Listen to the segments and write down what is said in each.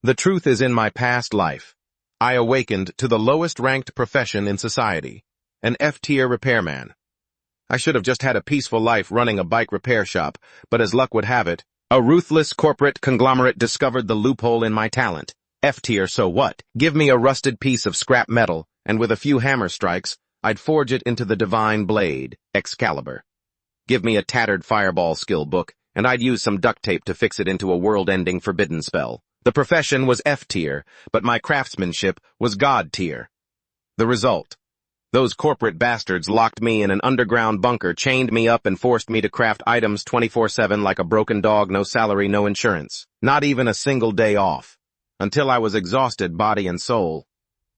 The truth is in my past life. I awakened to the lowest-ranked profession in society, an F-tier repairman. I should have just had a peaceful life running a bike repair shop, but as luck would have it, a ruthless corporate conglomerate discovered the loophole in my talent. F-tier, so what? Give me a rusted piece of scrap metal, and with a few hammer strikes, I'd forge it into the divine blade, Excalibur. Give me a tattered fireball skill book, and I'd use some duct tape to fix it into a world-ending forbidden spell. The profession was F-tier, but my craftsmanship was God-tier. The result: those corporate bastards locked me in an underground bunker, chained me up, and forced me to craft items 24/7 like a broken dog, no salary, no insurance. Not even a single day off. Until I was exhausted, body and soul.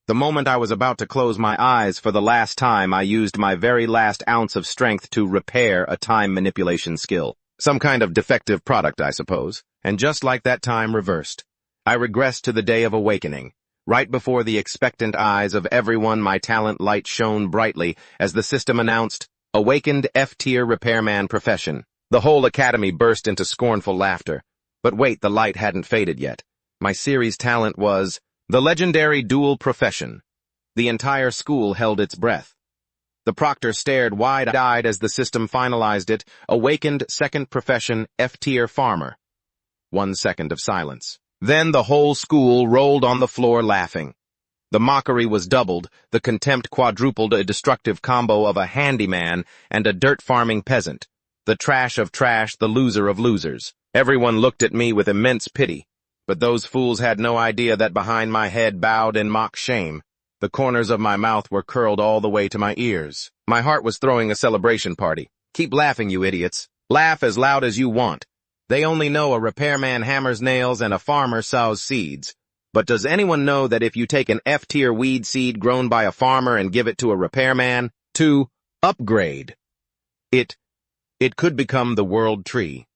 The moment I was about to close my eyes for the last time, I used my very last ounce of strength to repair a time manipulation skill. Some kind of defective product, I suppose. And just like that time reversed, I regressed to the day of awakening. Right before the expectant eyes of everyone, my talent light shone brightly as the system announced, "Awakened F-tier repairman profession." The whole academy burst into scornful laughter. But wait, the light hadn't faded yet. My series talent was the legendary dual profession. The entire school held its breath. The proctor stared wide-eyed as the system finalized it, awakened second profession F-tier farmer. 1 second of silence. Then the whole school rolled on the floor laughing. The mockery was doubled, the contempt quadrupled, a destructive combo of a handyman and a dirt-farming peasant. The trash of trash, the loser of losers. Everyone looked at me with immense pity. But those fools had no idea that behind my head, bowed in mock shame, the corners of my mouth were curled all the way to my ears. My heart was throwing a celebration party. Keep laughing, you idiots. Laugh as loud as you want. They only know a repairman hammers nails and a farmer sows seeds. But does anyone know that if you take an F-tier weed seed grown by a farmer and give it to a repairman, to upgrade, it could become the world tree?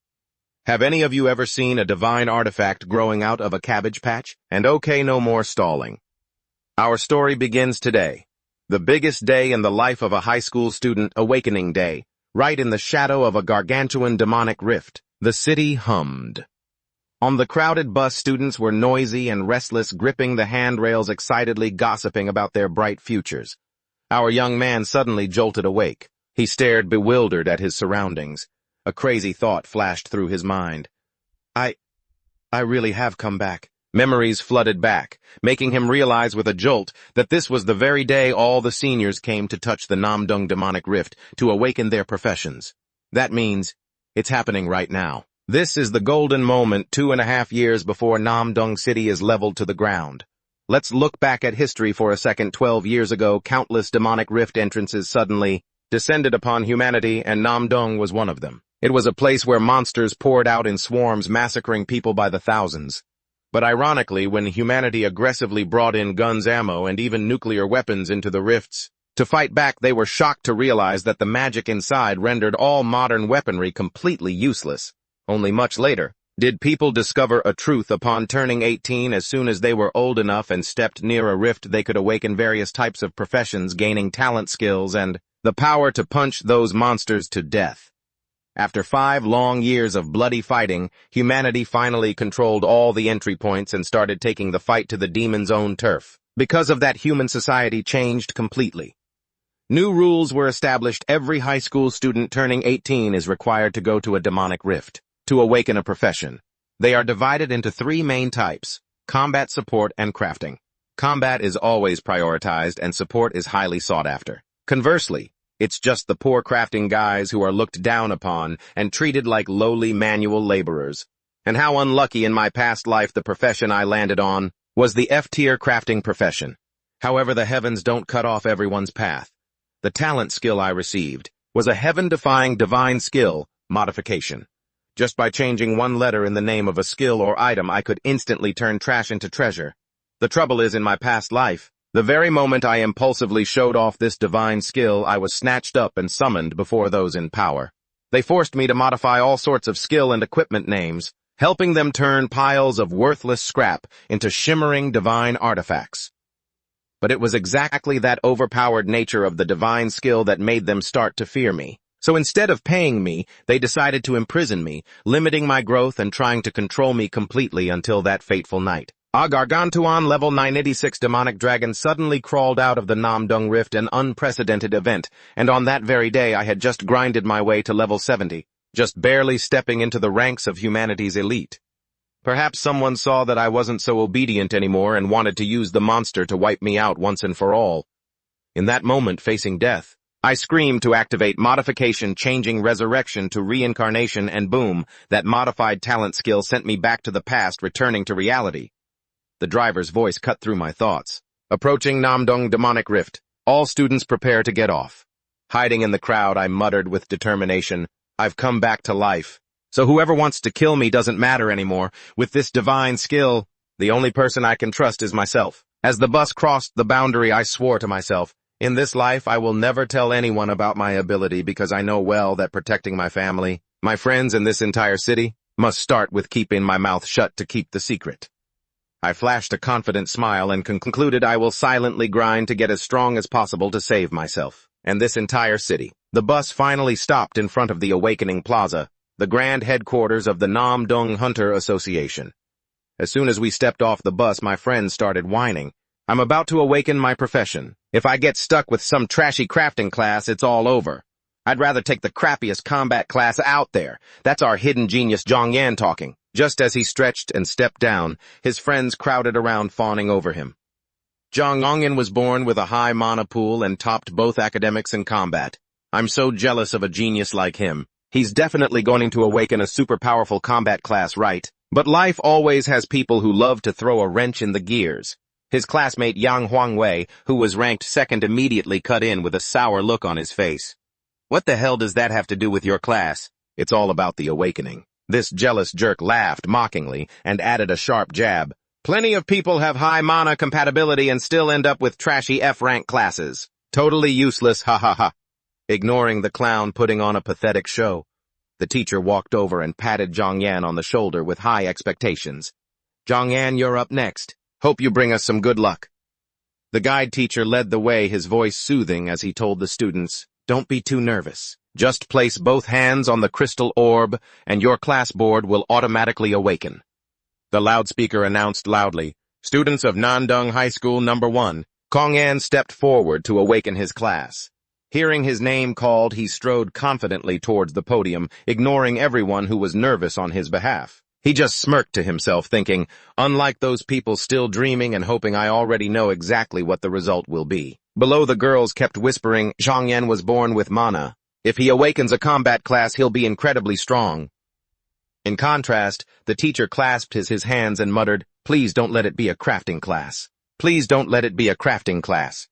Have any of you ever seen a divine artifact growing out of a cabbage patch? And okay, no more stalling. Our story begins today. The biggest day in the life of a high school student, awakening day, right in the shadow of a gargantuan demonic rift. The city hummed. On the crowded bus, students were noisy and restless, gripping the handrails, excitedly gossiping about their bright futures. Our young man suddenly jolted awake. He stared bewildered at his surroundings. A crazy thought flashed through his mind. I really have come back. Memories flooded back, making him realize with a jolt that this was the very day all the seniors came to touch the Namdung demonic rift to awaken their professions. That means it's happening right now. This is the golden moment 2.5 years before Namdung City is leveled to the ground. Let's look back at history for a second. 12 years ago, countless demonic rift entrances suddenly descended upon humanity, and Namdung was one of them. It was a place where monsters poured out in swarms, massacring people by the thousands. But ironically, when humanity aggressively brought in guns, ammo, and even nuclear weapons into the rifts to fight back, they were shocked to realize that the magic inside rendered all modern weaponry completely useless. Only much later did people discover a truth. Upon turning 18, as soon as they were old enough and stepped near a rift, they could awaken various types of professions, gaining talent, skills, and the power to punch those monsters to death. After 5 long years of bloody fighting, humanity finally controlled all the entry points and started taking the fight to the demon's own turf. Because of that, human society changed completely. New rules were established. Every high school student turning 18 is required to go to a demonic rift to awaken a profession. They are divided into 3 main types: combat, support, and crafting. Combat is always prioritized and support is highly sought after. Conversely, it's just the poor crafting guys who are looked down upon and treated like lowly manual laborers. And how unlucky in my past life the profession I landed on was the F-tier crafting profession. However, the heavens don't cut off everyone's path. The talent skill I received was a heaven-defying divine skill modification. Just by changing one letter in the name of a skill or item, I could instantly turn trash into treasure. The trouble is, in my past life, the very moment I impulsively showed off this divine skill, I was snatched up and summoned before those in power. They forced me to modify all sorts of skill and equipment names, helping them turn piles of worthless scrap into shimmering divine artifacts. But it was exactly that overpowered nature of the divine skill that made them start to fear me. So instead of paying me, they decided to imprison me, limiting my growth and trying to control me completely until that fateful night. A Gargantuan level 986 demonic dragon suddenly crawled out of the Namdung Rift, an unprecedented event, and on that very day I had just grinded my way to level 70, just barely stepping into the ranks of humanity's elite. Perhaps someone saw that I wasn't so obedient anymore and wanted to use the monster to wipe me out once and for all. In that moment, facing death, I screamed to activate modification, changing resurrection to reincarnation, and boom, that modified talent skill sent me back to the past, returning to reality. The driver's voice cut through my thoughts. Approaching Namdung Demonic Rift. All students prepare to get off. Hiding in the crowd, I muttered with determination, I've come back to life. So whoever wants to kill me doesn't matter anymore. With this divine skill, the only person I can trust is myself. As the bus crossed the boundary, I swore to myself, in this life I will never tell anyone about my ability, because I know well that protecting my family, my friends, and this entire city must start with keeping my mouth shut to keep the secret. I flashed a confident smile and concluded I will silently grind to get as strong as possible to save myself and this entire city. The bus finally stopped in front of the Awakening Plaza, the grand headquarters of the Namdung Hunter Association. As soon as we stepped off the bus, my friends started whining. I'm about to awaken my profession. If I get stuck with some trashy crafting class, it's all over. I'd rather take the crappiest combat class out there. That's our hidden genius Zhongyan talking. Just as he stretched and stepped down, his friends crowded around, fawning over him. Zhongyan was born with a high mana pool and topped both academics and combat. I'm so jealous of a genius like him. He's definitely going to awaken a super powerful combat class, right? But life always has people who love to throw a wrench in the gears. His classmate Yang Huangwei, who was ranked second, immediately cut in with a sour look on his face. What the hell does that have to do with your class? It's all about the awakening. This jealous jerk laughed mockingly and added a sharp jab. Plenty of people have high mana compatibility and still end up with trashy F-rank classes. Totally useless, ha ha ha. Ignoring the clown putting on a pathetic show, the teacher walked over and patted Zhongyan on the shoulder with high expectations. Zhongyan, you're up next. Hope you bring us some good luck. The guide teacher led the way, his voice soothing as he told the students, don't be too nervous. Just place both hands on the crystal orb and your class board will automatically awaken. The loudspeaker announced loudly, students of Namdung High School Number 1. Kongyan stepped forward to awaken his class. Hearing his name called, he strode confidently towards the podium, ignoring everyone who was nervous on his behalf. He just smirked to himself, thinking, unlike those people still dreaming and hoping, I already know exactly what the result will be. Below, the girls kept whispering, Zhongyan was born with mana. If he awakens a combat class, he'll be incredibly strong. In contrast, the teacher clasped his hands and muttered, please don't let it be a crafting class. Please don't let it be a crafting class.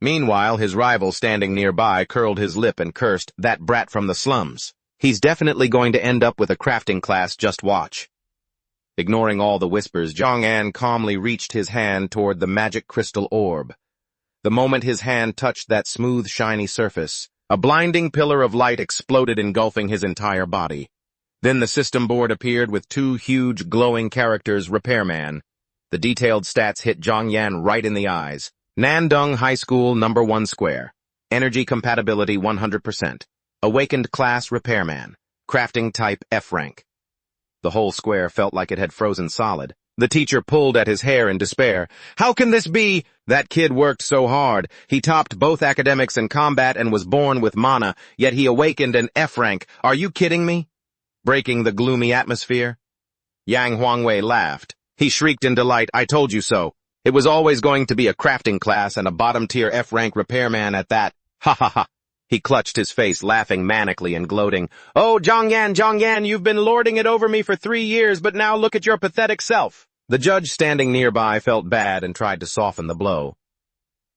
Meanwhile, his rival standing nearby curled his lip and cursed, that brat from the slums. He's definitely going to end up with a crafting class, just watch. Ignoring all the whispers, Zhongyan calmly reached his hand toward the magic crystal orb. The moment his hand touched that smooth, shiny surface, a blinding pillar of light exploded, engulfing his entire body. Then the system board appeared with two huge, glowing characters, Repairman. The detailed stats hit Zhongyan right in the eyes. Namdung High School Number 1 Square. Energy compatibility 100%. Awakened class Repairman. Crafting type F rank. The whole square felt like it had frozen solid. The teacher pulled at his hair in despair. How can this be? That kid worked so hard. He topped both academics and combat and was born with mana, yet he awakened an F rank. Are you kidding me? Breaking the gloomy atmosphere, Yang Huangwei laughed. He shrieked in delight, I told you so. It was always going to be a crafting class and a bottom-tier F-rank repairman at that. Ha ha ha. He clutched his face, laughing manically and gloating. Oh, Zhongyan, you've been lording it over me for 3 years, but now look at your pathetic self. The judge standing nearby felt bad and tried to soften the blow.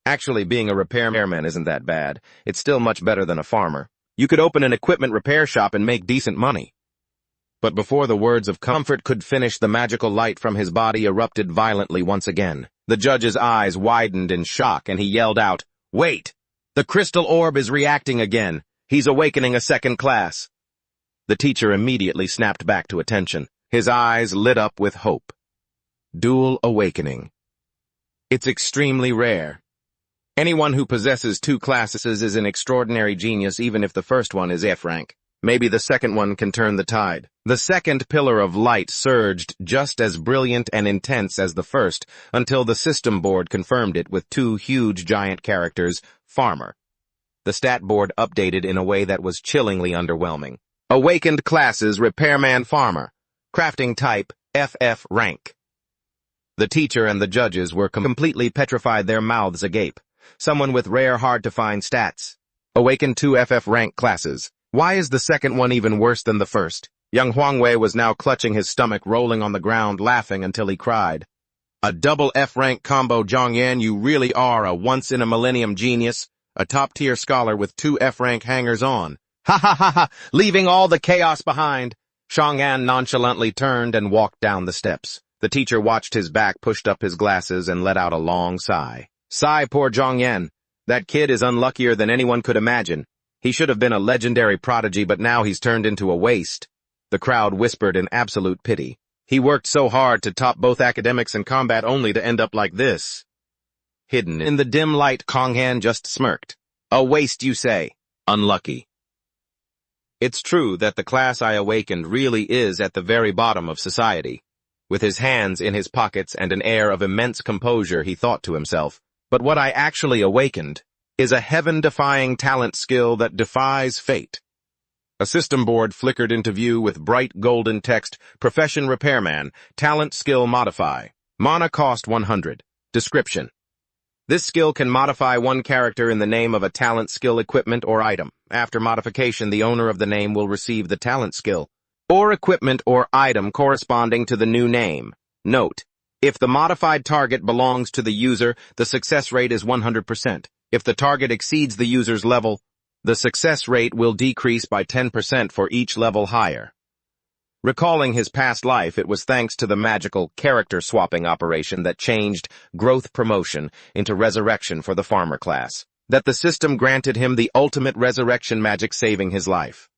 Actually, being a repairman isn't that bad. It's still much better than a farmer. You could open an equipment repair shop and make decent money. But before the words of comfort could finish, the magical light from his body erupted violently once again. The judge's eyes widened in shock, and he yelled out, Wait! The crystal orb is reacting again. He's awakening a second class. The teacher immediately snapped back to attention. His eyes lit up with hope. Dual awakening. It's extremely rare. Anyone who possesses 2 classes is an extraordinary genius, even if the first one is F rank. Maybe the second one can turn the tide. The second pillar of light surged just as brilliant and intense as the first, until the system board confirmed it with two huge giant characters, Farmer. The stat board updated in a way that was chillingly underwhelming. Awakened classes Repairman Farmer. Crafting type FF rank. The teacher and the judges were completely petrified, their mouths agape. Someone with rare hard-to-find stats. Awakened 2 FF rank classes. Why is the second one even worse than the first? Young Huangwei was now clutching his stomach, rolling on the ground, laughing until he cried. A double F-rank combo, Zhongyan, you really are a once-in-a-millennium genius, a top-tier scholar with 2 F-rank hangers-on. Ha ha ha ha, leaving all the chaos behind. Zhongyan nonchalantly turned and walked down the steps. The teacher watched his back, pushed up his glasses, and let out a long sigh. Sigh, poor Zhongyan. That kid is unluckier than anyone could imagine. He should have been a legendary prodigy, but now he's turned into a waste. The crowd whispered in absolute pity. He worked so hard to top both academics and combat only to end up like this. Hidden in the dim light, Konghan just smirked. A waste, you say? Unlucky. It's true that the class I awakened really is at the very bottom of society. With his hands in his pockets and an air of immense composure, he thought to himself, but what I actually awakened is a heaven-defying talent skill that defies fate. A system board flickered into view with bright golden text, Profession Repairman, Talent Skill Modify. Mana cost 100. Description. This skill can modify one character in the name of a talent, skill, equipment, or item. After modification, the owner of the name will receive the talent, skill, or equipment or item corresponding to the new name. Note: if the modified target belongs to the user, the success rate is 100%. If the target exceeds the user's level, the success rate will decrease by 10% for each level higher. Recalling his past life, it was thanks to the magical character swapping operation that changed growth promotion into resurrection for the farmer class, that the system granted him the ultimate resurrection magic, saving his life.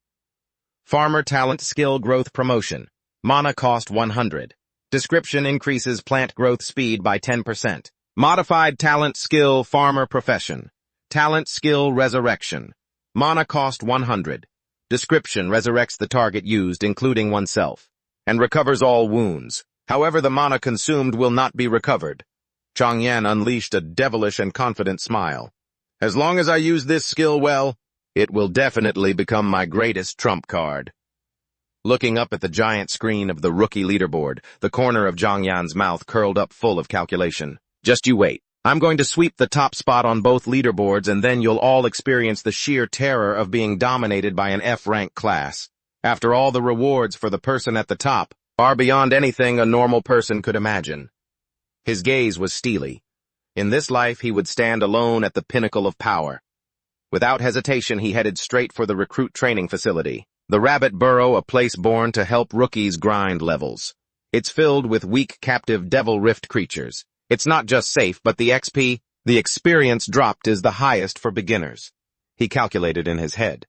Farmer Talent Skill Growth Promotion. Mana cost 100. Description: increases plant growth speed by 10%. Modified Talent Skill Farmer Profession. Talent Skill Resurrection. Mana cost 100. Description: resurrects the target used, including oneself, and recovers all wounds. However, the mana consumed will not be recovered. Changyan unleashed a devilish and confident smile. As long as I use this skill well, it will definitely become my greatest trump card. Looking up at the giant screen of the rookie leaderboard, the corner of Zhongyan's mouth curled up, full of calculation. Just you wait. I'm going to sweep the top spot on both leaderboards, and then you'll all experience the sheer terror of being dominated by an F-rank class. After all, the rewards for the person at the top are beyond anything a normal person could imagine. His gaze was steely. In this life, he would stand alone at the pinnacle of power. Without hesitation, he headed straight for the recruit training facility. The Rabbit Burrow, a place born to help rookies grind levels. It's filled with weak, captive Devil Rift creatures. It's not just safe, but the XP, the experience dropped, is the highest for beginners. He calculated in his head.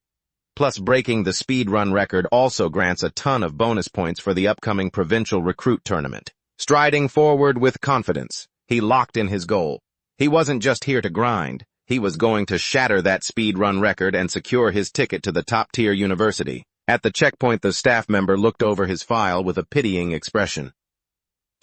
Plus, breaking the speedrun record also grants a ton of bonus points for the upcoming provincial recruit tournament. Striding forward with confidence, he locked in his goal. He wasn't just here to grind. He was going to shatter that speedrun record and secure his ticket to the top-tier university. At the checkpoint, the staff member looked over his file with a pitying expression.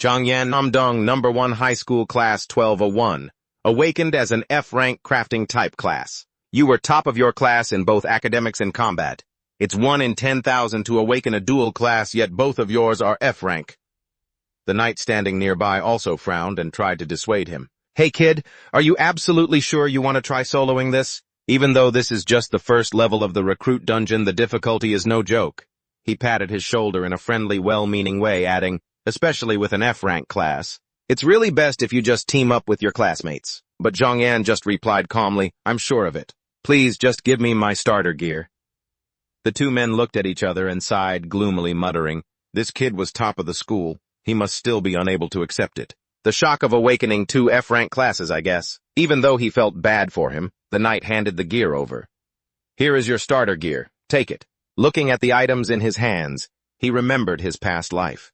Changyan Namdong, number 1 high school class 1201, awakened as an F-rank crafting type class. You were top of your class in both academics and combat. It's 1 in 10,000 to awaken a dual class, yet both of yours are F-rank. The knight standing nearby also frowned and tried to dissuade him. Hey kid, are you absolutely sure you want to try soloing this? Even though this is just the first level of the recruit dungeon, the difficulty is no joke. He patted his shoulder in a friendly, well-meaning way, adding, especially with an F-rank class, it's really best if you just team up with your classmates. But Zhongyan just replied calmly, I'm sure of it. Please just give me my starter gear. The two men looked at each other and sighed gloomily, muttering, this kid was top of the school. He must still be unable to accept it. The shock of awakening 2 F-rank classes, I guess. Even though he felt bad for him, the knight handed the gear over. Here is your starter gear. Take it. Looking at the items in his hands, he remembered his past life.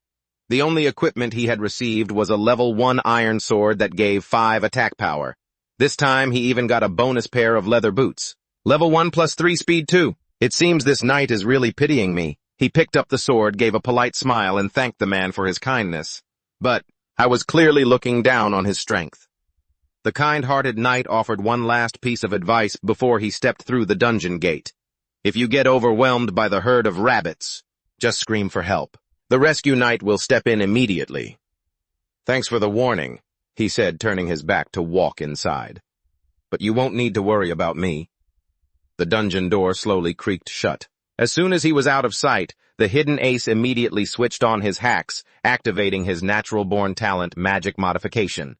The only equipment he had received was a level 1 iron sword that gave 5 attack power. This time, he even got a bonus pair of leather boots. Level 1 plus 3 speed too. It seems this knight is really pitying me. He picked up the sword, gave a polite smile, and thanked the man for his kindness. But I was clearly looking down on his strength. The kind-hearted knight offered one last piece of advice before he stepped through the dungeon gate. If you get overwhelmed by the herd of rabbits, just scream for help. The rescue knight will step in immediately. Thanks for the warning, he said, turning his back to walk inside. But you won't need to worry about me. The dungeon door slowly creaked shut. As soon as he was out of sight, the hidden ace immediately switched on his hacks, activating his natural-born talent magic modification.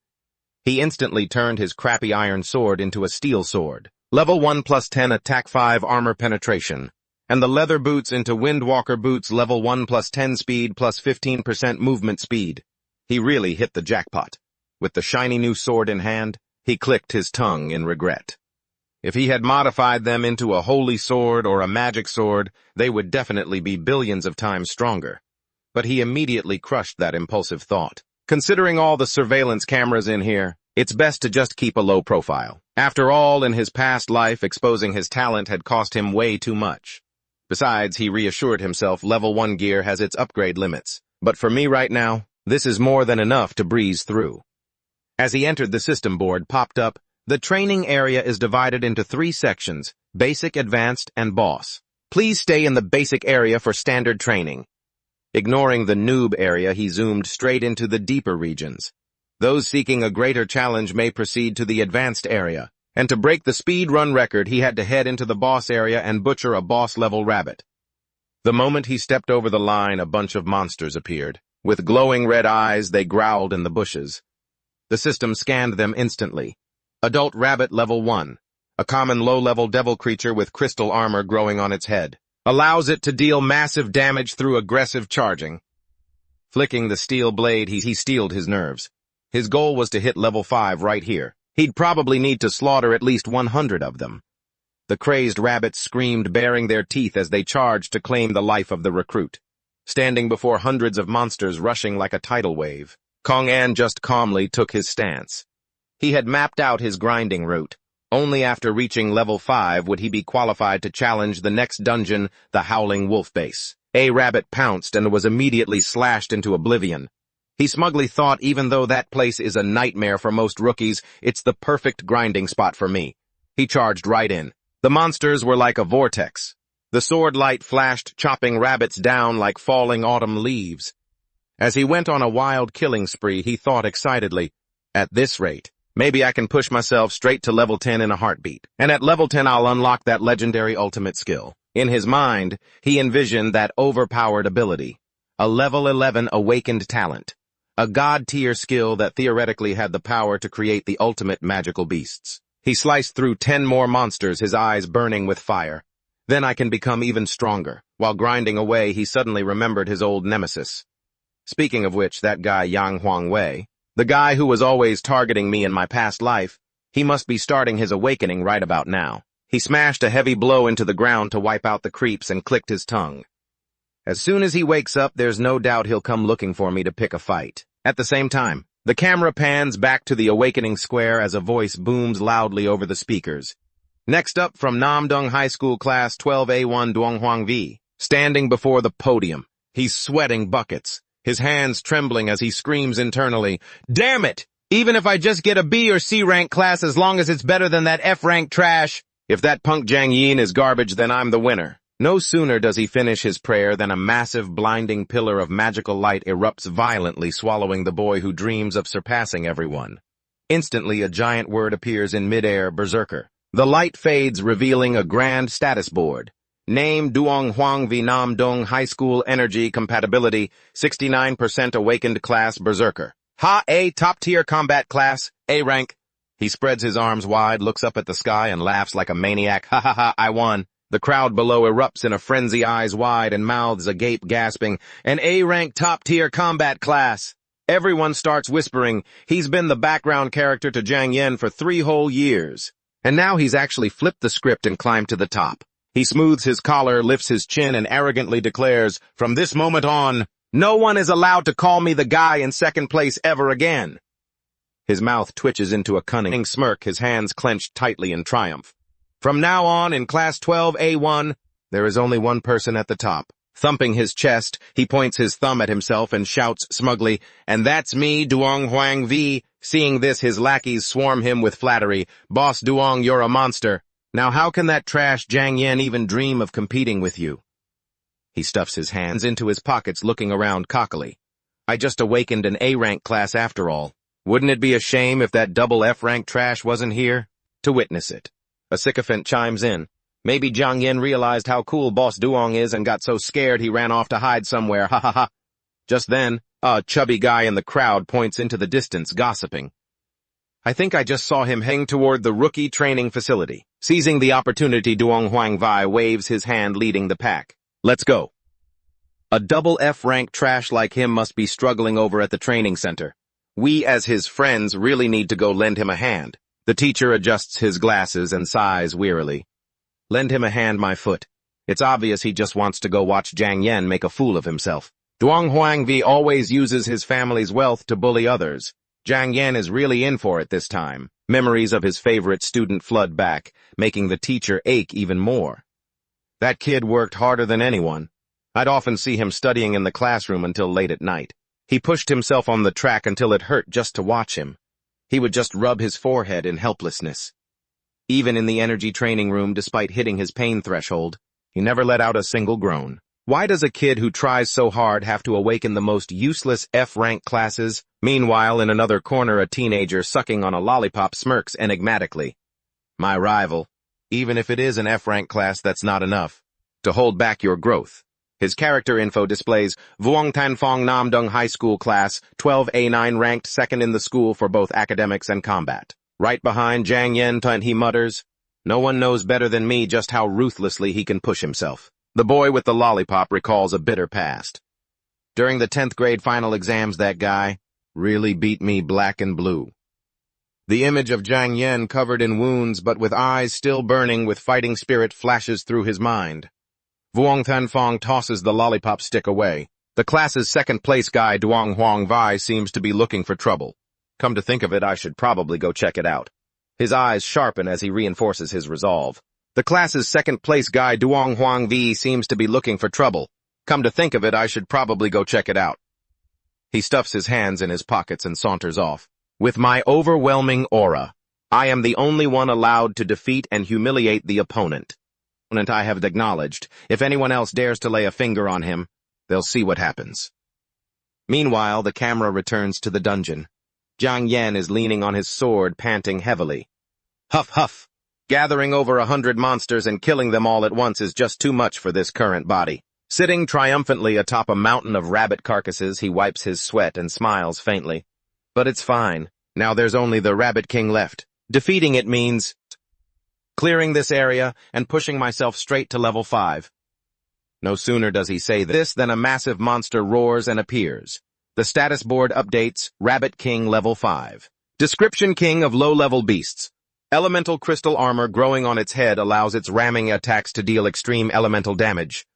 He instantly turned his crappy iron sword into a steel sword. Level 1 plus 10 attack 5 armor penetration. And the leather boots into Windwalker boots level 1 plus 10 speed plus 15% movement speed. He really hit the jackpot. With the shiny new sword in hand, he clicked his tongue in regret. If he had modified them into a holy sword or a magic sword, they would definitely be billions of times stronger. But he immediately crushed that impulsive thought. Considering all the surveillance cameras in here, it's best to just keep a low profile. After all, in his past life, exposing his talent had cost him way too much. Besides, he reassured himself level 1 gear has its upgrade limits. But for me right now, this is more than enough to breeze through. As he entered, the system board popped up. The training area is divided into 3 sections, Basic, Advanced, and Boss. Please stay in the Basic area for standard training. Ignoring the Noob area, he zoomed straight into the deeper regions. Those seeking a greater challenge may proceed to the Advanced area. And to break the speed run record, he had to head into the boss area and butcher a boss-level rabbit. The moment he stepped over the line, a bunch of monsters appeared. With glowing red eyes, they growled in the bushes. The system scanned them instantly. Adult rabbit level 1. A common low-level devil creature with crystal armor growing on its head. Allows it to deal massive damage through aggressive charging. Flicking the steel blade, he steeled his nerves. His goal was to hit level 5 right here. He'd probably need to slaughter at least 100 of them. The crazed rabbits screamed, baring their teeth as they charged to claim the life of the recruit. Standing before hundreds of monsters rushing like a tidal wave, Kong An just calmly took his stance. He had mapped out his grinding route. Only after reaching level 5 would he be qualified to challenge the next dungeon, the Howling Wolf Base. A rabbit pounced and was immediately slashed into oblivion. He smugly thought, even though that place is a nightmare for most rookies, it's the perfect grinding spot for me. He charged right in. The monsters were like a vortex. The sword light flashed, chopping rabbits down like falling autumn leaves. As he went on a wild killing spree, he thought excitedly, at this rate, maybe I can push myself straight to level 10 in a heartbeat. And at level 10 I'll unlock that legendary ultimate skill. In his mind, he envisioned that overpowered ability. A level 11 awakened talent. A god-tier skill that theoretically had the power to create the ultimate magical beasts. He sliced through 10 more monsters, his eyes burning with fire. Then I can become even stronger. While grinding away, he suddenly remembered his old nemesis. Speaking of which, that guy Yang Huangwei, the guy who was always targeting me in my past life, he must be starting his awakening right about now. He smashed a heavy blow into the ground to wipe out the creeps and clicked his tongue. As soon as he wakes up, there's no doubt he'll come looking for me to pick a fight. At the same time, the camera pans back to the awakening square as a voice booms loudly over the speakers. Next up, from Namdong High School Class 12A1 Duonghuang V. Standing before the podium, he's sweating buckets, his hands trembling as he screams internally, "Damn it! Even if I just get a B or C rank class, as long as it's better than that F rank trash. If that punk Jiang Yin is garbage, then I'm the winner." No sooner does he finish his prayer than a massive, blinding pillar of magical light erupts violently, swallowing the boy who dreams of surpassing everyone. Instantly, a giant word appears in midair, Berserker. The light fades, revealing a grand status board. Name, Duong Huang V Nam Dong High School Energy Compatibility, 69% Awakened Class Berserker. Ha-A Top-Tier Combat Class, A rank. He spreads his arms wide, looks up at the sky, and laughs like a maniac. Ha ha ha, I won. The crowd below erupts in a frenzy, eyes wide and mouths agape, gasping, an A-rank top-tier combat class. Everyone starts whispering, he's been the background character to Jiang Yen for 3 whole years. And now he's actually flipped the script and climbed to the top. He smooths his collar, lifts his chin, and arrogantly declares, from this moment on, no one is allowed to call me the guy in second place ever again. His mouth twitches into a cunning smirk, his hands clenched tightly in triumph. From now on, in Class 12A1, There is only one person at the top. Thumping his chest, he points his thumb at himself and shouts smugly, "And that's me, Duong Huang V." Seeing this, his lackeys swarm him with flattery. "Boss Duong, you're a monster. Now how can that trash Jiang Yan even dream of competing with you?" He stuffs his hands into his pockets, looking around cockily. "I just awakened an A-rank class after all. Wouldn't it be a shame if that double F-rank trash wasn't here to witness it?" A sycophant chimes in. "Maybe Jiang Yan realized how cool Boss Duong is and got so scared he ran off to hide somewhere, ha ha ha." Just then, a chubby guy in the crowd points into the distance, gossiping. "I think I just saw him heading toward the rookie training facility." Seizing the opportunity, Duong Huang Vi waves his hand, leading the pack. "Let's go." A double F-rank trash like him must be struggling over at the training center. We, as his friends, really need to go lend him a hand. The teacher adjusts his glasses and sighs wearily. "Lend him a hand, my foot. It's obvious he just wants to go watch Jiang Yan make a fool of himself." Duong Huang Vi always uses his family's wealth to bully others. Jiang Yan is really in for it this time. Memories of his favorite student flood back, making the teacher ache even more. That kid worked harder than anyone. I'd often see him studying in the classroom until late at night. He pushed himself on the track until it hurt just to watch him. He would just rub his forehead in helplessness. Even in the energy training room, despite hitting his pain threshold, he never let out a single groan. Why does a kid who tries so hard have to awaken the most useless F-rank classes? Meanwhile, in another corner, a teenager sucking on a lollipop smirks enigmatically. "My rival. Even if it is an F-rank class, that's not enough to hold back your growth." His character info displays Vuong Tanfong Namdong High School Class, 12A9, ranked second in the school for both academics and combat. Right behind Jiang Yan, he mutters, "No one knows better than me just how ruthlessly he can push himself." The boy with the lollipop recalls a bitter past. "During the 10th grade final exams, that guy really beat me black and blue." The image of Jiang Yan covered in wounds but with eyes still burning with fighting spirit flashes through his mind. Vuong Tanfong tosses the lollipop stick away. The class's second-place guy, Duong Huang Vi, seems to be looking for trouble. Come to think of it, I should probably go check it out. His eyes sharpen as he reinforces his resolve. The class's second-place guy, Duong Huang Vi, seems to be looking for trouble. Come to think of it, I should probably go check it out. He stuffs his hands in his pockets and saunters off. "With my overwhelming aura, I am the only one allowed to defeat and humiliate the opponent. I have acknowledged. If anyone else dares to lay a finger on him, they'll see what happens." Meanwhile, the camera returns to the dungeon. Jiang Yan is leaning on his sword, panting heavily. "Huff, huff. Gathering over 100 monsters and killing them all at once is just too much for this current body." Sitting triumphantly atop a mountain of rabbit carcasses, he wipes his sweat and smiles faintly. "But it's fine. Now there's only the Rabbit King left. Defeating it means clearing this area and pushing myself straight to level 5. No sooner does he say this than a massive monster roars and appears. The status board updates, Rabbit King level 5. Description: king of low-level beasts. Elemental crystal armor growing on its head allows its ramming attacks to deal extreme elemental damage.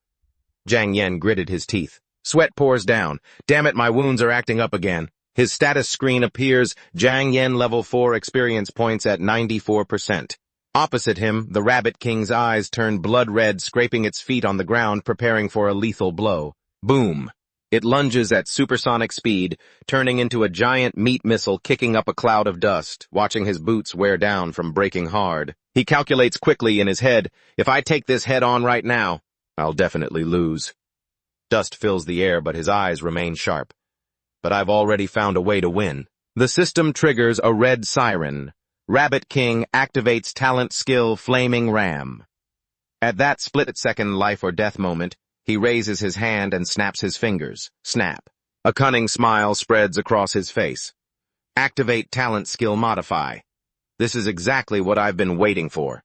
Jiang Yan gritted his teeth. Sweat pours down. Damn it, my wounds are acting up again. His status screen appears, Jiang Yan level 4 experience points at 94%. Opposite him, the Rabbit King's eyes turn blood red, scraping its feet on the ground, preparing for a lethal blow. Boom! It lunges at supersonic speed, turning into a giant meat missile, kicking up a cloud of dust, watching his boots wear down from breaking hard. He calculates quickly in his head, if I take this head on right now, I'll definitely lose. Dust fills the air, but his eyes remain sharp. But I've already found a way to win. The system triggers a red siren. Rabbit King activates talent skill Flaming Ram. At that split-second life-or-death moment, he raises his hand and snaps his fingers. Snap. A cunning smile spreads across his face. Activate talent skill modify. This is exactly what I've been waiting for.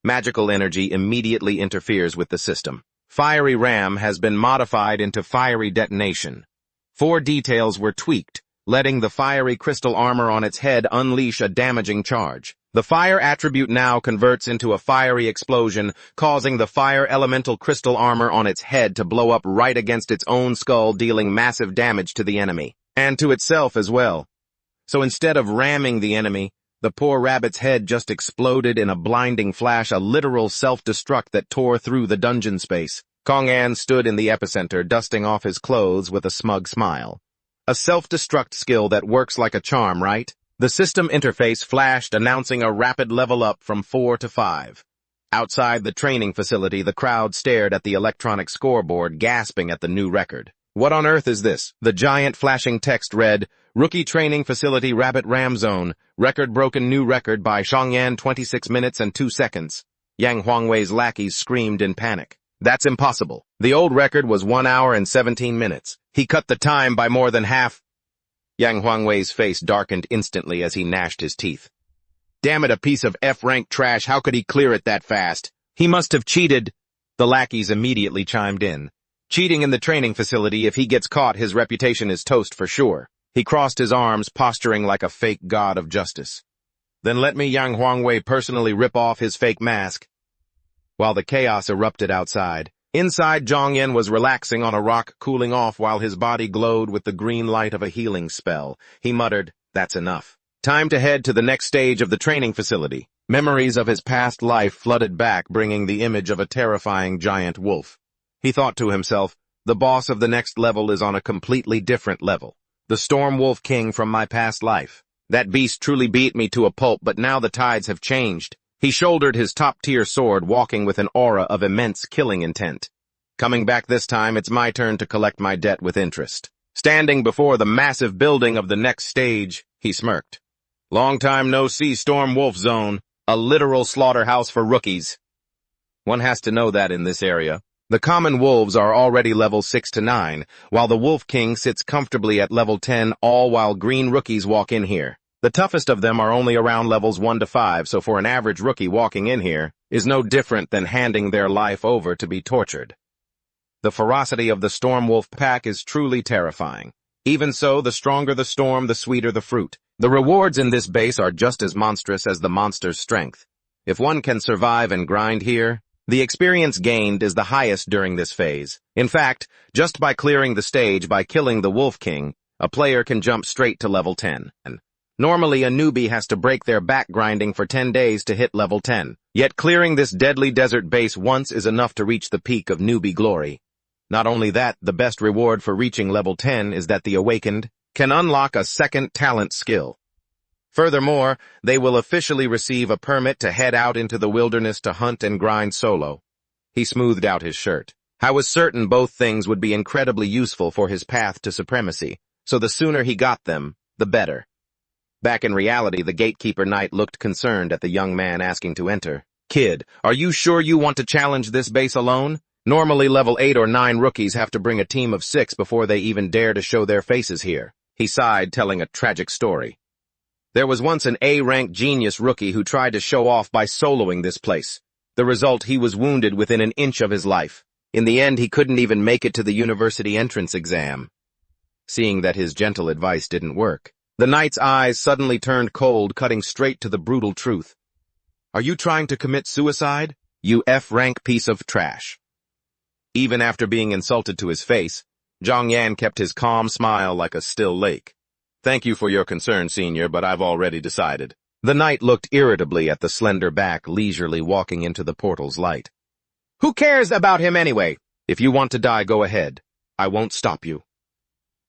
Magical energy immediately interferes with the system. Fiery Ram has been modified into Fiery Detonation. 4 details were tweaked, letting the fiery crystal armor on its head unleash a damaging charge. The fire attribute now converts into a fiery explosion, causing the fire elemental crystal armor on its head to blow up right against its own skull, dealing massive damage to the enemy, and to itself as well. So instead of ramming the enemy, The poor rabbit's head just exploded in a blinding flash, a literal self-destruct that tore through the dungeon space. Kong-an stood in the epicenter, dusting off his clothes with a smug smile. A self-destruct skill that works like a charm, right? The system interface flashed, announcing a rapid level up from 4 to 5. Outside the training facility, the crowd stared at the electronic scoreboard, gasping at the new record. What on earth is this? The giant flashing text read, Rookie Training Facility Rabbit Ram Zone, record broken, new record by Shangyan, 26 minutes and 2 seconds. Yang Huangwei's lackeys screamed in panic. That's impossible. The old record was 1 hour and 17 minutes. He cut the time by more than half. Yang Huangwei's face darkened instantly as he gnashed his teeth. Damn it, a piece of F-rank trash. How could he clear it that fast? He must have cheated. The lackeys immediately chimed in. Cheating in the training facility, if he gets caught, his reputation is toast for sure. He crossed his arms, posturing like a fake god of justice. Then let me, Yang Huangwei, personally rip off his fake mask. While the chaos erupted outside, inside Zhang Yan was relaxing on a rock, cooling off while his body glowed with the green light of a healing spell. He muttered, that's enough. Time to head to the next stage of the training facility. Memories of his past life flooded back, bringing the image of a terrifying giant wolf. He thought to himself, the boss of the next level is on a completely different level. The Storm Wolf King from my past life. That beast truly beat me to a pulp, but now the tides have changed. He shouldered his top-tier sword, walking with an aura of immense killing intent. Coming back this time, it's my turn to collect my debt with interest. Standing before the massive building of the next stage, he smirked. Long time no see, Storm Wolf Zone. A literal slaughterhouse for rookies. One has to know that in this area. The common wolves are already level 6 to 9, while the Wolf King sits comfortably at level 10, all while green rookies walk in here. The toughest of them are only around levels 1 to 5, so for an average rookie walking in here is no different than handing their life over to be tortured. The ferocity of the Storm Wolf pack is truly terrifying. Even so, the stronger the storm, the sweeter the fruit. The rewards in this base are just as monstrous as the monster's strength. If one can survive and grind here, the experience gained is the highest during this phase. In fact, just by clearing the stage by killing the Wolf King, a player can jump straight to level 10. Normally, a newbie has to break their back grinding for 10 days to hit level 10. Yet clearing this deadly desert base once is enough to reach the peak of newbie glory. Not only that, the best reward for reaching level 10 is that the awakened can unlock a second talent skill. Furthermore, they will officially receive a permit to head out into the wilderness to hunt and grind solo. He smoothed out his shirt. I was certain both things would be incredibly useful for his path to supremacy, so the sooner he got them, the better. Back in reality, the gatekeeper knight looked concerned at the young man asking to enter. Kid, are you sure you want to challenge this base alone? Normally level 8 or 9 rookies have to bring a team of 6 before they even dare to show their faces here. He sighed, telling a tragic story. There was once an A-rank genius rookie who tried to show off by soloing this place. The result, he was wounded within an inch of his life. In the end, he couldn't even make it to the university entrance exam. Seeing that his gentle advice didn't work, the knight's eyes suddenly turned cold, cutting straight to the brutal truth. Are you trying to commit suicide, you F-rank piece of trash? Even after being insulted to his face, Zhang Yan kept his calm smile like a still lake. Thank you for your concern, senior, but I've already decided. The knight looked irritably at the slender back leisurely walking into the portal's light. Who cares about him anyway? If you want to die, go ahead. I won't stop you.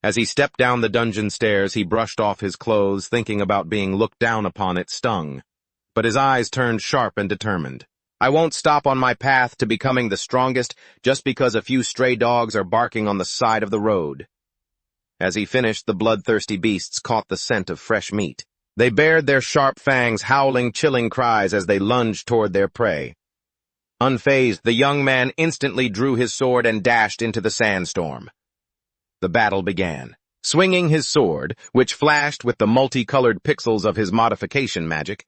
As he stepped down the dungeon stairs, he brushed off his clothes, thinking about being looked down upon. It stung. But his eyes turned sharp and determined. I won't stop on my path to becoming the strongest just because a few stray dogs are barking on the side of the road. As he finished, the bloodthirsty beasts caught the scent of fresh meat. They bared their sharp fangs, howling chilling cries as they lunged toward their prey. Unfazed, the young man instantly drew his sword and dashed into the sandstorm. The battle began. Swinging his sword, which flashed with the multicolored pixels of his modification magic,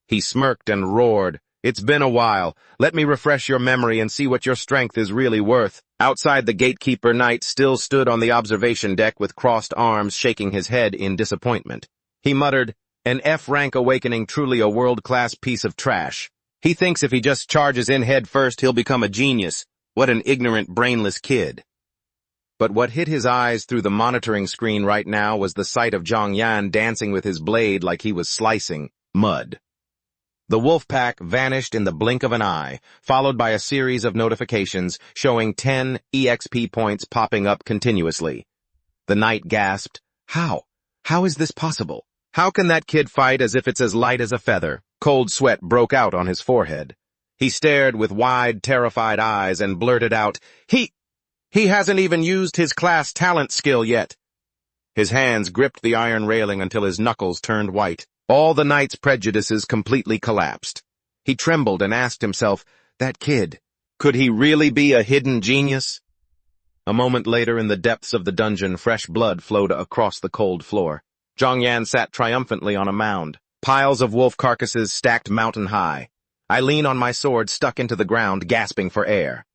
he smirked and roared, It's been a while. Let me refresh your memory and see what your strength is really worth. Outside, the gatekeeper knight still stood on the observation deck with crossed arms, shaking his head in disappointment. He muttered, An F-rank awakening, truly a world-class piece of trash. He thinks if he just charges in head first, he'll become a genius. What an ignorant, brainless kid. But what hit his eyes through the monitoring screen right now was the sight of Zhang Yan dancing with his blade like he was slicing. Mud. The wolf pack vanished in the blink of an eye, followed by a series of notifications showing 10 EXP points popping up continuously. The knight gasped, "How? How is this possible? How can that kid fight as if it's as light as a feather?" Cold sweat broke out on his forehead. He stared with wide, terrified eyes and blurted out, He hasn't even used his class talent skill yet." His hands gripped the iron railing until his knuckles turned white. All the knight's prejudices completely collapsed. He trembled and asked himself, that kid, could he really be a hidden genius? A moment later, in the depths of the dungeon, fresh blood flowed across the cold floor. Zhang Yan sat triumphantly on a mound. Piles of wolf carcasses stacked mountain high. I lean on my sword stuck into the ground, gasping for air.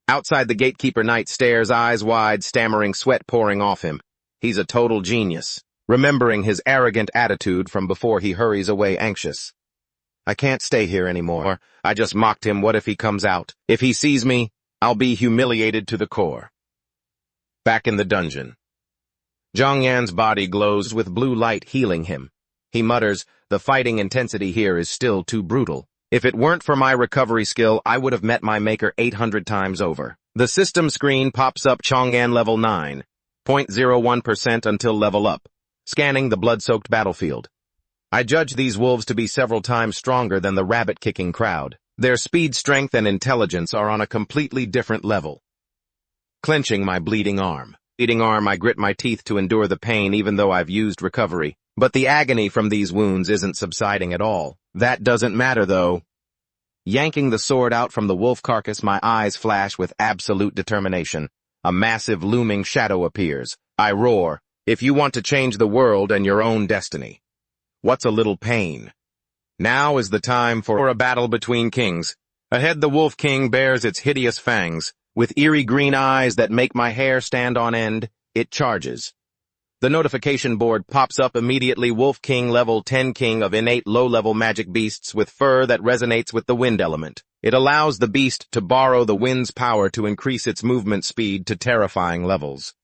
Outside, the gatekeeper knight stares eyes wide, stammering, sweat pouring off him. He's a total genius, remembering his arrogant attitude from before he hurries away anxious. I can't stay here anymore. I just mocked him. What if he comes out? If he sees me, I'll be humiliated to the core. Back in the dungeon. Zhang Yan's body glows with blue light healing him. He mutters, the fighting intensity here is still too brutal. If it weren't for my recovery skill, I would have met my maker 800 times over. The system screen pops up Chang'an level 9, 0.01% until level up, scanning the blood-soaked battlefield. I judge these wolves to be several times stronger than the rabbit-kicking crowd. Their speed, strength, and intelligence are on a completely different level. Clenching my bleeding arm, I grit my teeth to endure the pain even though I've used recovery. But the agony from these wounds isn't subsiding at all. That doesn't matter, though. Yanking the sword out from the wolf carcass, my eyes flash with absolute determination. A massive looming shadow appears. I roar, if you want to change the world and your own destiny, what's a little pain? Now is the time for a battle between kings. Ahead, the wolf king bears its hideous fangs. With eerie green eyes that make my hair stand on end, it charges. The notification board pops up immediately. Wolf King level 10 king of innate low-level magic beasts with fur that resonates with the wind element. It allows the beast to borrow the wind's power to increase its movement speed to terrifying levels.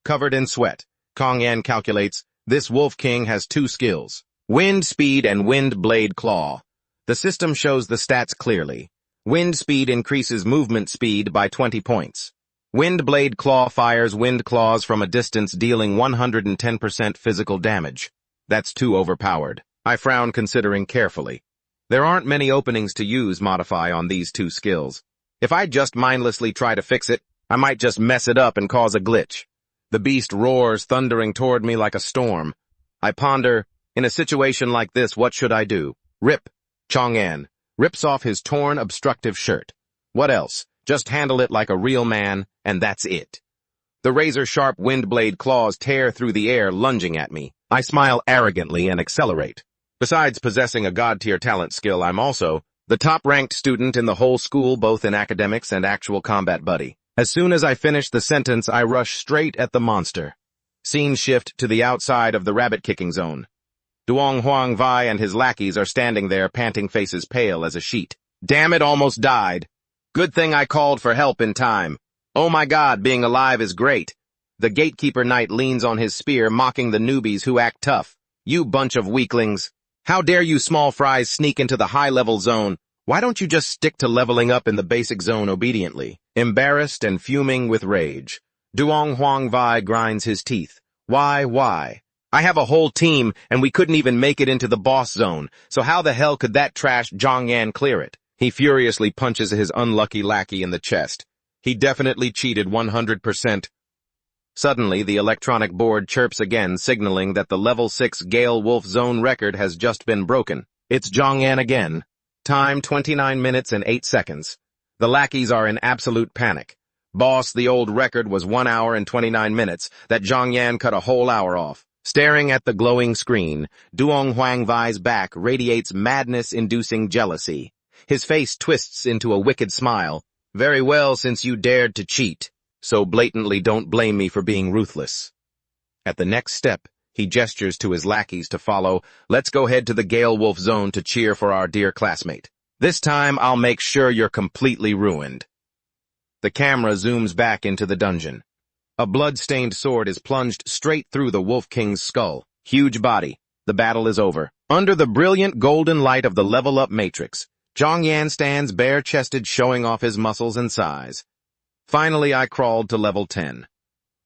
Covered in sweat, Kong Yan calculates, this Wolf King has 2 skills, Wind Speed and Wind Blade Claw. The system shows the stats clearly. Wind Speed increases movement speed by 20 points. Wind Blade Claw fires wind claws from a distance, dealing 110% physical damage. That's too overpowered. I frown, considering carefully. There aren't many openings to use modify on these 2 skills. If I just mindlessly try to fix it, I might just mess it up and cause a glitch. The beast roars, thundering toward me like a storm. I ponder, in a situation like this, what should I do? Rip. Chang'an rips off his torn, obstructive shirt. What else? Just handle it like a real man, and that's it. The razor-sharp wind-blade claws tear through the air, lunging at me. I smile arrogantly and accelerate. Besides possessing a god-tier talent skill, I'm also the top-ranked student in the whole school, both in academics and actual combat buddy. As soon as I finish the sentence, I rush straight at the monster. Scene shift to the outside of the rabbit-kicking zone. Duong Huang Vai and his lackeys are standing there, panting, faces pale as a sheet. Damn it, almost died. Good thing I called for help in time. Oh my God, being alive is great. The gatekeeper knight leans on his spear, mocking the newbies who act tough. You bunch of weaklings. How dare you small fries sneak into the high-level zone? Why don't you just stick to leveling up in the basic zone obediently? Embarrassed and fuming with rage, Duong Huang Vai grinds his teeth. Why? I have a whole team, and we couldn't even make it into the boss zone, so how the hell could that trash Zhang Yan clear it? He furiously punches his unlucky lackey in the chest. He definitely cheated 100%. Suddenly, the electronic board chirps again, signaling that the level 6 Gale Wolf Zone record has just been broken. It's Zhang Yan again. Time 29 minutes and 8 seconds. The lackeys are in absolute panic. Boss, the old record was 1 hour and 29 minutes. That Zhang Yan cut a whole hour off. Staring at the glowing screen, Duong Huang Vai's back radiates madness-inducing jealousy. His face twists into a wicked smile. Very well, since you dared to cheat. So blatantly don't blame me for being ruthless. At the next step, he gestures to his lackeys to follow. Let's go head to the Gale Wolf Zone to cheer for our dear classmate. This time, I'll make sure you're completely ruined. The camera zooms back into the dungeon. A blood-stained sword is plunged straight through the Wolf King's skull. Huge body. The battle is over. Under the brilliant golden light of the level-up matrix, Zhongyan stands bare-chested, showing off his muscles and size. Finally, I crawled to level 10.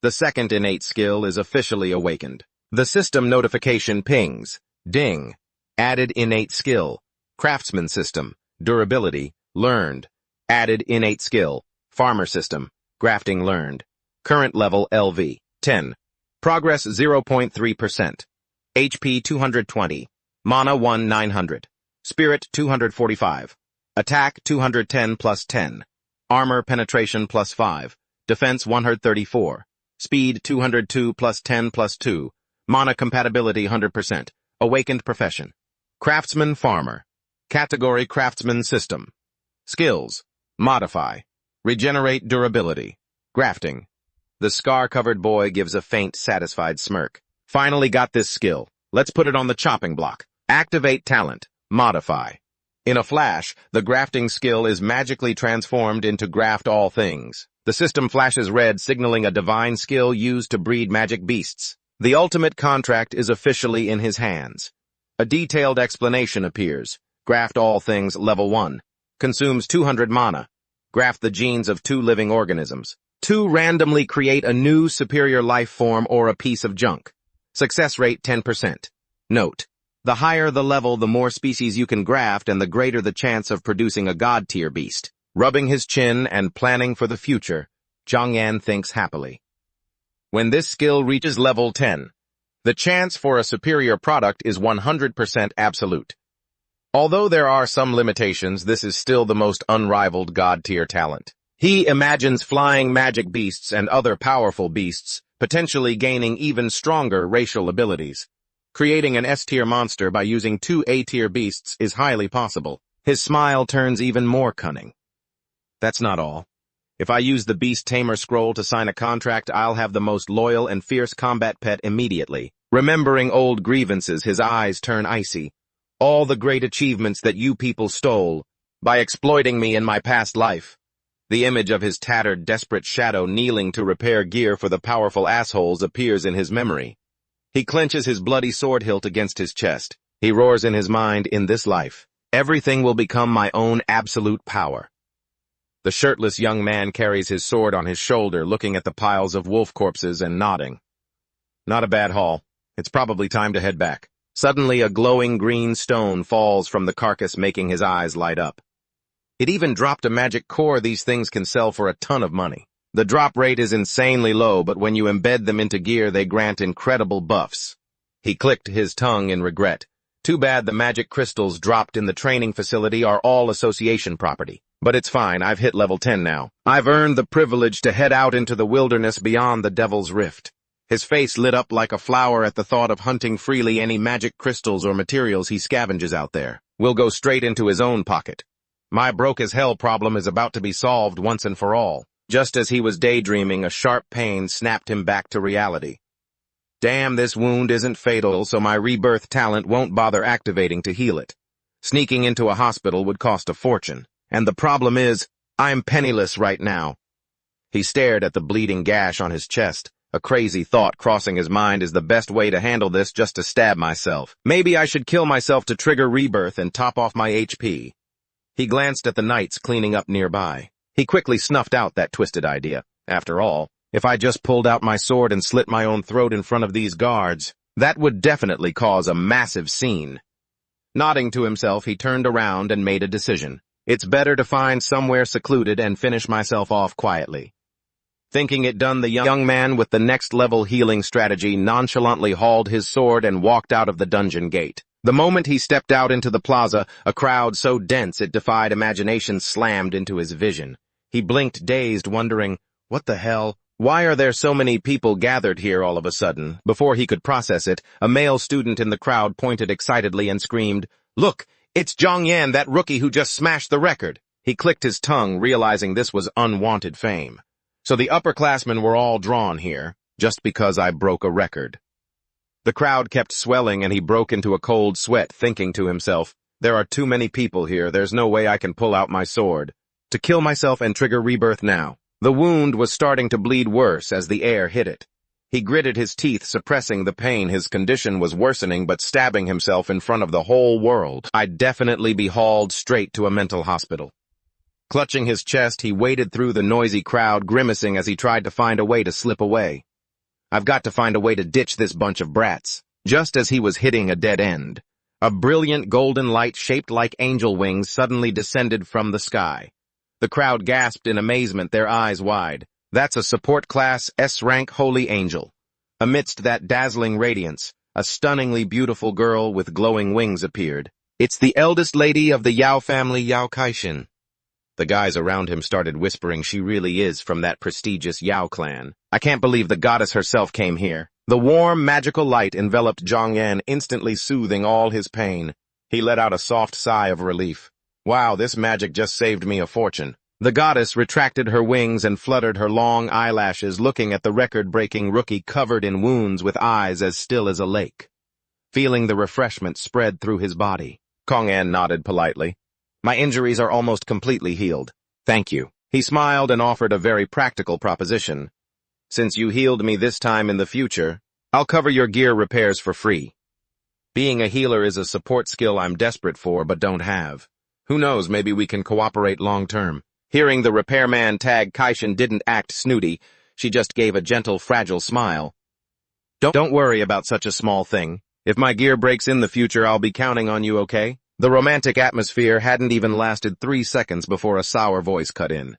The second innate skill is officially awakened. The system notification pings. Ding. Added innate skill. Craftsman system. Durability. Learned. Added innate skill. Farmer system. Grafting learned. Current level LV. 10. Progress 0.3%. HP 220. Mana 900. Spirit 245. Attack 210 plus 10. Armor penetration plus 5. Defense 134. Speed 202 plus 10 plus 2. Mana compatibility 100%. Awakened profession. Craftsman farmer. Category craftsman system. Skills. Modify. Regenerate durability. Grafting. The scar-covered boy gives a faint, satisfied smirk. Finally got this skill. Let's put it on the chopping block. Activate talent. Modify. In a flash, the grafting skill is magically transformed into graft all things. The system flashes red, signaling a divine skill used to breed magic beasts. The ultimate contract is officially in his hands. A detailed explanation appears. Graft all things level 1. Consumes 200 mana. Graft the genes of 2 living organisms. 2 randomly create a new superior life form or a piece of junk. Success rate 10%. Note. The higher the level, the more species you can graft and the greater the chance of producing a god-tier beast. Rubbing his chin and planning for the future, Zhongyan thinks happily. When this skill reaches level 10, the chance for a superior product is 100% absolute. Although there are some limitations, this is still the most unrivaled god-tier talent. He imagines flying magic beasts and other powerful beasts, potentially gaining even stronger racial abilities. Creating an S-tier monster by using 2 A-tier beasts is highly possible. His smile turns even more cunning. That's not all. If I use the Beast Tamer scroll to sign a contract, I'll have the most loyal and fierce combat pet immediately. Remembering old grievances, his eyes turn icy. All the great achievements that you people stole by exploiting me in my past life. The image of his tattered, desperate shadow kneeling to repair gear for the powerful assholes appears in his memory. He clenches his bloody sword hilt against his chest. He roars in his mind, in this life, everything will become my own absolute power. The shirtless young man carries his sword on his shoulder, looking at the piles of wolf corpses and nodding. Not a bad haul. It's probably time to head back. Suddenly, a glowing green stone falls from the carcass, making his eyes light up. It even dropped a magic core. These things can sell for a ton of money. The drop rate is insanely low, but when you embed them into gear, they grant incredible buffs. He clicked his tongue in regret. Too bad the magic crystals dropped in the training facility are all association property. But it's fine, I've hit level 10 now. I've earned the privilege to head out into the wilderness beyond the Devil's Rift. His face lit up like a flower at the thought of hunting freely any magic crystals or materials he scavenges out there. Will go straight into his own pocket. My broke-as-hell problem is about to be solved once and for all. Just as he was daydreaming, a sharp pain snapped him back to reality. Damn, this wound isn't fatal, so my rebirth talent won't bother activating to heal it. Sneaking into a hospital would cost a fortune. And the problem is, I'm penniless right now. He stared at the bleeding gash on his chest. A crazy thought crossing his mind, is the best way to handle this just to stab myself. Maybe I should kill myself to trigger rebirth and top off my HP. He glanced at the knights cleaning up nearby. He quickly snuffed out that twisted idea. After all, if I just pulled out my sword and slit my own throat in front of these guards, that would definitely cause a massive scene. Nodding to himself, he turned around and made a decision. It's better to find somewhere secluded and finish myself off quietly. Thinking it done, the young man with the next-level healing strategy nonchalantly hauled his sword and walked out of the dungeon gate. The moment he stepped out into the plaza, a crowd so dense it defied imagination slammed into his vision. He blinked, dazed, wondering, what the hell? Why are there so many people gathered here all of a sudden? Before he could process it, a male student in the crowd pointed excitedly and screamed, "Look, it's Zhongyan, that rookie who just smashed the record." He clicked his tongue, realizing this was unwanted fame. So the upperclassmen were all drawn here, just because I broke a record. The crowd kept swelling and he broke into a cold sweat, thinking to himself, there are too many people here, there's no way I can pull out my sword. To kill myself and trigger rebirth now. The wound was starting to bleed worse as the air hit it. He gritted his teeth, suppressing the pain. His condition was worsening, but stabbing himself in front of the whole world. I'd definitely be hauled straight to a mental hospital. Clutching his chest, he waded through the noisy crowd, grimacing as he tried to find a way to slip away. I've got to find a way to ditch this bunch of brats. Just as he was hitting a dead end, a brilliant golden light shaped like angel wings suddenly descended from the sky. The crowd gasped in amazement, their eyes wide. That's a support class S-rank holy angel. Amidst that dazzling radiance, a stunningly beautiful girl with glowing wings appeared. It's the eldest lady of the Yao family, Yao Kaishin. The guys around him started whispering she really is from that prestigious Yao clan. I can't believe the goddess herself came here. The warm, magical light enveloped Zhang Yan, instantly soothing all his pain. He let out a soft sigh of relief. Wow, this magic just saved me a fortune. The goddess retracted her wings and fluttered her long eyelashes, looking at the record-breaking rookie covered in wounds with eyes as still as a lake. Feeling the refreshment spread through his body, Kong An nodded politely. My injuries are almost completely healed. Thank you. He smiled and offered a very practical proposition. Since you healed me this time in the future, I'll cover your gear repairs for free. Being a healer is a support skill I'm desperate for but don't have. Who knows, maybe we can cooperate long-term. Hearing the repairman tag, Kaishin didn't act snooty. She just gave a gentle, fragile smile. Don't worry about such a small thing. If my gear breaks in the future, I'll be counting on you, okay? The romantic atmosphere hadn't even lasted 3 seconds before a sour voice cut in.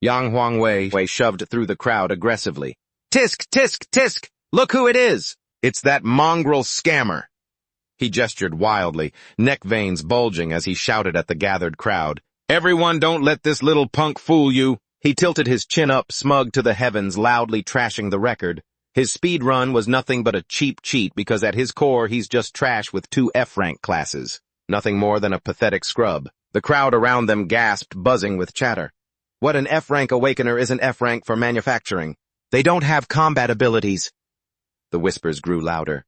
Yang Huangwei shoved through the crowd aggressively. Tisk, tisk, tisk! Look who it is! It's that mongrel scammer! He gestured wildly, neck veins bulging as he shouted at the gathered crowd. Everyone, don't let this little punk fool you! He tilted his chin up, smug to the heavens, loudly trashing the record. His speed run was nothing but a cheap cheat because at his core he's just trash with 2 F-rank classes. Nothing more than a pathetic scrub. The crowd around them gasped, buzzing with chatter. What an F-rank awakener isn't F-rank for manufacturing. They don't have combat abilities. The whispers grew louder.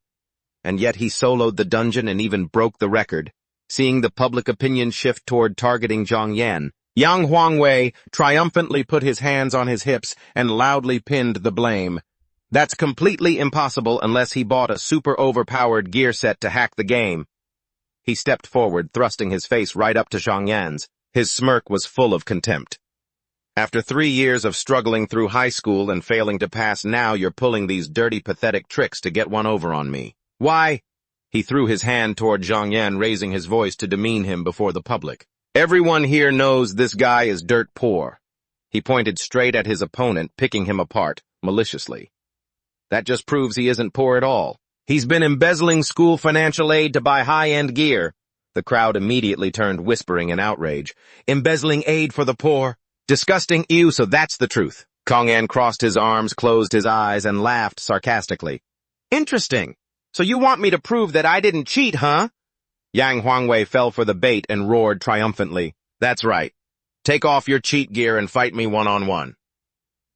And yet he soloed the dungeon and even broke the record. Seeing the public opinion shift toward targeting Zhang Yan, Yang Huangwei triumphantly put his hands on his hips and loudly pinned the blame. That's completely impossible unless he bought a super overpowered gear set to hack the game. He stepped forward, thrusting his face right up to Zhang Yan's. His smirk was full of contempt. After 3 years of struggling through high school and failing to pass, now you're pulling these dirty, pathetic tricks to get one over on me. Why? He threw his hand toward Zhang Yan, raising his voice to demean him before the public. Everyone here knows this guy is dirt poor. He pointed straight at his opponent, picking him apart, maliciously. That just proves he isn't poor at all. He's been embezzling school financial aid to buy high-end gear. The crowd immediately turned, whispering in outrage. Embezzling aid for the poor? Disgusting, ew, so that's the truth. Kong An crossed his arms, closed his eyes, and laughed sarcastically. Interesting. So you want me to prove that I didn't cheat, huh? Yang Huangwei fell for the bait and roared triumphantly. That's right. Take off your cheat gear and fight me one-on-one.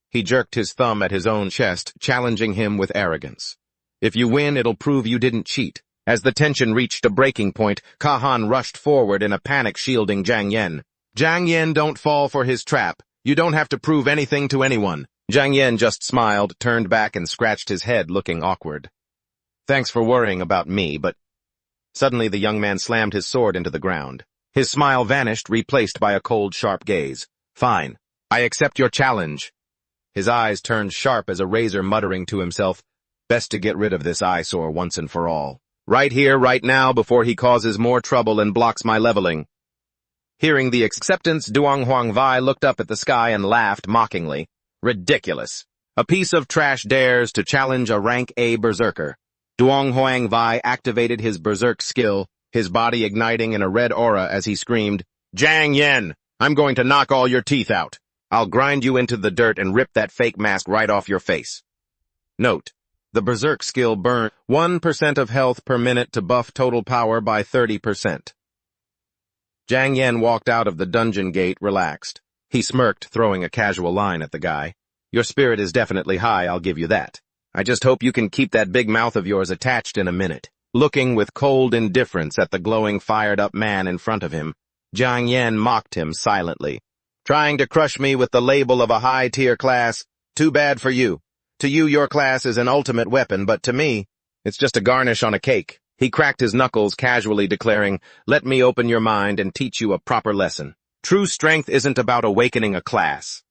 He jerked his thumb at his own chest, challenging him with arrogance. If you win, it'll prove you didn't cheat. As the tension reached a breaking point, Kahan rushed forward in a panic, shielding Zhang Yan. Zhang Yan, don't fall for his trap. You don't have to prove anything to anyone. Zhang Yan just smiled, turned back, and scratched his head, looking awkward. Thanks for worrying about me, but... Suddenly the young man slammed his sword into the ground. His smile vanished, replaced by a cold, sharp gaze. Fine. I accept your challenge. His eyes turned sharp as a razor, muttering to himself, best to get rid of this eyesore once and for all. Right here, right now, before he causes more trouble and blocks my leveling. Hearing the acceptance, Duong Huangwei looked up at the sky and laughed mockingly. Ridiculous. A piece of trash dares to challenge a rank A berserker. Duong Huangwei activated his berserk skill, his body igniting in a red aura as he screamed, Zhang Yan, I'm going to knock all your teeth out. I'll grind you into the dirt and rip that fake mask right off your face. Note, the berserk skill burned 1% of health per minute to buff total power by 30%. Zhang Yan walked out of the dungeon gate relaxed. He smirked, throwing a casual line at the guy. Your spirit is definitely high, I'll give you that. I just hope you can keep that big mouth of yours attached in a minute. Looking with cold indifference at the glowing, fired-up man in front of him, Zhang Yan mocked him silently. Trying to crush me with the label of a high-tier class? Too bad for you. To you, your class is an ultimate weapon, but to me, it's just a garnish on a cake. He cracked his knuckles, casually declaring, "Let me open your mind and teach you a proper lesson. True strength isn't about awakening a class."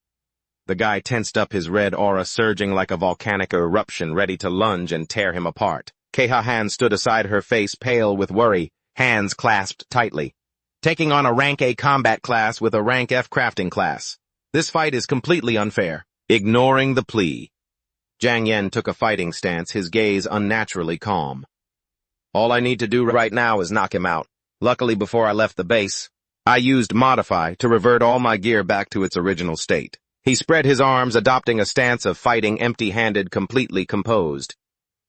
The guy tensed up, his red aura surging like a volcanic eruption, ready to lunge and tear him apart. Keiha-han stood aside, her face pale with worry, hands clasped tightly. "Taking on a rank A combat class with a rank F crafting class. This fight is completely unfair." Ignoring the plea, Jiang Yen took a fighting stance, his gaze unnaturally calm. "All I need to do right now is knock him out. Luckily, before I left the base, I used Modify to revert all my gear back to its original state." He spread his arms, adopting a stance of fighting empty-handed, completely composed.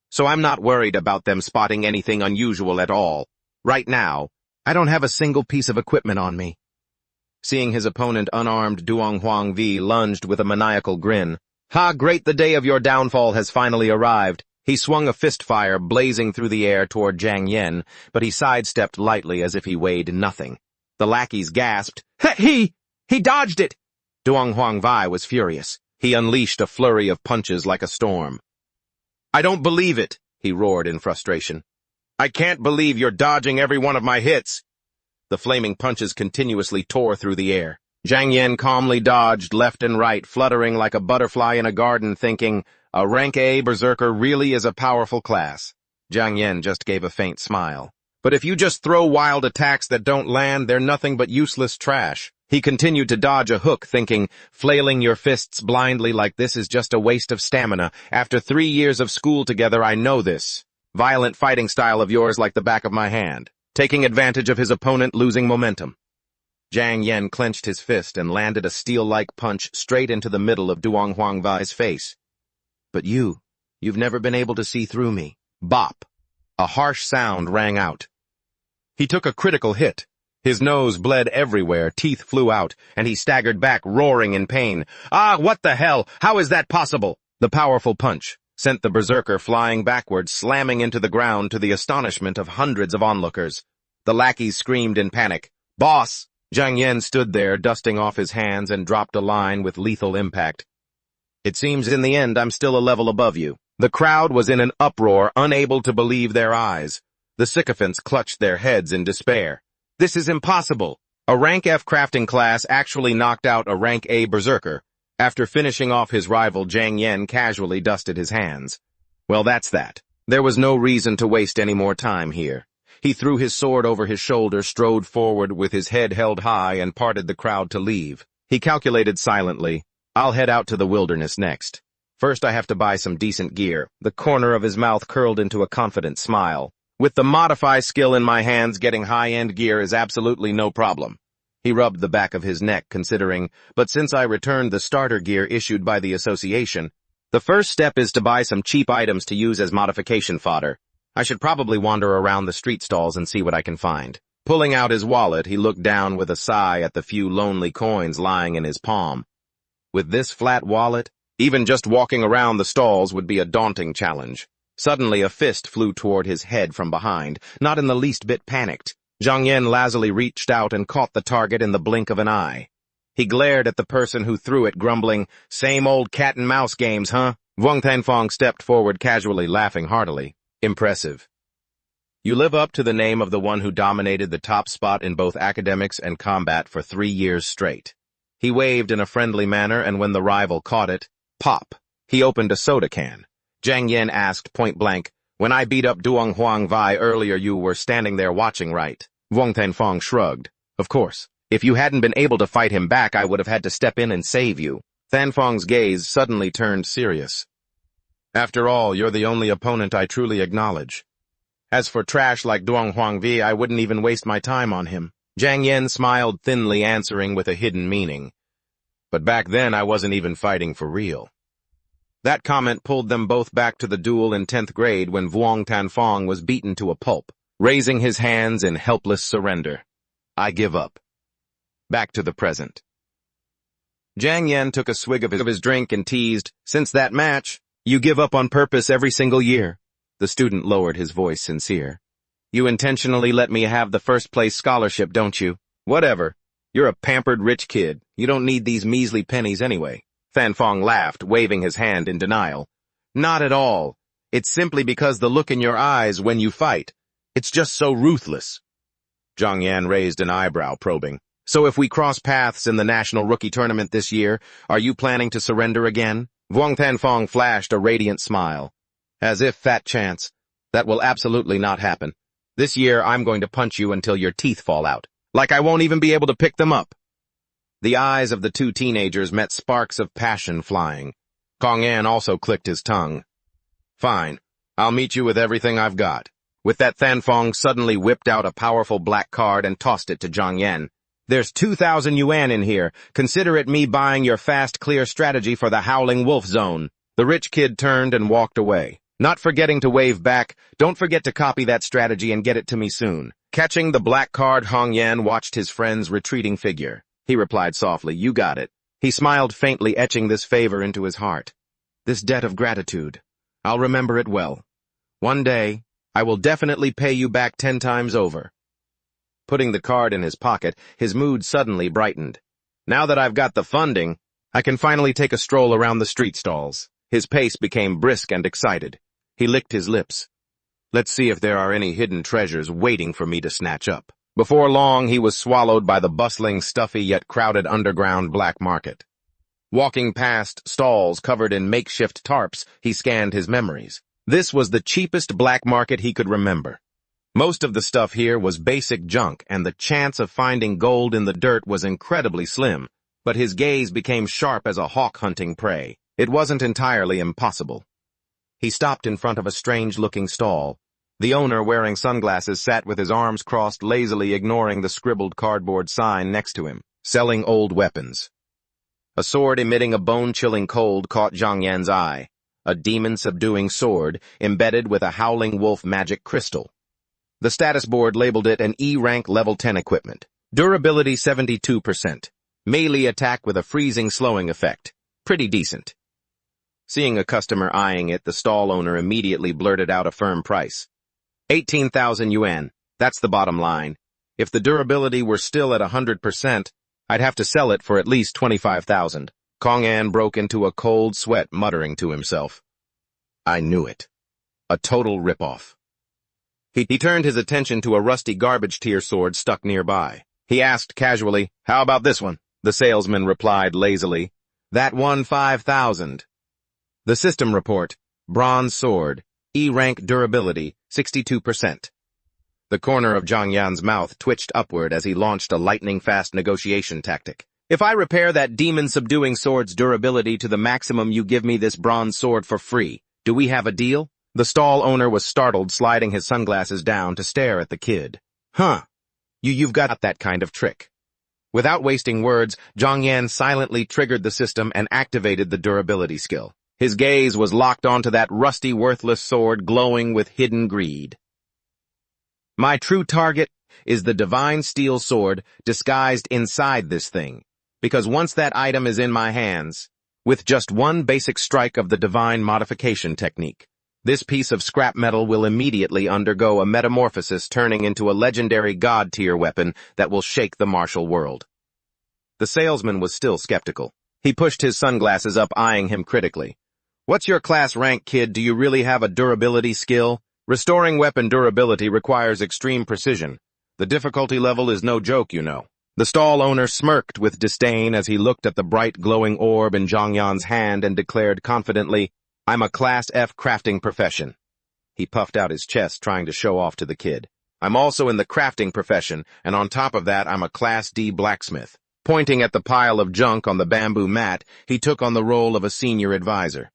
"So I'm not worried about them spotting anything unusual at all. Right now, I don't have a single piece of equipment on me." Seeing his opponent unarmed, Duong Huang Vi lunged with a maniacal grin. "Ha, great, the day of your downfall has finally arrived." He swung a fist fire blazing through the air toward Jiang Yen, but he sidestepped lightly as if he weighed nothing. The lackeys gasped. He dodged it!" Duong Huang Vi was furious. He unleashed a flurry of punches like a storm. "I don't believe it," he roared in frustration. "I can't believe you're dodging every one of my hits." The flaming punches continuously tore through the air. Jiang Yen calmly dodged left and right, fluttering like a butterfly in a garden, thinking, a rank A berserker really is a powerful class. Jiang Yen just gave a faint smile. "But if you just throw wild attacks that don't land, they're nothing but useless trash." He continued to dodge a hook, thinking, flailing your fists blindly like this is just a waste of stamina. After 3 years of school together, I know this violent fighting style of yours like the back of my hand. Taking advantage of his opponent losing momentum, Jiang Yen clenched his fist and landed a steel-like punch straight into the middle of Duong Huang Vi's face. "But you've never been able to see through me." Bop! A harsh sound rang out. He took a critical hit. His nose bled everywhere, teeth flew out, and he staggered back, roaring in pain. "Ah, what the hell? How is that possible?" The powerful punch sent the berserker flying backwards, slamming into the ground to the astonishment of hundreds of onlookers. The lackeys screamed in panic. "Boss!" Jiang Yen stood there, dusting off his hands, and dropped a line with lethal impact. "It seems in the end I'm still a level above you." The crowd was in an uproar, unable to believe their eyes. The sycophants clutched their heads in despair. "This is impossible." A rank F crafting class actually knocked out a rank A berserker. After finishing off his rival, Jiang Yen casually dusted his hands. Well, that's that. There was no reason to waste any more time here. He threw his sword over his shoulder, strode forward with his head held high, and parted the crowd to leave. He calculated silently, "I'll head out to the wilderness next. First, I have to buy some decent gear." The corner of his mouth curled into a confident smile. "With the modify skill in my hands, getting high-end gear is absolutely no problem." He rubbed the back of his neck, considering, "But since I returned the starter gear issued by the association, the first step is to buy some cheap items to use as modification fodder. I should probably wander around the street stalls and see what I can find." Pulling out his wallet, he looked down with a sigh at the few lonely coins lying in his palm. With this flat wallet, even just walking around the stalls would be a daunting challenge. Suddenly, a fist flew toward his head from behind, not in the least bit panicked. Jiang Yen lazily reached out and caught the target in the blink of an eye. He glared at the person who threw it, grumbling, "Same old cat-and-mouse games, huh?" Wang Tanfong stepped forward casually, laughing heartily. "Impressive. You live up to the name of the one who dominated the top spot in both academics and combat for 3 years straight." He waved in a friendly manner, and when the rival caught it, pop, he opened a soda can. Jiang Yen asked point-blank, "When I beat up Duong Huang Vi earlier, you were standing there watching, right?" Wang Tanfong shrugged. "Of course. If you hadn't been able to fight him back, I would have had to step in and save you." Tanfong's gaze suddenly turned serious. "After all, you're the only opponent I truly acknowledge. As for trash like Duong Huang Vi, I wouldn't even waste my time on him." Jiang Yen smiled thinly, answering with a hidden meaning. "But back then, I wasn't even fighting for real." That comment pulled them both back to the duel in 10th grade when Wang Tanfong was beaten to a pulp, raising his hands in helpless surrender. "I give up." Back to the present. Jiang Yen took a swig of his drink and teased, "Since that match, you give up on purpose every single year." The student lowered his voice, sincere. "You intentionally let me have the first-place scholarship, don't you?" "Whatever. You're a pampered rich kid. You don't need these measly pennies anyway." Tanfong laughed, waving his hand in denial. Not at all. It's simply because the look in your eyes when you fight. It's just so ruthless. Zhang Yan raised an eyebrow, probing. So if we cross paths in the national rookie tournament this year, are you planning to surrender again? Vuong Tanfong flashed a radiant smile. As if fat chance. That will absolutely not happen. This year I'm going to punch you until your teeth fall out. Like I won't even be able to pick them up. The eyes of the two teenagers met sparks of passion flying. Kong An also clicked his tongue. Fine. I'll meet you with everything I've got. With that, Thanfong suddenly whipped out a powerful black card and tossed it to Zhang Yan. There's 2,000 yuan in here. Consider it me buying your fast, clear strategy for the Howling Wolf Zone. The rich kid turned and walked away. Not forgetting to wave back, don't forget to copy that strategy and get it to me soon. Catching the black card, Hong Yan watched his friend's retreating figure. He replied softly, you got it. He smiled faintly, etching this favor into his heart. This debt of gratitude. I'll remember it well. One day, I will definitely pay you back 10 times over. Putting the card in his pocket, his mood suddenly brightened. Now that I've got the funding, I can finally take a stroll around the street stalls. His pace became brisk and excited. He licked his lips. Let's see if there are any hidden treasures waiting for me to snatch up. Before long, he was swallowed by the bustling, stuffy yet crowded underground black market. Walking past stalls covered in makeshift tarps, he scanned his memories. This was the cheapest black market he could remember. Most of the stuff here was basic junk, and the chance of finding gold in the dirt was incredibly slim, but his gaze became sharp as a hawk hunting prey. It wasn't entirely impossible. He stopped in front of a strange-looking stall. The owner, wearing sunglasses, sat with his arms crossed, lazily ignoring the scribbled cardboard sign next to him, selling old weapons. A sword emitting a bone-chilling cold caught Zhang Yan's eye, a demon-subduing sword embedded with a howling wolf magic crystal. The status board labeled it an E-rank level 10 equipment. Durability 72%. Melee attack with a freezing slowing effect. Pretty decent. Seeing a customer eyeing it, the stall owner immediately blurted out a firm price. 18,000 yuan. That's the bottom line. If the durability were still at 100%, I'd have to sell it for at least 25,000. Kong An broke into a cold sweat, muttering to himself. I knew it. A total rip-off. He turned his attention to a rusty garbage tier sword stuck nearby. He asked casually, how about this one? The salesman replied lazily, that one 5,000. The system report, bronze sword, E-rank durability, 62%. The corner of Zhang Yan's mouth twitched upward as he launched a lightning-fast negotiation tactic. If I repair that demon-subduing sword's durability to the maximum, you give me this bronze sword for free. Do we have a deal? The stall owner was startled, sliding his sunglasses down to stare at the kid. Huh. You've got that kind of trick. Without wasting words, Zhang Yan silently triggered the system and activated the durability skill. His gaze was locked onto that rusty, worthless sword glowing with hidden greed. My true target is the divine steel sword disguised inside this thing, because once that item is in my hands, with just one basic strike of the divine modification technique, this piece of scrap metal will immediately undergo a metamorphosis, turning into a legendary god-tier weapon that will shake the martial world. The salesman was still skeptical. He pushed his sunglasses up, eyeing him critically. What's your class rank, kid? Do you really have a durability skill? Restoring weapon durability requires extreme precision. The difficulty level is no joke, you know. The stall owner smirked with disdain as he looked at the bright glowing orb in Zhang Yan's hand and declared confidently, I'm a Class F crafting profession. He puffed out his chest, trying to show off to the kid. I'm also in the crafting profession, and on top of that, I'm a Class D blacksmith. Pointing at the pile of junk on the bamboo mat, he took on the role of a senior advisor.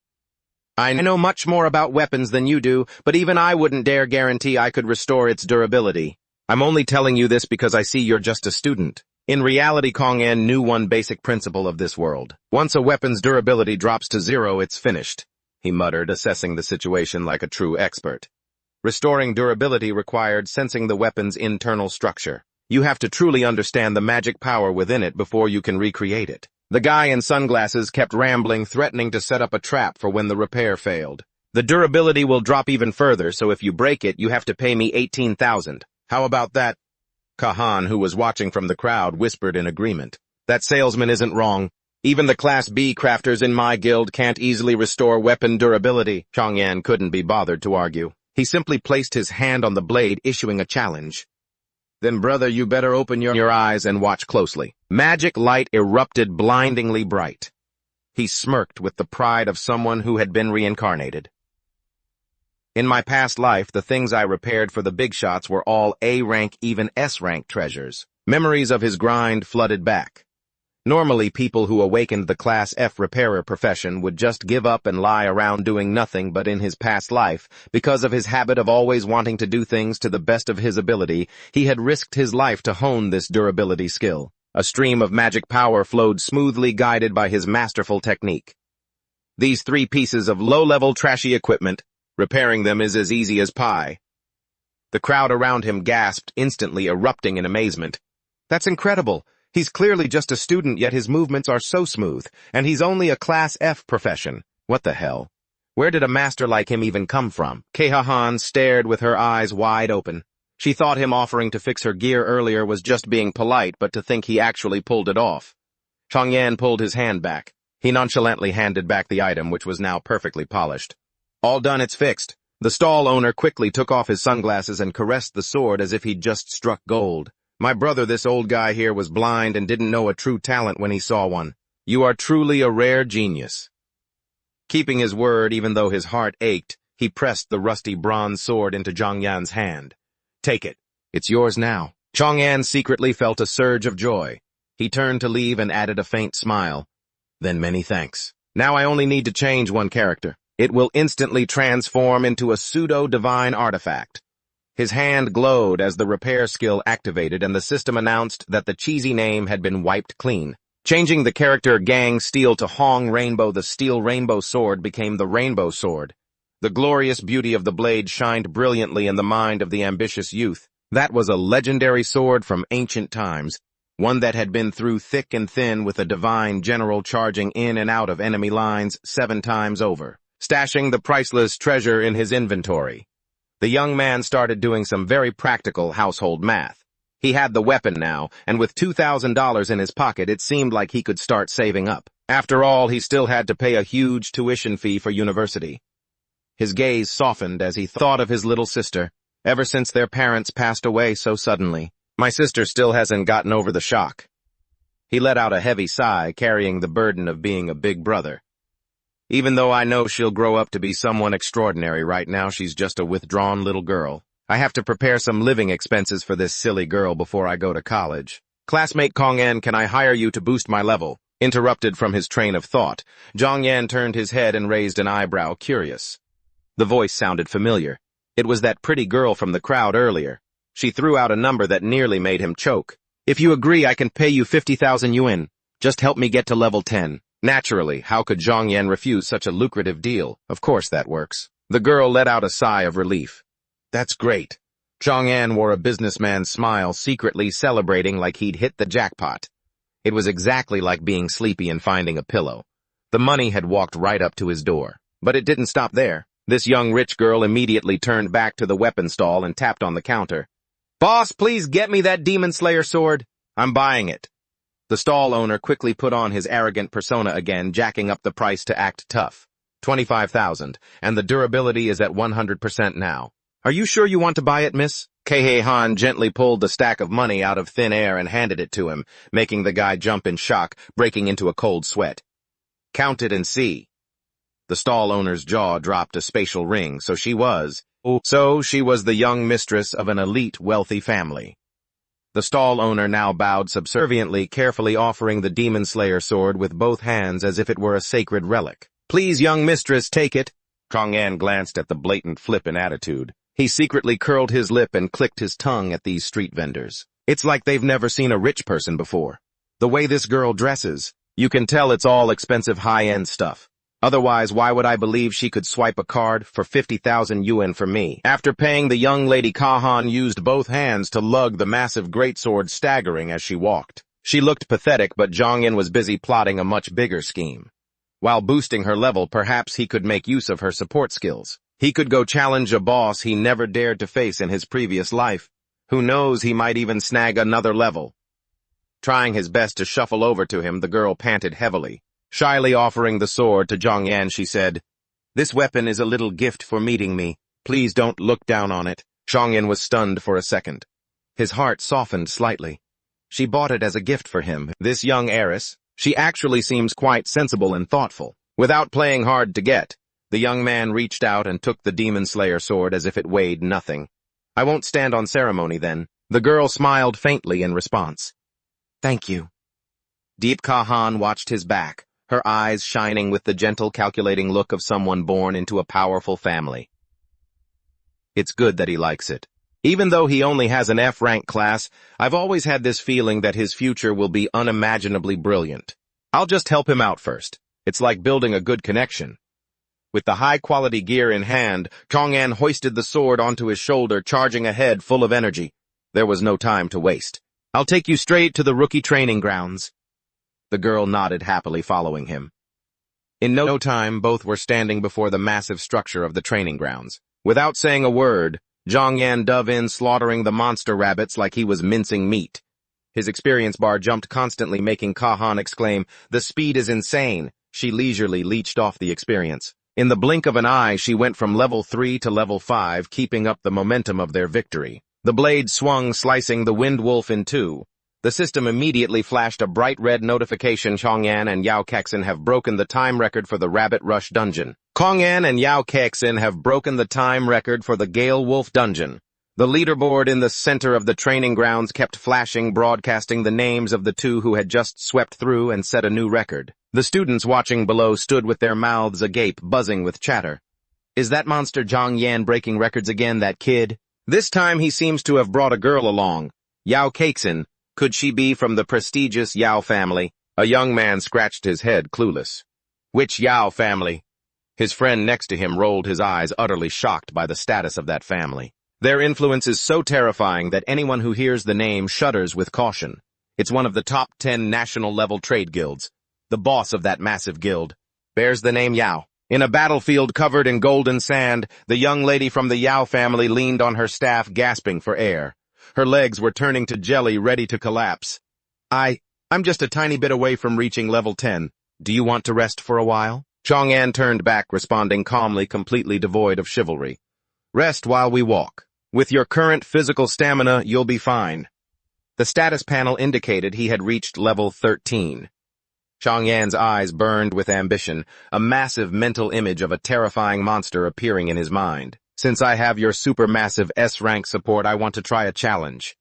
I know much more about weapons than you do, but even I wouldn't dare guarantee I could restore its durability. I'm only telling you this because I see you're just a student. In reality, Kong An knew one basic principle of this world. Once a weapon's durability drops to 0, it's finished. He muttered, assessing the situation like a true expert. Restoring durability required sensing the weapon's internal structure. You have to truly understand the magic power within it before you can recreate it. The guy in sunglasses kept rambling, threatening to set up a trap for when the repair failed. The durability will drop even further, so if you break it, you have to pay me 18,000. How about that? Kahan, who was watching from the crowd, whispered in agreement. That salesman isn't wrong. Even the Class B crafters in my guild can't easily restore weapon durability. Chang'an couldn't be bothered to argue. He simply placed his hand on the blade, issuing a challenge. Then, brother, you better open your eyes and watch closely. Magic light erupted blindingly bright. He smirked with the pride of someone who had been reincarnated. In my past life, the things I repaired for the big shots were all A-rank, even S-rank treasures. Memories of his grind flooded back. Normally, people who awakened the Class F repairer profession would just give up and lie around doing nothing, but in his past life, because of his habit of always wanting to do things to the best of his ability, he had risked his life to hone this durability skill. A stream of magic power flowed smoothly, guided by his masterful technique. These 3 pieces of low-level trashy equipment, repairing them is as easy as pie. The crowd around him gasped, instantly erupting in amazement. That's incredible! He's clearly just a student, yet his movements are so smooth, and he's only a Class F profession. What the hell? Where did a master like him even come from? Keihahan stared with her eyes wide open. She thought him offering to fix her gear earlier was just being polite, but to think he actually pulled it off. Chang'an pulled his hand back. He nonchalantly handed back the item, which was now perfectly polished. All done, it's fixed. The stall owner quickly took off his sunglasses and caressed the sword as if he'd just struck gold. My brother, this old guy here, was blind and didn't know a true talent when he saw one. You are truly a rare genius. Keeping his word, even though his heart ached, he pressed the rusty bronze sword into Chang'an's hand. Take it. It's yours now. Chang'an secretly felt a surge of joy. He turned to leave and added a faint smile. Then many thanks. Now I only need to change one character. It will instantly transform into a pseudo-divine artifact. His hand glowed as the repair skill activated, and the system announced that the cheesy name had been wiped clean. Changing the character Gang Steel to Hong Rainbow, the steel rainbow sword became the Rainbow Sword. The glorious beauty of the blade shined brilliantly in the mind of the ambitious youth. That was a legendary sword from ancient times, one that had been through thick and thin with a divine general charging in and out of enemy lines 7 times over, stashing the priceless treasure in his inventory. The young man started doing some very practical household math. He had the weapon now, and with $2,000 in his pocket, it seemed like he could start saving up. After all, he still had to pay a huge tuition fee for university. His gaze softened as he thought of his little sister. Ever since their parents passed away so suddenly, my sister still hasn't gotten over the shock. He let out a heavy sigh, carrying the burden of being a big brother. Even though I know she'll grow up to be someone extraordinary, right now she's just a withdrawn little girl. I have to prepare some living expenses for this silly girl before I go to college. Classmate Chang'an, can I hire you to boost my level? Interrupted from his train of thought, Chang'an turned his head and raised an eyebrow, curious. The voice sounded familiar. It was that pretty girl from the crowd earlier. She threw out a number that nearly made him choke. If you agree, I can pay you 50,000 yuan. Just help me get to level 10. Naturally, how could Chang'an refuse such a lucrative deal? Of course that works. The girl let out a sigh of relief. That's great. Chang'an wore a businessman's smile, secretly celebrating like he'd hit the jackpot. It was exactly like being sleepy and finding a pillow. The money had walked right up to his door. But it didn't stop there. This young rich girl immediately turned back to the weapon stall and tapped on the counter. Boss, please get me that Demon Slayer sword. I'm buying it. The stall owner quickly put on his arrogant persona again, jacking up the price to act tough. 25,000, and the durability is at 100% now. Are you sure you want to buy it, miss? Keihahan gently pulled the stack of money out of thin air and handed it to him, making the guy jump in shock, breaking into a cold sweat. Count it and see. The stall owner's jaw dropped a spatial ring, so she was the young mistress of an elite, wealthy family. The stall owner now bowed subserviently, carefully offering the Demon Slayer sword with both hands as if it were a sacred relic. Please, young mistress, take it. Chang'an glanced at the blatant flippant attitude. He secretly curled his lip and clicked his tongue at these street vendors. It's like they've never seen a rich person before. The way this girl dresses, you can tell it's all expensive high-end stuff. Otherwise, why would I believe she could swipe a card for 50,000 yuan for me? After paying, the young lady Kahan used both hands to lug the massive greatsword, staggering as she walked. She looked pathetic, but Chang'an was busy plotting a much bigger scheme. While boosting her level, perhaps he could make use of her support skills. He could go challenge a boss he never dared to face in his previous life. Who knows, he might even snag another level. Trying his best to shuffle over to him, the girl panted heavily. Shyly offering the sword to Zhongyan, she said, "This weapon is a little gift for meeting me. Please don't look down on it." Zhongyan was stunned for a second. His heart softened slightly. She bought it as a gift for him. This young heiress, she actually seems quite sensible and thoughtful. Without playing hard to get, the young man reached out and took the Demon Slayer sword as if it weighed nothing. "I won't stand on ceremony then." The girl smiled faintly in response. "Thank you." Deep Kahan watched his back, her eyes shining with the gentle, calculating look of someone born into a powerful family. It's good that he likes it. Even though he only has an F-rank class, I've always had this feeling that his future will be unimaginably brilliant. I'll just help him out first. It's like building a good connection. With the high-quality gear in hand, Chang'an hoisted the sword onto his shoulder, charging ahead full of energy. There was no time to waste. "I'll take you straight to the rookie training grounds." The girl nodded happily, following him. In no time, both were standing before the massive structure of the training grounds. Without saying a word, Zhang Yan dove in, slaughtering the monster rabbits like he was mincing meat. His experience bar jumped constantly, making Kahan exclaim, "The speed is insane." She leisurely leached off the experience. In the blink of an eye, she went from level 3 to level 5, keeping up the momentum of their victory. The blade swung, slicing the Wind Wolf in two. The system immediately flashed a bright red notification: Chang'an and Yao Kexin have broken the time record for the Rabbit Rush Dungeon. Chang'an and Yao Kexin have broken the time record for the Gale Wolf Dungeon. The leaderboard in the center of the training grounds kept flashing, broadcasting the names of the two who had just swept through and set a new record. The students watching below stood with their mouths agape, buzzing with chatter. Is that monster Zhang Yan breaking records again, that kid? This time he seems to have brought a girl along. Yao Kexin. Could she be from the prestigious Yao family? A young man scratched his head, clueless. Which Yao family? His friend next to him rolled his eyes, utterly shocked by the status of that family. Their influence is so terrifying that anyone who hears the name shudders with caution. It's one of the top 10 national-level trade guilds. The boss of that massive guild bears the name Yao. In a battlefield covered in golden sand, the young lady from the Yao family leaned on her staff, gasping for air. Her legs were turning to jelly, ready to collapse. I'm just a tiny bit away from reaching level 10. Do you want to rest for a while? Chang'an turned back, responding calmly, completely devoid of chivalry. Rest while we walk. With your current physical stamina, you'll be fine. The status panel indicated he had reached level 13. Chang'an's eyes burned with ambition, a massive mental image of a terrifying monster appearing in his mind. Since I have your supermassive S-rank support, I want to try a challenge.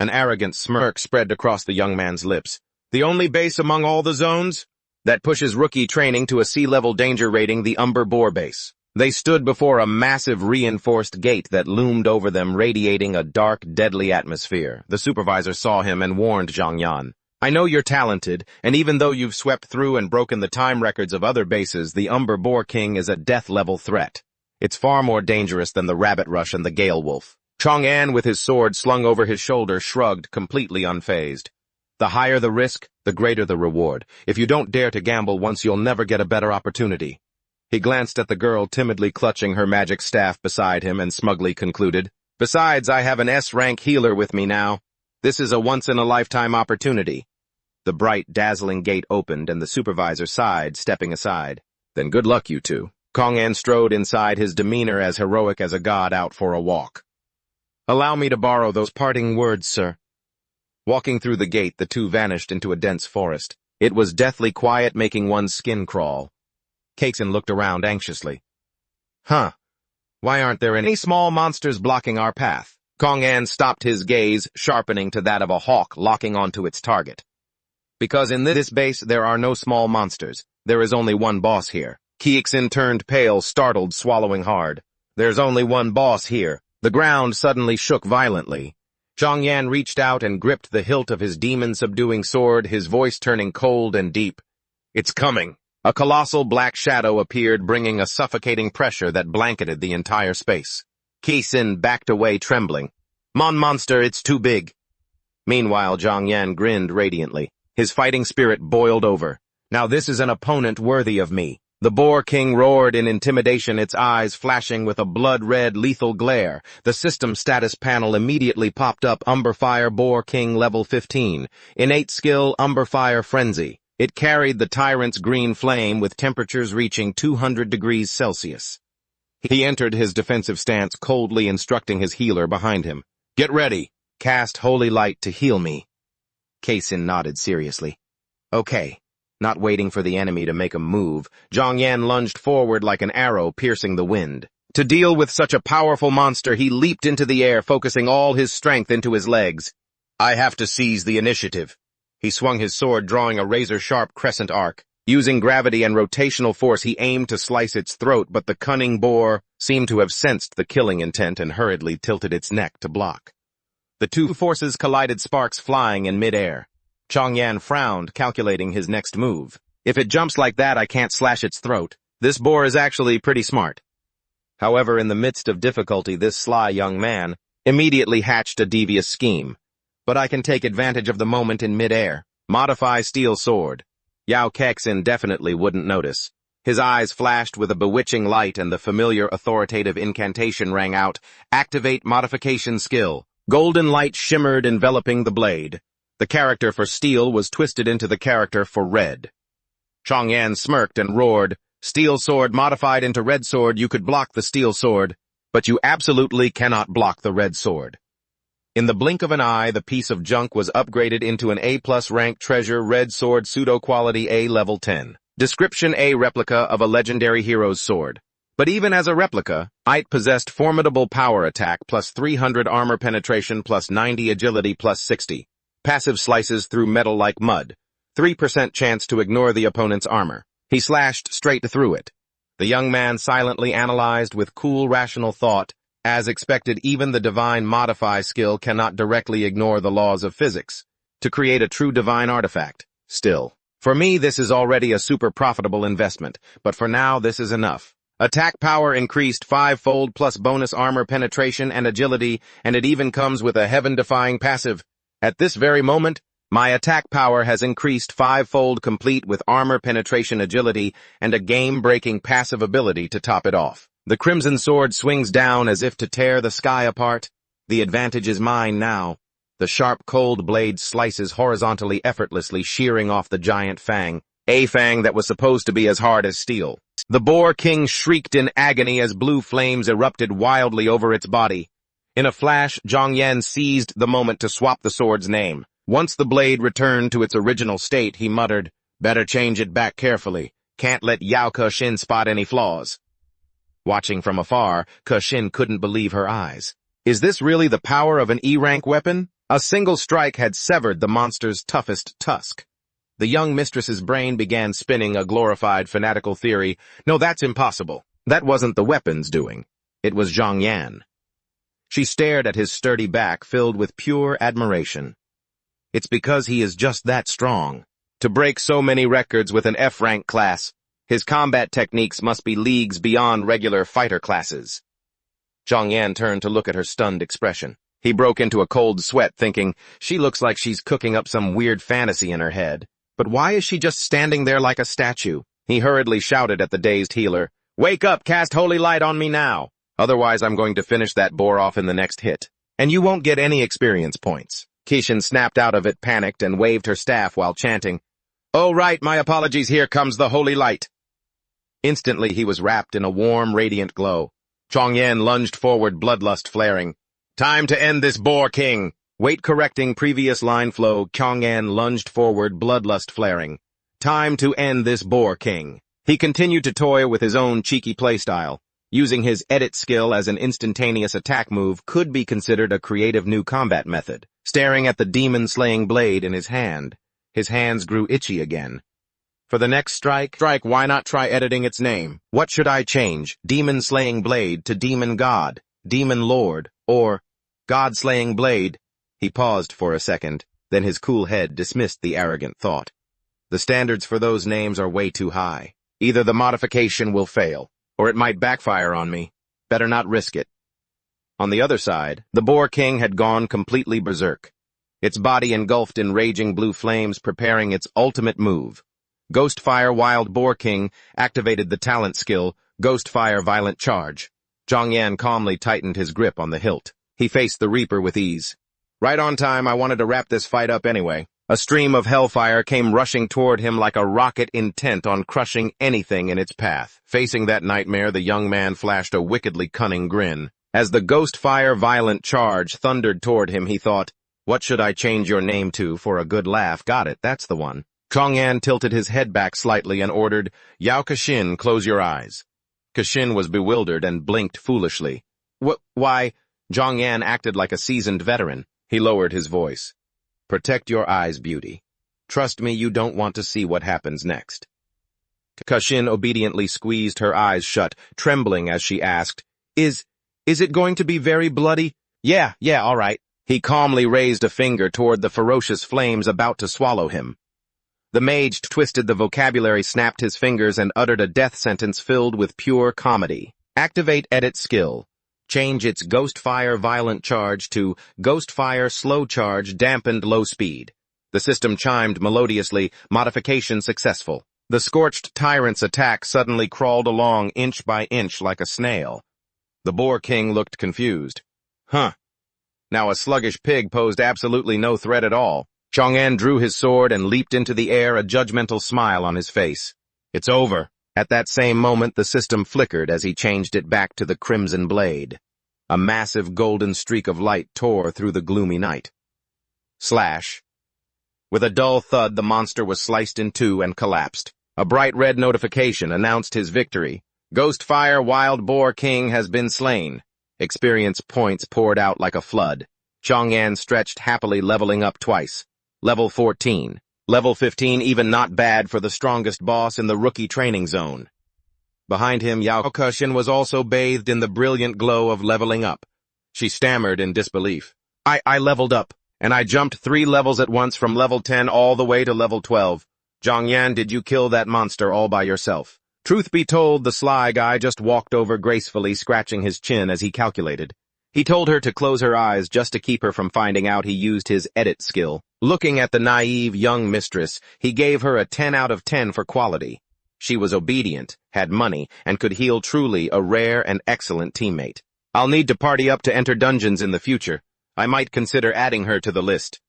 An arrogant smirk spread across the young man's lips. The only base among all the zones? That pushes rookie training to a C-level danger rating, the Umber Boar base. They stood before a massive reinforced gate that loomed over them, radiating a dark, deadly atmosphere. The supervisor saw him and warned Zhang Yan. I know you're talented, and even though you've swept through and broken the time records of other bases, the Umber Boar King is a death-level threat. It's far more dangerous than the Rabbit Rush and the Gale Wolf. Chang'an, with his sword slung over his shoulder, shrugged, completely unfazed. The higher the risk, the greater the reward. If you don't dare to gamble once, you'll never get a better opportunity. He glanced at the girl timidly clutching her magic staff beside him and smugly concluded, Besides, I have an S-rank healer with me now. This is a once-in-a-lifetime opportunity. The bright, dazzling gate opened and the supervisor sighed, stepping aside. Then good luck, you two. Chang'an strode inside, his demeanor as heroic as a god out for a walk. Allow me to borrow those parting words, sir. Walking through the gate, the two vanished into a dense forest. It was deathly quiet, making one's skin crawl. Kexin looked around anxiously. Huh. Why aren't there any small monsters blocking our path? Chang'an stopped his gaze, sharpening to that of a hawk locking onto its target. Because in this base there are no small monsters. There is only one boss here. Kexin turned pale, startled, swallowing hard. There's only one boss here. The ground suddenly shook violently. Zhang Yan reached out and gripped the hilt of his demon-subduing sword, his voice turning cold and deep. It's coming. A colossal black shadow appeared, bringing a suffocating pressure that blanketed the entire space. Kexin backed away, trembling. Monster, it's too big. Meanwhile, Zhang Yan grinned radiantly. His fighting spirit boiled over. Now this is an opponent worthy of me. The Boar King roared in intimidation, its eyes flashing with a blood-red, lethal glare. The system status panel immediately popped up: Umber Fire Boar King Level 15. Innate skill Umber Fire Frenzy. It carried the tyrant's green flame with temperatures reaching 200 degrees Celsius. He entered his defensive stance, coldly instructing his healer behind him. "Get ready. Cast Holy Light to heal me." Kaisin nodded seriously. "Okay." Not waiting for the enemy to make a move, Zhang Yan lunged forward like an arrow piercing the wind. To deal with such a powerful monster, he leaped into the air, focusing all his strength into his legs. "I have to seize the initiative." He swung his sword, drawing a razor-sharp crescent arc. Using gravity and rotational force, he aimed to slice its throat, but the cunning boar seemed to have sensed the killing intent and hurriedly tilted its neck to block. The two forces collided, sparks flying in mid-air. Zhang Yan frowned, calculating his next move. If it jumps like that, I can't slash its throat. This boar is actually pretty smart. However, in the midst of difficulty, this sly young man immediately hatched a devious scheme. But I can take advantage of the moment in mid-air. Modify Steel Sword. Yao Kexin definitely wouldn't notice. His eyes flashed with a bewitching light and the familiar authoritative incantation rang out. Activate Modification Skill. Golden light shimmered, enveloping the blade. The character for steel was twisted into the character for red. Zhang Yan smirked and roared. "Steel Sword modified into Red Sword. You could block the Steel Sword, but you absolutely cannot block the Red Sword." In the blink of an eye, the piece of junk was upgraded into an A+ rank treasure, Red Sword, pseudo-quality A level 10. Description: A replica of a legendary hero's sword. But even as a replica, it possessed formidable power attack, plus 300 armor penetration, plus 90 agility, plus 60. Passive slices through metal like mud. 3% chance to ignore the opponent's armor. He slashed straight through it. The young man silently analyzed with cool, rational thought. As expected, even the divine modify skill cannot directly ignore the laws of physics to create a true divine artifact. Still, for me, this is already a super profitable investment, but for now, this is enough. Attack power increased 5-fold plus bonus armor penetration and agility, and it even comes with a heaven-defying passive. At this very moment, my attack power has increased 5-fold, complete with armor penetration, agility, and a game-breaking passive ability to top it off. The crimson sword swings down as if to tear the sky apart. The advantage is mine now. The sharp, cold blade slices horizontally, effortlessly, shearing off the giant fang, a fang that was supposed to be as hard as steel. The Boar King shrieked in agony as blue flames erupted wildly over its body. In a flash, Zhang Yan seized the moment to swap the sword's name. Once the blade returned to its original state, he muttered, "Better change it back carefully. Can't let Yao Kexin spot any flaws." Watching from afar, Kexin couldn't believe her eyes. Is this really the power of an E-rank weapon? A single strike had severed the monster's toughest tusk. The young mistress's brain began spinning a glorified fanatical theory. No, that's impossible. That wasn't the weapon's doing. It was Zhang Yan. She stared at his sturdy back, filled with pure admiration. It's because he is just that strong. To break so many records with an F-rank class, his combat techniques must be leagues beyond regular fighter classes. Zhang Yan turned to look at her stunned expression. He broke into a cold sweat, thinking, she looks like she's cooking up some weird fantasy in her head. But why is she just standing there like a statue? He hurriedly shouted at the dazed healer, "Wake up, cast holy light on me now. Otherwise, I'm going to finish that boar off in the next hit. And you won't get any experience points." Kexin snapped out of it, panicked, and waved her staff while chanting, "Oh right, my apologies, here comes the holy light." Instantly, he was wrapped in a warm, radiant glow. Zhang Yan lunged forward, bloodlust flaring. "Time to end this Boar King." Weight correcting previous line flow, Zhang Yan lunged forward, bloodlust flaring. "Time to end this Boar King." He continued to toy with his own cheeky playstyle. Using his edit skill as an instantaneous attack move could be considered a creative new combat method. Staring at the demon-slaying blade in his hands grew itchy again. For the next strike, why not try editing its name? What should I change? Demon-slaying blade to demon god, demon lord, or god-slaying blade? He paused for a second, then his cool head dismissed the arrogant thought. The standards for those names are way too high. Either the modification will fail, or it might backfire on me. Better not risk it. On the other side, the Boar King had gone completely berserk. Its body engulfed in raging blue flames, preparing its ultimate move. Ghostfire Wild Boar King activated the talent skill, Ghostfire Violent Charge. Zhang Yan calmly tightened his grip on the hilt. He faced the Reaper with ease. Right on time, I wanted to wrap this fight up anyway. A stream of hellfire came rushing toward him like a rocket intent on crushing anything in its path. Facing that nightmare, the young man flashed a wickedly cunning grin. As the Ghostfire Violent Charge thundered toward him, he thought, "What should I change your name to for a good laugh? Got it, that's the one." Zhang Yan tilted his head back slightly and ordered, "Yao Kashin, close your eyes." Kashin was bewildered and blinked foolishly. Why?" Zhang Yan acted like a seasoned veteran. He lowered his voice. "Protect your eyes, beauty. Trust me, you don't want to see what happens next." Kashin obediently squeezed her eyes shut, trembling as she asked, Is it going to be very bloody?" Yeah, all right." He calmly raised a finger toward the ferocious flames about to swallow him. The mage twisted the vocabulary, snapped his fingers, and uttered a death sentence filled with pure comedy. Activate Edit Skill. Change its Ghostfire Violent Charge to Ghostfire Slow Charge Dampened Low Speed. The system chimed melodiously, modification successful. The scorched tyrant's attack suddenly crawled along inch by inch like a snail. The Boar King looked confused. Now a sluggish pig posed absolutely no threat at all. Zhang Yan drew his sword and leaped into the air, a judgmental smile on his face. "It's over." At that same moment, the system flickered as he changed it back to the crimson blade. A massive golden streak of light tore through the gloomy night. Slash. With a dull thud, the monster was sliced in two and collapsed. A bright red notification announced his victory. Ghostfire Wild Boar King has been slain. Experience points poured out like a flood. Zhang Yan stretched happily, leveling up twice. Level 14. Level 15, even not bad for the strongest boss in the rookie training zone. Behind him, Yao Kashin was also bathed in the brilliant glow of leveling up. She stammered in disbelief. I leveled up, and I jumped 3 levels at once from level 10 all the way to level 12. Zhang Yan, did you kill that monster all by yourself?" Truth be told, the sly guy just walked over gracefully, scratching his chin as he calculated. He told her to close her eyes just to keep her from finding out he used his edit skill. Looking at the naive young mistress, he gave her a 10 out of 10 for quality. She was obedient, had money, and could heal, truly a rare and excellent teammate. "I'll need to party up to enter dungeons in the future. I might consider adding her to the list."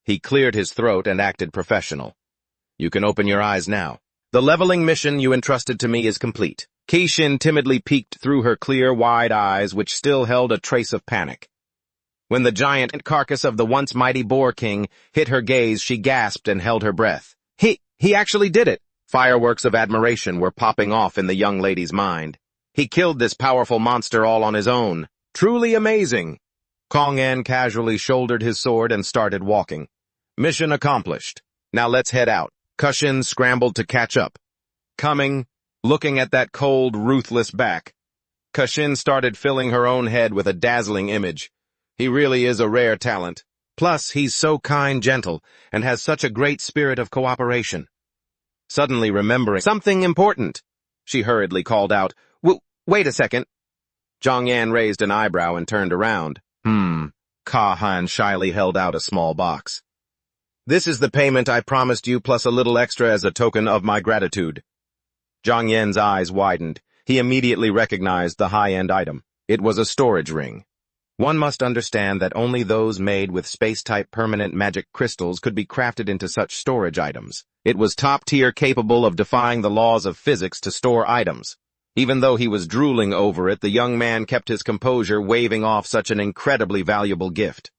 He cleared his throat and acted professional. "You can open your eyes now. The leveling mission you entrusted to me is complete." Keishin timidly peeked through her clear, wide eyes, which still held a trace of panic. When the giant carcass of the once mighty Boar King hit her gaze, she gasped and held her breath. He actually did it! Fireworks of admiration were popping off in the young lady's mind. He killed this powerful monster all on his own. Truly amazing! Kong An casually shouldered his sword and started walking. Mission accomplished. Now let's head out. Kashin scrambled to catch up. Coming, looking at that cold, ruthless back. Kashin started filling her own head with a dazzling image. He really is a rare talent. Plus, he's so kind, gentle, and has such a great spirit of cooperation. Suddenly remembering something important, she hurriedly called out, Wait a second. Zhang Yan raised an eyebrow and turned around. Kahan shyly held out a small box. "This is the payment I promised you, plus a little extra as a token of my gratitude." Zhang Yan's eyes widened. He immediately recognized the high-end item. It was a storage ring. One must understand that only those made with space-type permanent magic crystals could be crafted into such storage items. It was top-tier, capable of defying the laws of physics to store items. Even though he was drooling over it, the young man kept his composure, waving off such an incredibly valuable gift.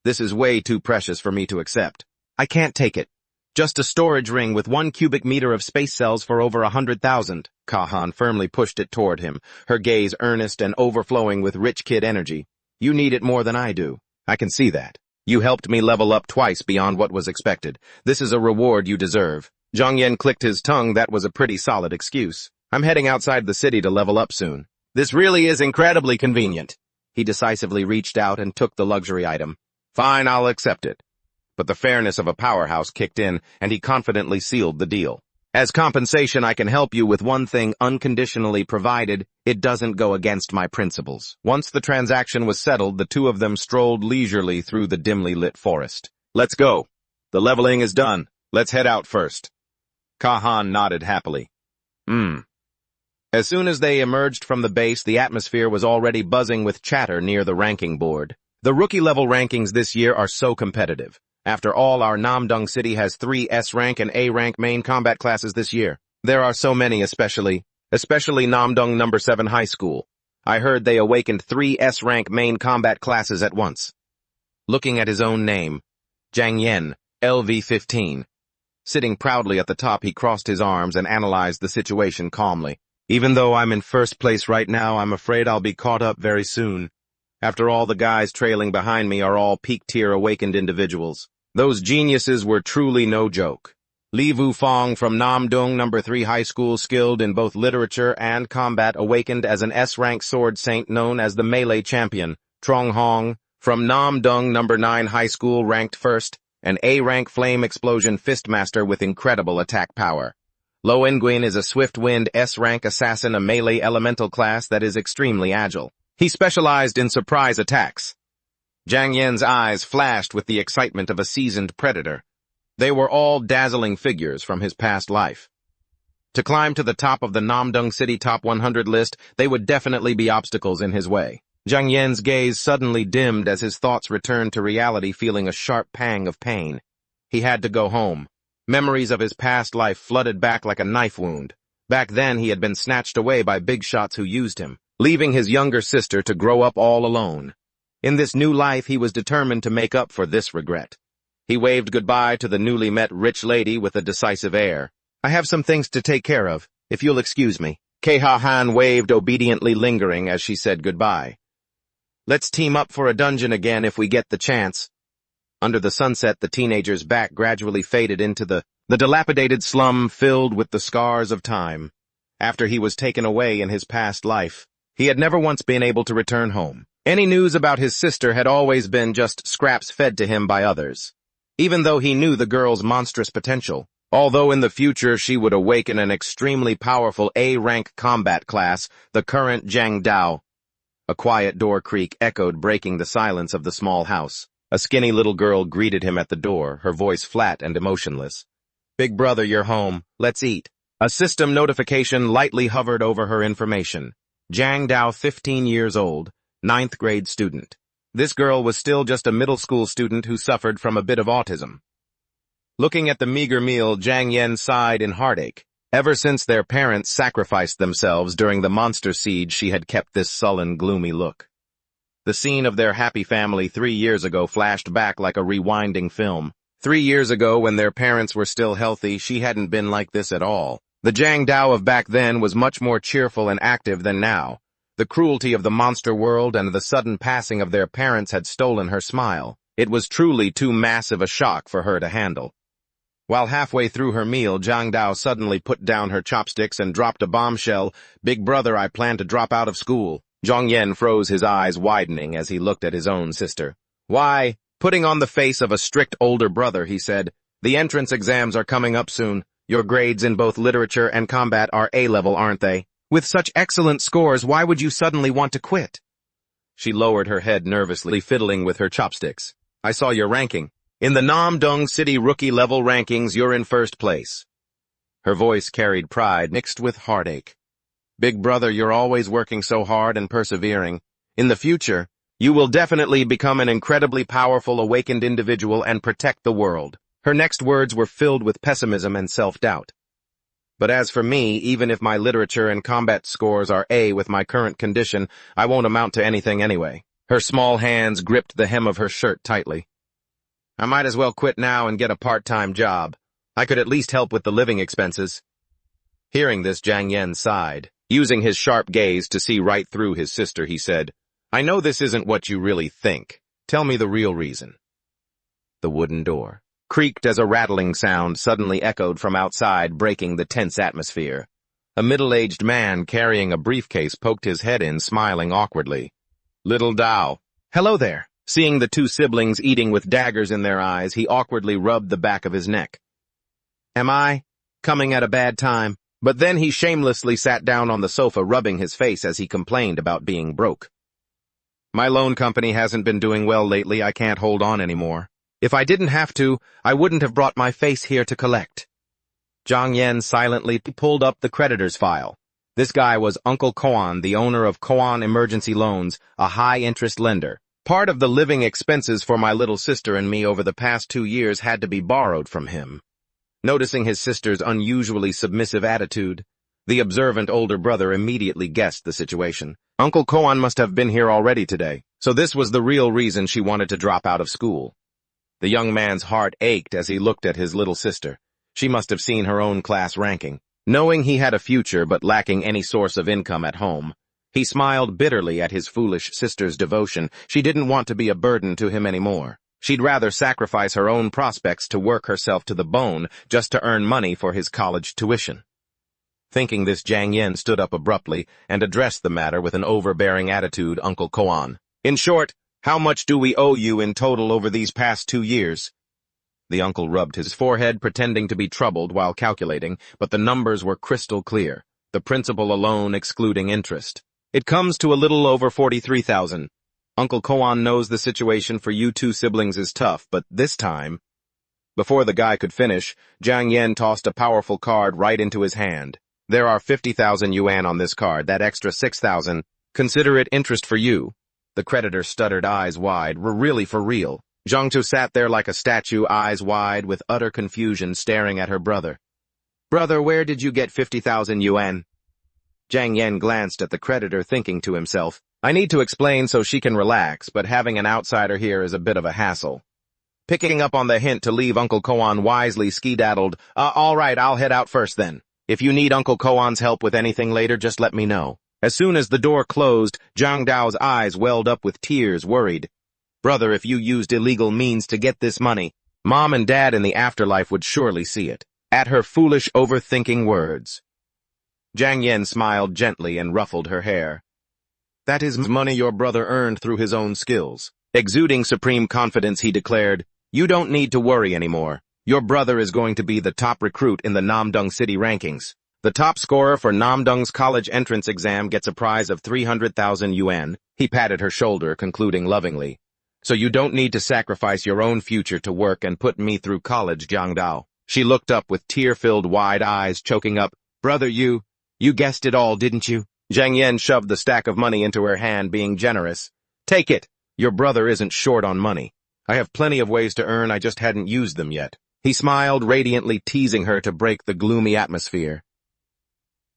"This is way too precious for me to accept. I can't take it. Just a storage ring with 1 cubic meter of space cells for over 100,000. Kahan firmly pushed it toward him, her gaze earnest and overflowing with rich kid energy. "You need it more than I do. I can see that. You helped me level up twice beyond what was expected. This is a reward you deserve." Zhang Yan clicked his tongue. That was a pretty solid excuse. "I'm heading outside the city to level up soon." "This really is incredibly convenient." He decisively reached out and took the luxury item. "Fine, I'll accept it." But the fairness of a powerhouse kicked in, and he confidently sealed the deal. "As compensation, I can help you with one thing unconditionally, provided it doesn't go against my principles." Once the transaction was settled, the two of them strolled leisurely through the dimly lit forest. "Let's go. The leveling is done. Let's head out first." Kahan nodded happily. As soon as they emerged from the base, the atmosphere was already buzzing with chatter near the ranking board. The rookie-level rankings this year are so competitive. After all, our Namdong City has 3 S-rank and A-rank main combat classes this year. There are so many, especially Namdong No. 7 High School. I heard they awakened 3 S-rank main combat classes at once. Looking at his own name, Zhang Yen, LV-15. Sitting proudly at the top, he crossed his arms and analyzed the situation calmly. Even though I'm in first place right now, I'm afraid I'll be caught up very soon. After all, the guys trailing behind me are all peak-tier awakened individuals. Those geniuses were truly no joke. Li Wufong from Namdong No. 3 High School, skilled in both literature and combat, awakened as an S-rank sword saint known as the Melee Champion. Trong Hong from Namdong No. 9 High School, ranked first, an A-rank flame explosion fistmaster with incredible attack power. Lo Nguyen is a swift-wind S-rank assassin, a melee elemental class that is extremely agile. He specialized in surprise attacks. Zhang Yen's eyes flashed with the excitement of a seasoned predator. They were all dazzling figures from his past life. To climb to the top of the Namdong City Top 100 list, they would definitely be obstacles in his way. Zhang Yen's gaze suddenly dimmed as his thoughts returned to reality, feeling a sharp pang of pain. He had to go home. Memories of his past life flooded back like a knife wound. Back then, he had been snatched away by big shots who used him, leaving his younger sister to grow up all alone. In this new life, he was determined to make up for this regret. He waved goodbye to the newly met rich lady with a decisive air. I have some things to take care of, if you'll excuse me. Keha Han waved obediently, lingering as she said goodbye. Let's team up for a dungeon again if we get the chance. Under the sunset, the teenager's back gradually faded into the dilapidated slum filled with the scars of time. After he was taken away in his past life, he had never once been able to return home. Any news about his sister had always been just scraps fed to him by others. Even though he knew the girl's monstrous potential, although in the future she would awaken an extremely powerful A-rank combat class, the current Zhang Dao. A quiet door creak echoed, breaking the silence of the small house. A skinny little girl greeted him at the door, her voice flat and emotionless. Big brother, you're home. Let's eat. A system notification lightly hovered over her information. Zhang Dao, 15 years old, 9th grade student. This girl was still just a middle school student who suffered from a bit of autism. Looking at the meager meal, Zhang Yen sighed in heartache. Ever since their parents sacrificed themselves during the monster siege, she had kept this sullen, gloomy look. The scene of their happy family 3 years ago flashed back like a rewinding film. 3 years ago, when their parents were still healthy, she hadn't been like this at all. The Zhang Dao of back then was much more cheerful and active than now. The cruelty of the monster world and the sudden passing of their parents had stolen her smile. It was truly too massive a shock for her to handle. While halfway through her meal, Zhang Dao suddenly put down her chopsticks and dropped a bombshell. Big brother, I plan to drop out of school. Zhang Yen froze, his eyes widening as he looked at his own sister. Why? Putting on the face of a strict older brother, he said, the entrance exams are coming up soon. Your grades in both literature and combat are A-level, aren't they? With such excellent scores, why would you suddenly want to quit? She lowered her head nervously, fiddling with her chopsticks. I saw your ranking. In the Namdong City rookie-level rankings, you're in first place. Her voice carried pride mixed with heartache. Big brother, you're always working so hard and persevering. In the future, you will definitely become an incredibly powerful, awakened individual and protect the world. Her next words were filled with pessimism and self-doubt. But as for me, even if my literature and combat scores are A with my current condition, I won't amount to anything anyway. Her small hands gripped the hem of her shirt tightly. I might as well quit now and get a part-time job. I could at least help with the living expenses. Hearing this, Zhang Yen sighed. Using his sharp gaze to see right through his sister, he said, I know this isn't what you really think. Tell me the real reason. The wooden door creaked as a rattling sound suddenly echoed from outside, breaking the tense atmosphere. A middle-aged man carrying a briefcase poked his head in, smiling awkwardly. Little Dao. Hello there. Seeing the two siblings eating with daggers in their eyes, he awkwardly rubbed the back of his neck. Am I coming at a bad time? But then he shamelessly sat down on the sofa, rubbing his face as he complained about being broke. My loan company hasn't been doing well lately. I can't hold on anymore. If I didn't have to, I wouldn't have brought my face here to collect. Zhang Yan silently pulled up the creditor's file. This guy was Uncle Koan, the owner of Koan Emergency Loans, a high-interest lender. Part of the living expenses for my little sister and me over the past 2 years had to be borrowed from him. Noticing his sister's unusually submissive attitude, the observant older brother immediately guessed the situation. Uncle Koan must have been here already today, so this was the real reason she wanted to drop out of school. The young man's heart ached as he looked at his little sister. She must have seen her own class ranking. Knowing he had a future but lacking any source of income at home, he smiled bitterly at his foolish sister's devotion. She didn't want to be a burden to him anymore. She'd rather sacrifice her own prospects to work herself to the bone just to earn money for his college tuition. Thinking this, Zhang Yan stood up abruptly and addressed the matter with an overbearing attitude. Uncle Koan, in short, how much do we owe you in total over these past 2 years? The uncle rubbed his forehead, pretending to be troubled while calculating, but the numbers were crystal clear, the principal alone excluding interest. It comes to a little over 43,000. Uncle Koan knows the situation for you two siblings is tough, but this time... Before the guy could finish, Zhang Yan tossed a powerful card right into his hand. There are 50,000 yuan on this card, that extra 6,000. Consider it interest for you. The creditor stuttered, eyes wide. Really for real? Zhangchu sat there like a statue, eyes wide, with utter confusion, staring at her brother. Brother, where did you get 50,000 yuan? Zhang Yan glanced at the creditor, thinking to himself, I need to explain so she can relax, but having an outsider here is a bit of a hassle. Picking up on the hint to leave Uncle Koan wisely skedaddled, all right, I'll head out first then. If you need Uncle Koan's help with anything later, just let me know. As soon as the door closed, Zhang Dao's eyes welled up with tears, worried. Brother, if you used illegal means to get this money, Mom and Dad in the afterlife would surely see it. At her foolish, overthinking words. Zhang Yan smiled gently and ruffled her hair. That is money your brother earned through his own skills. Exuding supreme confidence, he declared, you don't need to worry anymore. Your brother is going to be the top recruit in the Namdong City rankings. The top scorer for Namdong's college entrance exam gets a prize of 300,000 yuan. He patted her shoulder, concluding lovingly. So you don't need to sacrifice your own future to work and put me through college, Zhang Dao. She looked up with tear-filled wide eyes, choking up. Brother, you guessed it all, didn't you? Zhang Yan shoved the stack of money into her hand, being generous. Take it. Your brother isn't short on money. I have plenty of ways to earn, I just hadn't used them yet. He smiled, radiantly teasing her to break the gloomy atmosphere.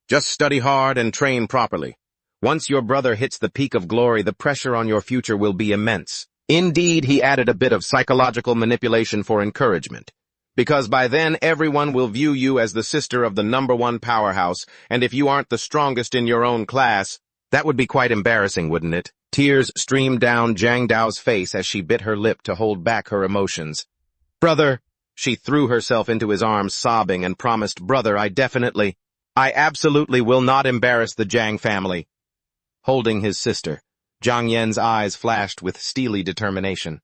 Just study hard and train properly. Once your brother hits the peak of glory, the pressure on your future will be immense. Indeed, he added a bit of psychological manipulation for encouragement. Because by then, everyone will view you as the sister of the #1 powerhouse, and if you aren't the strongest in your own class, that would be quite embarrassing, wouldn't it? Tears streamed down Zhang Dao's face as she bit her lip to hold back her emotions. Brother, she threw herself into his arms, sobbing, and promised, Brother, I absolutely will not embarrass the Zhang family. Holding his sister, Zhang Yan's eyes flashed with steely determination.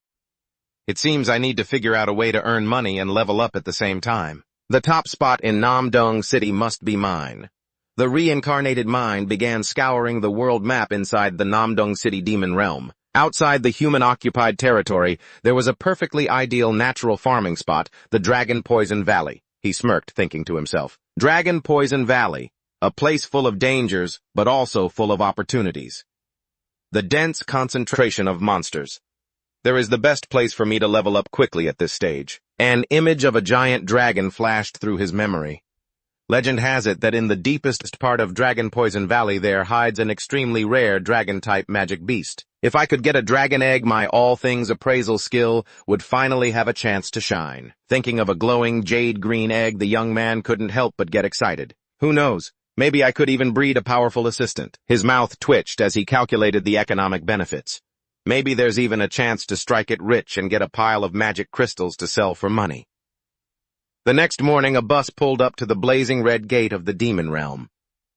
It seems I need to figure out a way to earn money and level up at the same time. The top spot in Namdong City must be mine. The reincarnated mind began scouring the world map inside the Namdong City demon realm. Outside the human-occupied territory, there was a perfectly ideal natural farming spot, the Dragon Poison Valley. He smirked, thinking to himself. Dragon Poison Valley, a place full of dangers, but also full of opportunities. The dense concentration of monsters. There is the best place for me to level up quickly at this stage. An image of a giant dragon flashed through his memory. Legend has it that in the deepest part of Dragon Poison Valley there hides an extremely rare dragon-type magic beast. If I could get a dragon egg, my all things appraisal skill would finally have a chance to shine. Thinking of a glowing jade-green egg, the young man couldn't help but get excited. Who knows? Maybe I could even breed a powerful assistant. His mouth twitched as he calculated the economic benefits. Maybe there's even a chance to strike it rich and get a pile of magic crystals to sell for money. The next morning, a bus pulled up to the blazing red gate of the demon realm.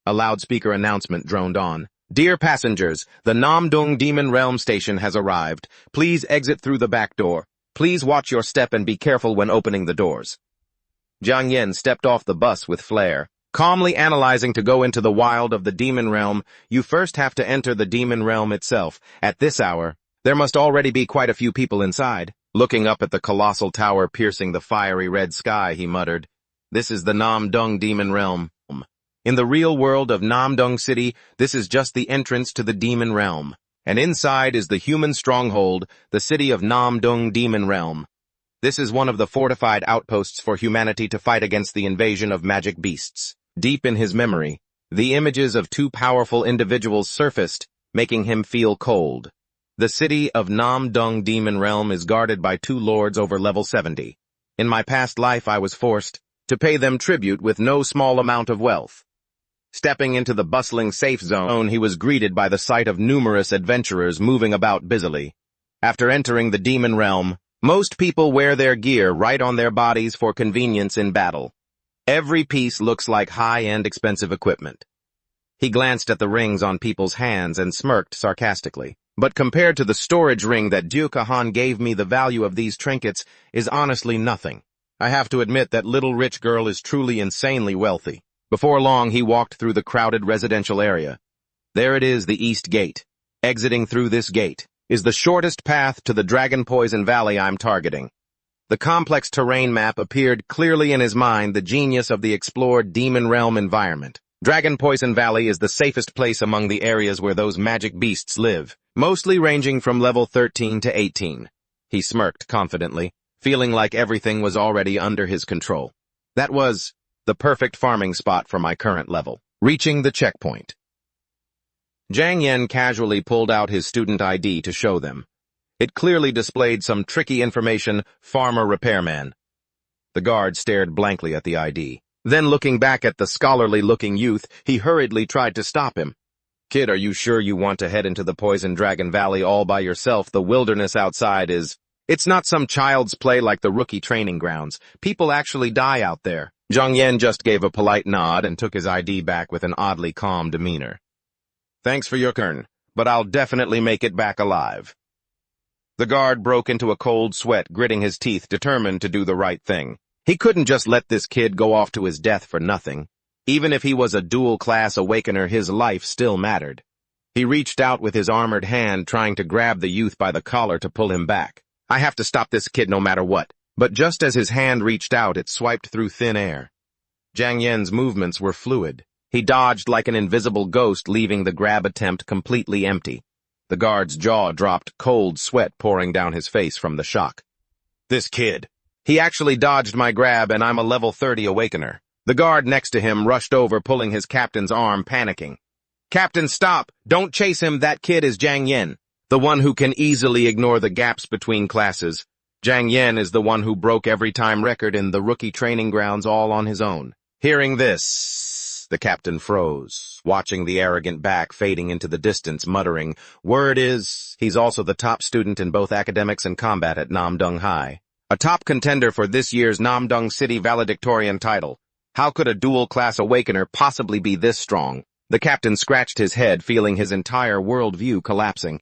A loudspeaker announcement droned on. Dear passengers, the Namdong Demon Realm station has arrived. Please exit through the back door. Please watch your step and be careful when opening the doors. Zhang Yan stepped off the bus with flair. Calmly analyzing to go into the wild of the demon realm, you first have to enter the demon realm itself. At this hour, there must already be quite a few people inside. Looking up at the colossal tower piercing the fiery red sky, he muttered, This is the Namdong Demon Realm. In the real world of Namdong City, this is just the entrance to the Demon Realm. And inside is the human stronghold, the city of Namdong Demon Realm. This is one of the fortified outposts for humanity to fight against the invasion of magic beasts. Deep in his memory, the images of two powerful individuals surfaced, making him feel cold. The city of Namdong Demon Realm is guarded by two lords over level 70. In my past life, I was forced to pay them tribute with no small amount of wealth. Stepping into the bustling safe zone, he was greeted by the sight of numerous adventurers moving about busily. After entering the Demon Realm, most people wear their gear right on their bodies for convenience in battle. Every piece looks like high-end expensive equipment. He glanced at the rings on people's hands and smirked sarcastically. But compared to the storage ring that Duke-Han gave me, the value of these trinkets is honestly nothing. I have to admit that little rich girl is truly insanely wealthy. Before long, he walked through the crowded residential area. There it is, the East Gate. Exiting through this gate is the shortest path to the Dragon Poison Valley I'm targeting. The complex terrain map appeared clearly in his mind, the genius of the explored Demon Realm environment. Dragon Poison Valley is the safest place among the areas where those magic beasts live, mostly ranging from level 13 to 18. He smirked confidently, feeling like everything was already under his control. That was the perfect farming spot for my current level. Reaching the checkpoint. Jiang Yen casually pulled out his student ID to show them. It clearly displayed some tricky information, farmer repairman. The guard stared blankly at the ID. Then, looking back at the scholarly-looking youth, he hurriedly tried to stop him. Kid, are you sure you want to head into the Poison Dragon Valley all by yourself? The wilderness outside is... It's not some child's play like the rookie training grounds. People actually die out there. Jiang Yen just gave a polite nod and took his ID back with an oddly calm demeanor. Thanks for your concern, but I'll definitely make it back alive. The guard broke into a cold sweat, gritting his teeth, determined to do the right thing. He couldn't just let this kid go off to his death for nothing. Even if he was a dual-class awakener, his life still mattered. He reached out with his armored hand, trying to grab the youth by the collar to pull him back. I have to stop this kid no matter what. But just as his hand reached out, it swiped through thin air. Jiang Yen's movements were fluid. He dodged like an invisible ghost, leaving the grab attempt completely empty. The guard's jaw dropped, cold sweat pouring down his face from the shock. This kid. He actually dodged my grab, and I'm a level 30 awakener. The guard next to him rushed over, pulling his captain's arm, panicking. Captain, stop! Don't chase him! That kid is Jiang Yen, the one who can easily ignore the gaps between classes. Jiang Yen is the one who broke every time record in the rookie training grounds all on his own. Hearing this, the captain froze, watching the arrogant back fading into the distance, muttering, word is, he's also the top student in both academics and combat at Namdong High. A top contender for this year's Namdong City valedictorian title. How could a dual-class awakener possibly be this strong? The captain scratched his head, feeling his entire worldview collapsing.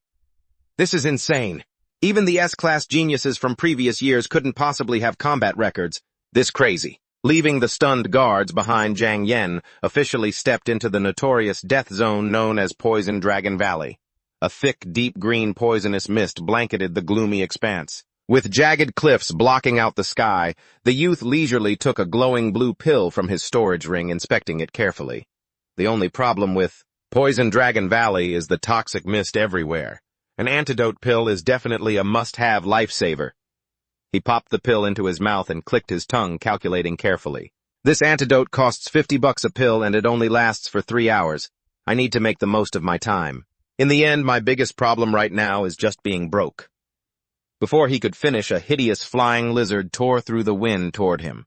This is insane. Even the S-class geniuses from previous years couldn't possibly have combat records. This crazy. Leaving the stunned guards behind, Jiang Yen officially stepped into the notorious death zone known as Poison Dragon Valley. A thick, deep green poisonous mist blanketed the gloomy expanse. With jagged cliffs blocking out the sky, the youth leisurely took a glowing blue pill from his storage ring, inspecting it carefully. The only problem with Poison Dragon Valley is the toxic mist everywhere. An antidote pill is definitely a must-have lifesaver. He popped the pill into his mouth and clicked his tongue, calculating carefully. This antidote costs $50 a pill, and it only lasts for 3 hours. I need to make the most of my time. In the end, my biggest problem right now is just being broke. Before he could finish, a hideous flying lizard tore through the wind toward him.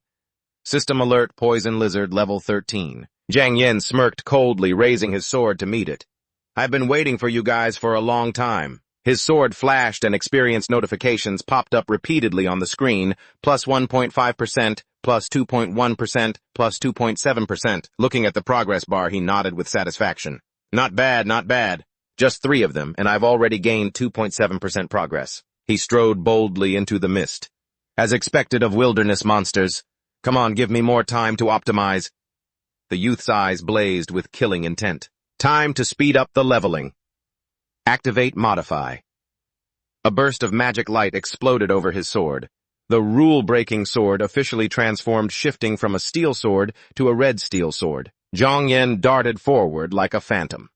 System alert, poison lizard, level 13. Jiang Yen smirked coldly, raising his sword to meet it. I've been waiting for you guys for a long time. His sword flashed and experience notifications popped up repeatedly on the screen, plus 1.5%, plus 2.1%, plus 2.7%. Looking at the progress bar, he nodded with satisfaction. Not bad, not bad. Just 3 of them, and I've already gained 2.7% progress. He strode boldly into the mist. As expected of wilderness monsters. Come on, give me more time to optimize. The youth's eyes blazed with killing intent. Time to speed up the leveling. Activate Modify. A burst of magic light exploded over his sword. The rule-breaking sword officially transformed, shifting from a steel sword to a red steel sword. Zhang Yan darted forward like a phantom.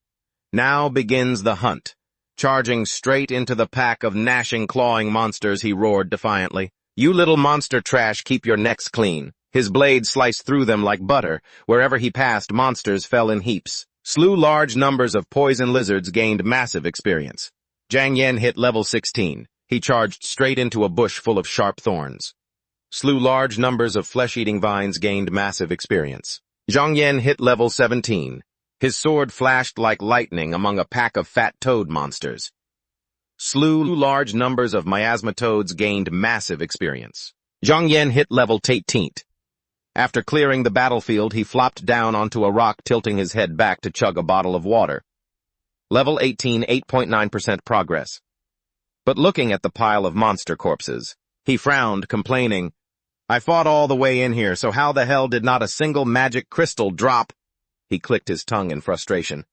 Now begins the hunt. Charging straight into the pack of gnashing, clawing monsters, he roared defiantly. "You little monster trash, keep your necks clean." His blade sliced through them like butter. Wherever he passed, monsters fell in heaps. Slew large numbers of poison lizards, gained massive experience. Zhang Yan hit level 16. He charged straight into a bush full of sharp thorns. Slew large numbers of flesh-eating vines, gained massive experience. Zhang Yan hit level 17. His sword flashed like lightning among a pack of fat toad monsters. Slew large numbers of miasma toads, gained massive experience. Zhang Yan hit level 18. After clearing the battlefield, he flopped down onto a rock, tilting his head back to chug a bottle of water. Level 18, 8.9% progress. But looking at the pile of monster corpses, he frowned, complaining, "I fought all the way in here, so how the hell did not a single magic crystal drop?" He clicked his tongue in frustration.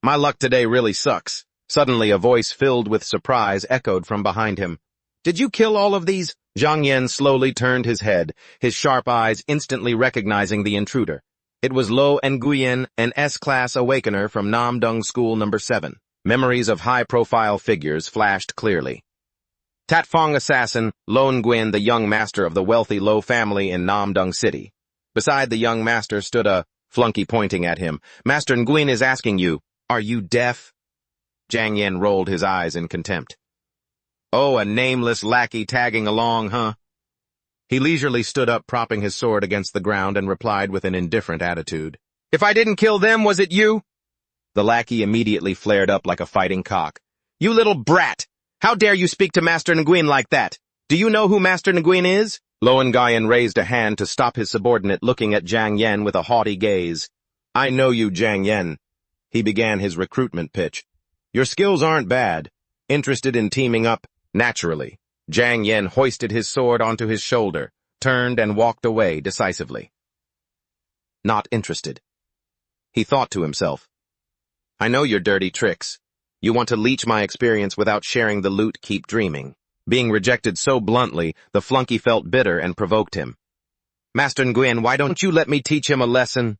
"My luck today really sucks." Suddenly, a voice filled with surprise echoed from behind him. "Did you kill all of these?" Zhang Yan slowly turned his head, his sharp eyes instantly recognizing the intruder. It was Lo Nguyen, an S-Class Awakener from Namdong School No. 7. Memories of high-profile figures flashed clearly. Tatfong assassin, Lo Nguyen, the young master of the wealthy Lo family in Namdong City. Beside the young master stood a flunky pointing at him. "Master Nguyen is asking you, are you deaf?" Zhang Yan rolled his eyes in contempt. "Oh, a nameless lackey tagging along, huh?" He leisurely stood up, propping his sword against the ground, and replied with an indifferent attitude. "If I didn't kill them, was it you?" The lackey immediately flared up like a fighting cock. "You little brat! How dare you speak to Master Nguyen like that? Do you know who Master Nguyen is?" Lo Nguyen raised a hand to stop his subordinate, looking at Zhang Yan with a haughty gaze. "I know you, Zhang Yan." He began his recruitment pitch. "Your skills aren't bad. Interested in teaming up?" Naturally, Zhang Yan hoisted his sword onto his shoulder, turned and walked away decisively. "Not interested." He thought to himself. "I know your dirty tricks. You want to leech my experience without sharing the loot, keep dreaming." Being rejected so bluntly, the flunky felt bitter and provoked him. "Master Nguyen, why don't you let me teach him a lesson?"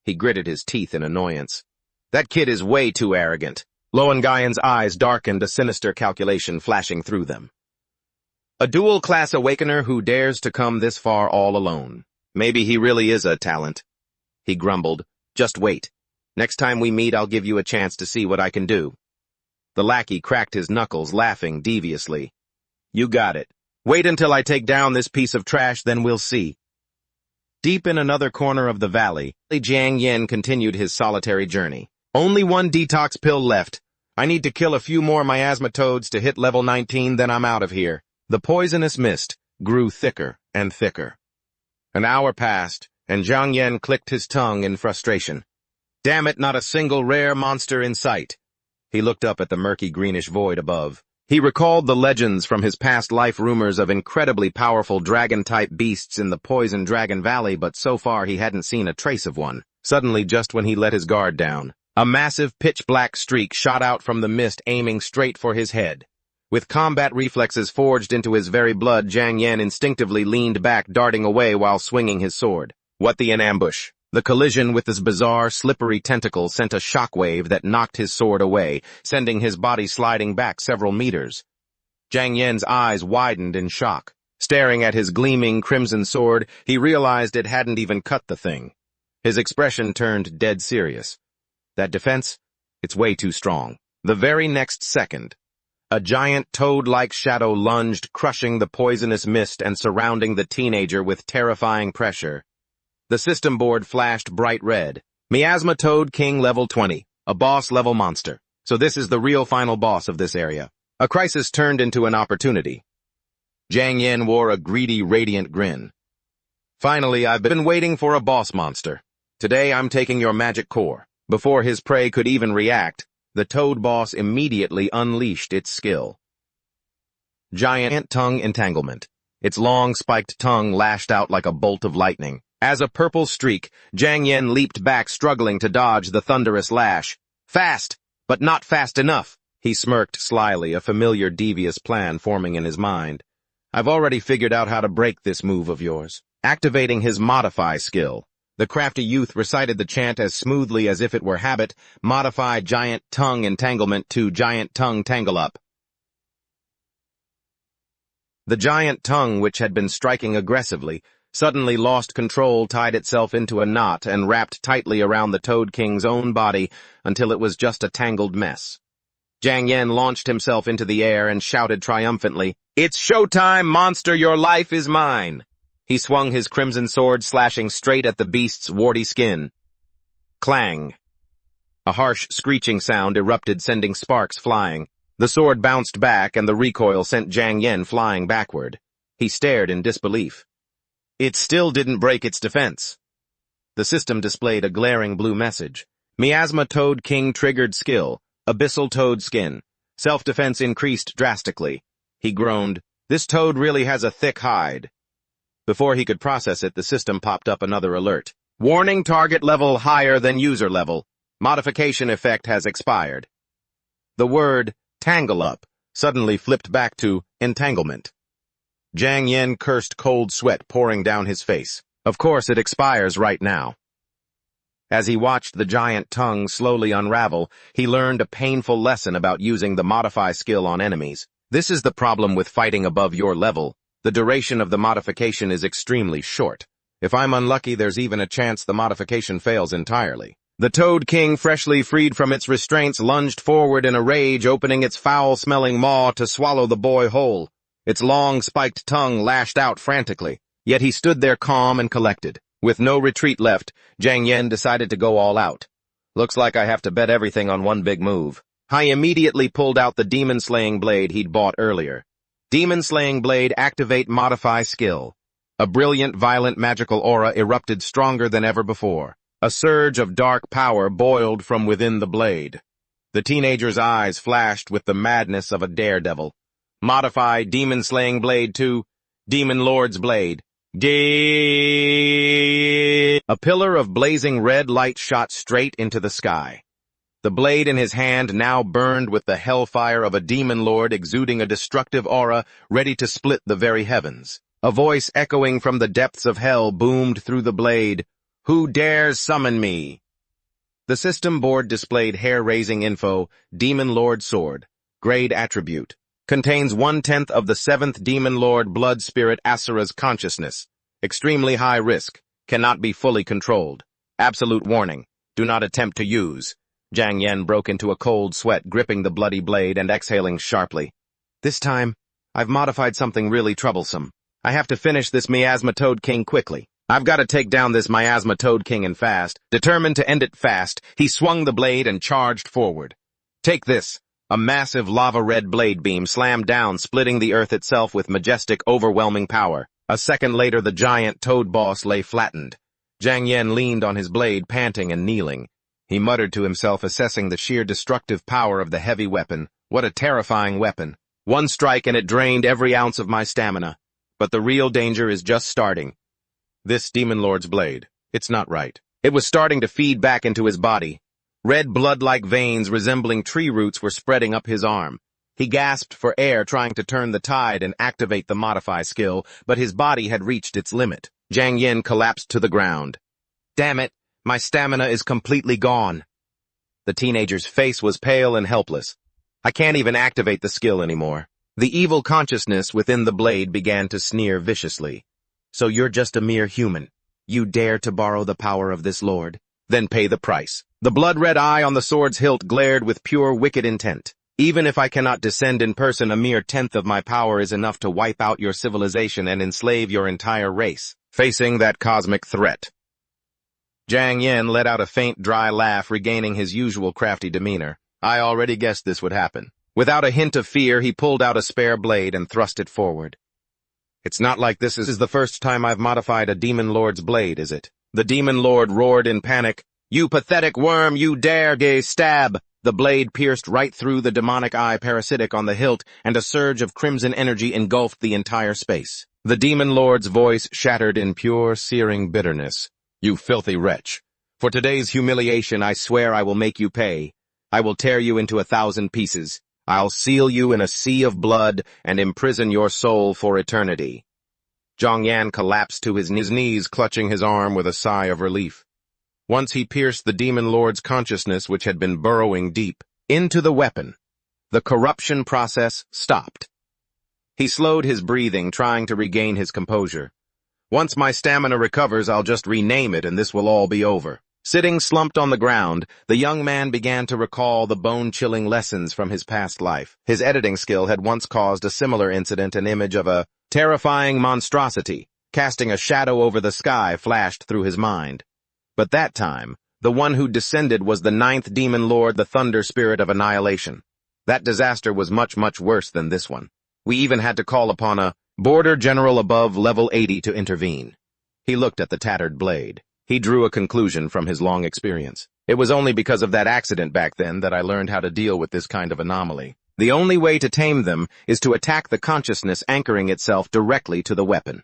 He gritted his teeth in annoyance. "That kid is way too arrogant." Lo Nguyen's eyes darkened, a sinister calculation flashing through them. "A dual-class awakener who dares to come this far all alone. Maybe he really is a talent." He grumbled. "Just wait. Next time we meet, I'll give you a chance to see what I can do." The lackey cracked his knuckles, laughing deviously. "You got it. Wait until I take down this piece of trash, then we'll see." Deep in another corner of the valley, Zhang Yan continued his solitary journey. "Only one detox pill left. I need to kill a few more miasma toads to hit level 19, then I'm out of here." The poisonous mist grew thicker and thicker. An hour passed, and Zhang Yan clicked his tongue in frustration. Damn it, not a single rare monster in sight. He looked up at the murky greenish void above. He recalled the legends from his past life, rumors of incredibly powerful dragon-type beasts in the Poison Dragon Valley, but so far he hadn't seen a trace of one. Suddenly, just when he let his guard down, a massive pitch-black streak shot out from the mist, aiming straight for his head. With combat reflexes forged into his very blood, Zhang Yan instinctively leaned back, darting away while swinging his sword. What an ambush! The collision with this bizarre, slippery tentacle sent a shockwave that knocked his sword away, sending his body sliding back several meters. Zhang Yan's eyes widened in shock. Staring at his gleaming crimson sword, he realized it hadn't even cut the thing. His expression turned dead serious. That defense? It's way too strong. The very next second, a giant toad-like shadow lunged, crushing the poisonous mist and surrounding the teenager with terrifying pressure. The system board flashed bright red. Miasma Toad King level 20, a boss-level monster. So this is the real final boss of this area. A crisis turned into an opportunity. Zhang Yan wore a greedy, radiant grin. Finally, I've been waiting for a boss monster. Today I'm taking your magic core. Before his prey could even react, the toad boss immediately unleashed its skill. Giant tongue entanglement. Its long, spiked tongue lashed out like a bolt of lightning. As a purple streak, Zhang Yan leaped back, struggling to dodge the thunderous lash. Fast, but not fast enough. He smirked slyly, a familiar devious plan forming in his mind. I've already figured out how to break this move of yours. Activating his modify skill. The crafty youth recited the chant as smoothly as if it were habit. Modify giant tongue entanglement to giant tongue tangle up. The giant tongue, which had been striking aggressively, suddenly lost control, tied itself into a knot, and wrapped tightly around the Toad King's own body until it was just a tangled mess. Jiang Yen launched himself into the air and shouted triumphantly, "It's showtime, monster! Your life is mine!" He swung his crimson sword, slashing straight at the beast's warty skin. Clang! A harsh, screeching sound erupted, sending sparks flying. The sword bounced back, and the recoil sent Jiang Yen flying backward. He stared in disbelief. It still didn't break its defense. The system displayed a glaring blue message. Miasma Toad King triggered skill. Abyssal Toad Skin. Self-defense increased drastically. He groaned. This toad really has a thick hide. Before he could process it, the system popped up another alert. Warning, target level higher than user level. Modification effect has expired. The word, tangle up, suddenly flipped back to entanglement. Jiang Yen cursed, cold sweat pouring down his face. Of course, it expires right now. As he watched the giant tongue slowly unravel, he learned a painful lesson about using the modify skill on enemies. This is the problem with fighting above your level. The duration of the modification is extremely short. If I'm unlucky, there's even a chance the modification fails entirely. The Toad King, freshly freed from its restraints, lunged forward in a rage, opening its foul-smelling maw to swallow the boy whole. Its long, spiked tongue lashed out frantically, yet he stood there calm and collected. With no retreat left, Jiang Yen decided to go all out. Looks like I have to bet everything on one big move. I immediately pulled out the demon-slaying blade he'd bought earlier. Demon-slaying blade, activate modify skill. A brilliant, violent magical aura erupted stronger than ever before. A surge of dark power boiled from within the blade. The teenager's eyes flashed with the madness of a daredevil. Modify demon-slaying blade to Demon Lord's blade. A pillar of blazing red light shot straight into the sky. The blade in his hand now burned with the hellfire of a demon lord, exuding a destructive aura ready to split the very heavens. A voice echoing from the depths of hell boomed through the blade. Who dares summon me? The system board displayed hair-raising info. Demon Lord Sword. Grade attribute. Contains 1/10 of the 7th Demon Lord Blood Spirit Asura's consciousness. Extremely high risk. Cannot be fully controlled. Absolute warning. Do not attempt to use. Jiang Yen broke into a cold sweat, gripping the bloody blade and exhaling sharply. This time, I've modified something really troublesome. I have to finish this Miasma Toad King quickly. I've got to take down this Miasma Toad King and fast. Determined to end it fast, he swung the blade and charged forward. Take this. A massive lava-red blade beam slammed down, splitting the earth itself with majestic, overwhelming power. A second later, the giant toad boss lay flattened. Jiang Yen leaned on his blade, panting and kneeling. He muttered to himself, assessing the sheer destructive power of the heavy weapon. What a terrifying weapon. One strike and it drained every ounce of my stamina. But the real danger is just starting. This Demon Lord's blade. It's not right. It was starting to feed back into his body. Red blood-like veins resembling tree roots were spreading up his arm. He gasped for air, trying to turn the tide and activate the modify skill, but his body had reached its limit. Jiang Yen collapsed to the ground. Damn it, my stamina is completely gone. The teenager's face was pale and helpless. I can't even activate the skill anymore. The evil consciousness within the blade began to sneer viciously. So you're just a mere human. You dare to borrow the power of this lord? Then pay the price. The blood-red eye on the sword's hilt glared with pure wicked intent. Even if I cannot descend in person, a mere 10th of my power is enough to wipe out your civilization and enslave your entire race. Facing that cosmic threat. Jiang Yen let out a faint, dry laugh, regaining his usual crafty demeanor. I already guessed this would happen. Without a hint of fear, he pulled out a spare blade and thrust it forward. It's not like this is the first time I've modified a Demon Lord's blade, is it? The Demon Lord roared in panic. You pathetic worm, you dare gay stab! The blade pierced right through the demonic eye parasitic on the hilt, and a surge of crimson energy engulfed the entire space. The Demon Lord's voice shattered in pure, searing bitterness. You filthy wretch. For today's humiliation, I swear I will make you pay. I will tear you into 1,000 pieces. I'll seal you in a sea of blood and imprison your soul for eternity. Zhang Yan collapsed to his knees, clutching his arm with a sigh of relief. Once he pierced the demon lord's consciousness, which had been burrowing deep into the weapon, the corruption process stopped. He slowed his breathing, trying to regain his composure. Once my stamina recovers, I'll just rename it and this will all be over. Sitting slumped on the ground, the young man began to recall the bone-chilling lessons from his past life. His editing skill had once caused a similar incident. An image of a terrifying monstrosity, casting a shadow over the sky, flashed through his mind. But that time, the one who descended was the 9th demon lord, the thunder spirit of annihilation. That disaster was much, much worse than this one. We even had to call upon a border general above level 80 to intervene. He looked at the tattered blade. He drew a conclusion from his long experience. It was only because of that accident back then that I learned how to deal with this kind of anomaly. The only way to tame them is to attack the consciousness anchoring itself directly to the weapon.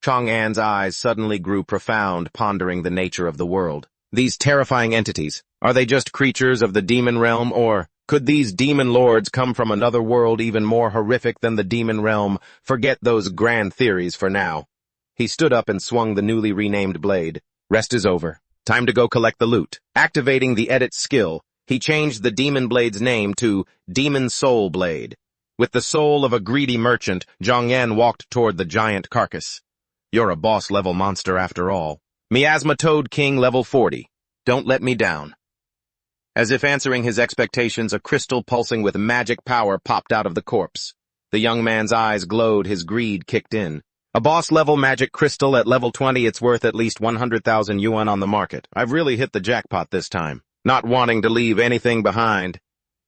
Chang'an's eyes suddenly grew profound, pondering the nature of the world. These terrifying entities, are they just creatures of the demon realm, or could these demon lords come from another world even more horrific than the demon realm? Forget those grand theories for now. He stood up and swung the newly renamed blade. Rest is over. Time to go collect the loot. Activating the edit skill, he changed the demon blade's name to Demon Soul Blade. With the soul of a greedy merchant, Zhang Yan walked toward the giant carcass. You're a boss-level monster after all. Miasma Toad King level 40. Don't let me down. As if answering his expectations, a crystal pulsing with magic power popped out of the corpse. The young man's eyes glowed, his greed kicked in. A boss-level magic crystal at level 20, it's worth at least 100,000 yuan on the market. I've really hit the jackpot this time, not wanting to leave anything behind.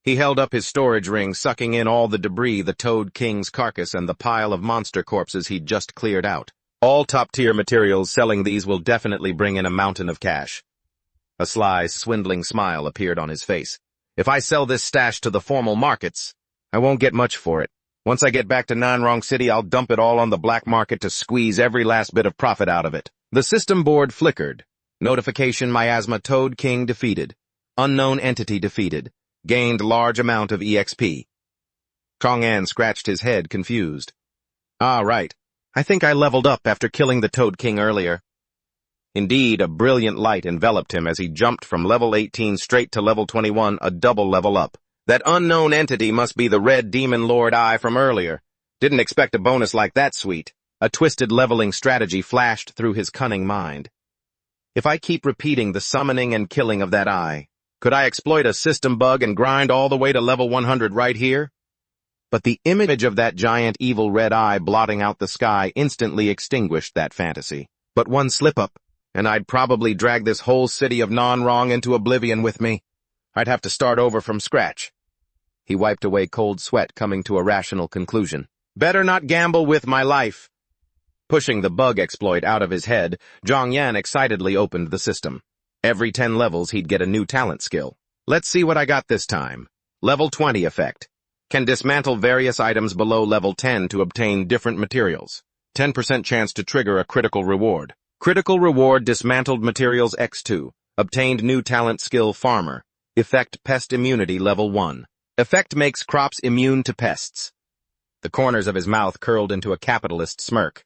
He held up his storage ring, sucking in all the debris, the Toad King's carcass and the pile of monster corpses he'd just cleared out. All top-tier materials, selling these will definitely bring in a mountain of cash. A sly, swindling smile appeared on his face. If I sell this stash to the formal markets, I won't get much for it. Once I get back to Nanrong City, I'll dump it all on the black market to squeeze every last bit of profit out of it. The system board flickered. Notification: Miasma Toad King defeated. Unknown entity defeated. Gained large amount of EXP. Chang'an scratched his head, confused. Ah, right. I think I leveled up after killing the Toad King earlier. Indeed, a brilliant light enveloped him as he jumped from level 18 straight to level 21, a double level up. That unknown entity must be the Red Demon Lord I from earlier. Didn't expect a bonus like that sweet. A twisted leveling strategy flashed through his cunning mind. If I keep repeating the summoning and killing of that eye, could I exploit a system bug and grind all the way to level 100 right here? But the image of that giant evil red eye blotting out the sky instantly extinguished that fantasy. But one slip-up, and I'd probably drag this whole city of Nanrong into oblivion with me. I'd have to start over from scratch. He wiped away cold sweat, coming to a rational conclusion. Better not gamble with my life. Pushing the bug exploit out of his head, Zhang Yan excitedly opened the system. Every 10 levels he'd get a new talent skill. Let's see what I got this time. Level 20 effect. Can dismantle various items below level 10 to obtain different materials. 10% chance to trigger a critical reward. Critical reward: dismantled materials X2. Obtained new talent skill Farmer. Effect: Pest Immunity level 1. Effect makes crops immune to pests. The corners of his mouth curled into a capitalist smirk.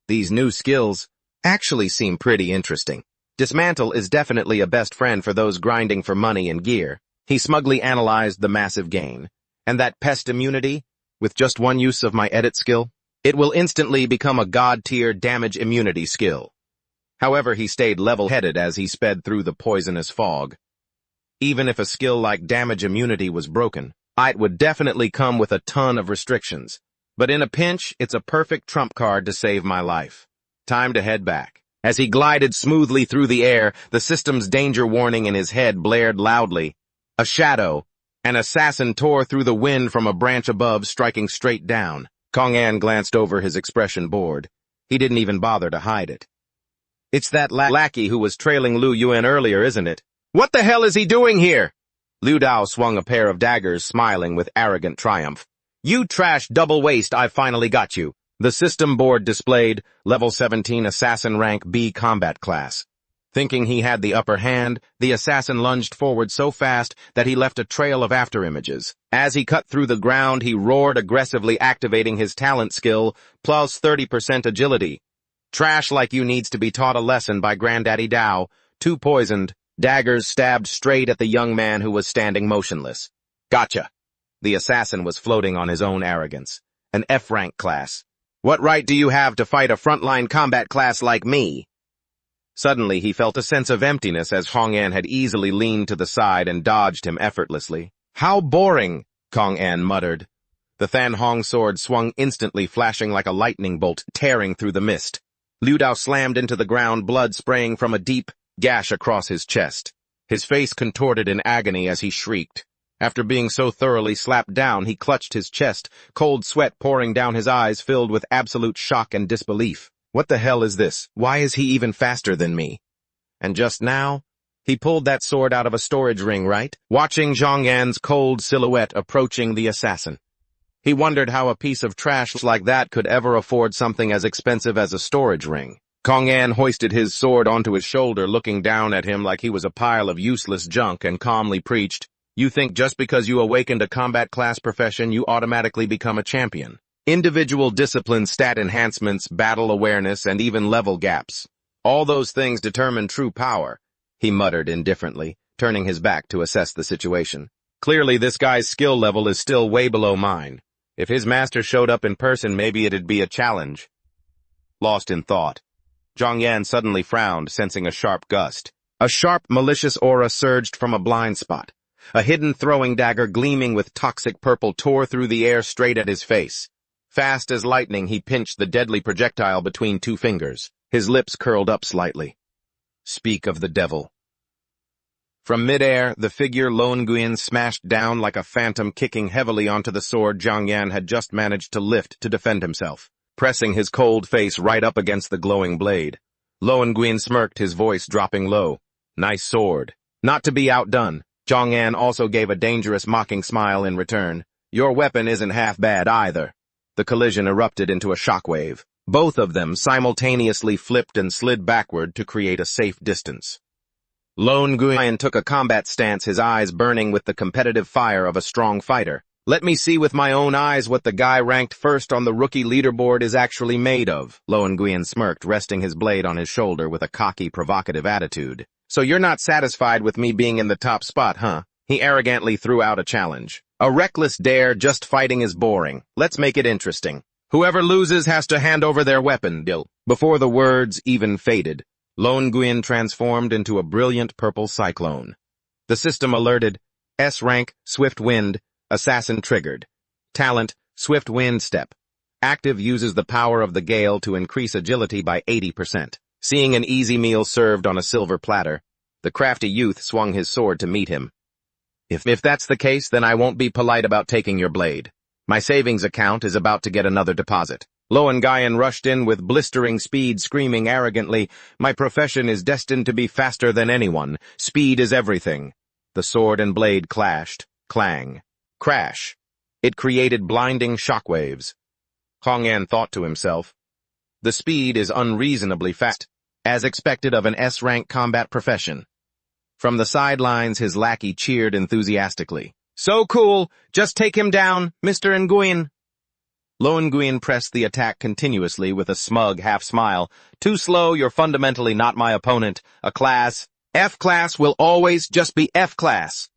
These new skills actually seem pretty interesting. Dismantle is definitely a best friend for those grinding for money and gear. He smugly analyzed the massive gain. And that pest immunity, with just one use of my edit skill, it will instantly become a god-tier damage immunity skill. However, he stayed level-headed as he sped through the poisonous fog. Even if a skill like damage immunity was broken, it would definitely come with a ton of restrictions. But in a pinch, it's a perfect trump card to save my life. Time to head back. As he glided smoothly through the air, the system's danger warning in his head blared loudly. A shadow, an assassin, tore through the wind from a branch above, striking straight down. Chang'an glanced over his expression board. He didn't even bother to hide it. It's that lackey who was trailing Lu Yuan earlier, isn't it? What the hell is he doing here? Liu Dao swung a pair of daggers, smiling with arrogant triumph. You trash double waste, I finally got you. The system board displayed level 17 assassin rank B combat class. Thinking he had the upper hand, the assassin lunged forward so fast that he left a trail of afterimages. As he cut through the ground, he roared aggressively, activating his talent skill, plus 30% agility. Trash like you needs to be taught a lesson by Granddaddy Dow. Too poisoned. Daggers stabbed straight at the young man who was standing motionless. Gotcha. The assassin was floating on his own arrogance. An F-rank class. What right do you have to fight a frontline combat class like me? Suddenly, he felt a sense of emptiness as Hong An had easily leaned to the side and dodged him effortlessly. How boring, Hong An muttered. The Than Hong sword swung instantly, flashing like a lightning bolt, tearing through the mist. Liu Dao slammed into the ground, blood spraying from a deep gash across his chest. His face contorted in agony as he shrieked. After being so thoroughly slapped down, he clutched his chest, cold sweat pouring down his eyes filled with absolute shock and disbelief. What the hell is this? Why is he even faster than me? And just now, he pulled that sword out of a storage ring, right? Watching Zhang Yan's cold silhouette approaching the assassin. He wondered how a piece of trash like that could ever afford something as expensive as a storage ring. Kong An hoisted his sword onto his shoulder, looking down at him like he was a pile of useless junk, and calmly preached, "You think just because you awakened a combat class profession, you automatically become a champion? Individual discipline, stat enhancements, battle awareness, and even level gaps. All those things determine true power," he muttered indifferently, turning his back to assess the situation. Clearly, this guy's skill level is still way below mine. If his master showed up in person, maybe it'd be a challenge. Lost in thought, Zhang Yan suddenly frowned, sensing a sharp gust. A sharp, malicious aura surged from a blind spot. A hidden throwing dagger gleaming with toxic purple tore through the air straight at his face. Fast as lightning, he pinched the deadly projectile between two fingers. His lips curled up slightly. Speak of the devil. From midair, the figure Lone Nguyen smashed down like a phantom, kicking heavily onto the sword Zhang Yan had just managed to lift to defend himself, pressing his cold face right up against the glowing blade. Lone Nguyen smirked, his voice dropping low. Nice sword. Not to be outdone, Zhang Yan also gave a dangerous, mocking smile in return. Your weapon isn't half bad either. The collision erupted into a shockwave. Both of them simultaneously flipped and slid backward to create a safe distance. Lone Nguyen took a combat stance, his eyes burning with the competitive fire of a strong fighter. Let me see with my own eyes what the guy ranked first on the rookie leaderboard is actually made of. Lone Nguyen smirked, resting his blade on his shoulder with a cocky, provocative attitude. So you're not satisfied with me being in the top spot, huh? He arrogantly threw out a challenge. A reckless dare, just fighting is boring. Let's make it interesting. Whoever loses has to hand over their weapon, Dill. Before the words even faded, Lone Nguyen transformed into a brilliant purple cyclone. The system alerted. S rank, Swift Wind, Assassin triggered. Talent, Swift Wind Step. Active, uses the power of the gale to increase agility by 80%. Seeing an easy meal served on a silver platter, the crafty youth swung his sword to meet him. If that's the case, then I won't be polite about taking your blade. My savings account is about to get another deposit. Lone Nguyen rushed in with blistering speed, screaming arrogantly, "My profession is destined to be faster than anyone. Speed is everything." The sword and blade clashed. Clang. Crash. It created blinding shockwaves. Hong An thought to himself, the speed is unreasonably fast, as expected of an S-rank combat profession. From the sidelines, his lackey cheered enthusiastically. So cool! Just take him down, Mr. Nguyen. Lone Nguyen pressed the attack continuously with a smug half-smile. Too slow, you're fundamentally not my opponent. A class. F-class will always just be F-class.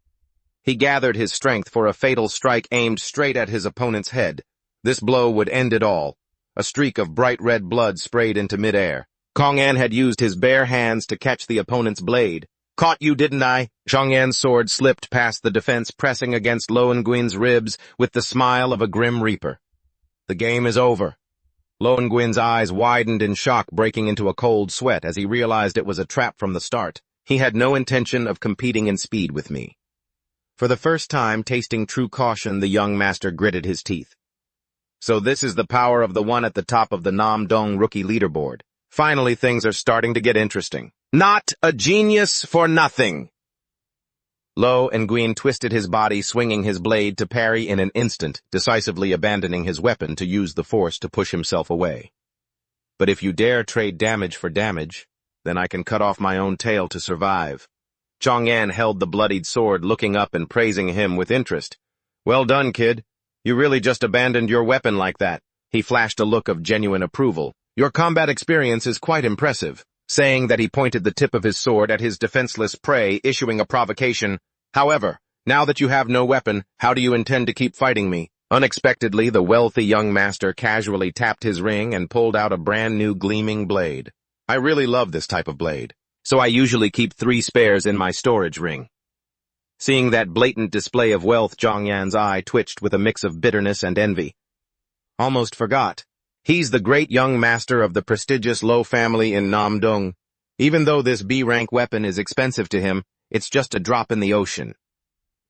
He gathered his strength for a fatal strike aimed straight at his opponent's head. This blow would end it all. A streak of bright red blood sprayed into midair. Kong An had used his bare hands to catch the opponent's blade. Caught you, didn't I? Zhang Yan's sword slipped past the defense, pressing against Lone Nguyen's ribs with the smile of a grim reaper. The game is over. Lone Nguyen's eyes widened in shock, breaking into a cold sweat as he realized it was a trap from the start. He had no intention of competing in speed with me. For the first time, tasting true caution, the young master gritted his teeth. So this is the power of the one at the top of the Nam Dong rookie leaderboard. Finally, things are starting to get interesting. Not a genius for nothing. Lone Nguyen twisted his body, swinging his blade to parry in an instant, decisively abandoning his weapon to use the force to push himself away. But if you dare trade damage for damage, then I can cut off my own tail to survive. Changyan held the bloodied sword, looking up and praising him with interest. Well done, kid. You really just abandoned your weapon like that. He flashed a look of genuine approval. Your combat experience is quite impressive. Saying that, he pointed the tip of his sword at his defenseless prey, issuing a provocation. However, now that you have no weapon, how do you intend to keep fighting me? Unexpectedly, the wealthy young master casually tapped his ring and pulled out a brand new gleaming blade. I really love this type of blade, so I usually keep 3 spares in my storage ring. Seeing that blatant display of wealth, Zhangyan's eye twitched with a mix of bitterness and envy. Almost forgot. He's the great young master of the prestigious Lo family in Namdong. Even though this B-rank weapon is expensive to him, it's just a drop in the ocean.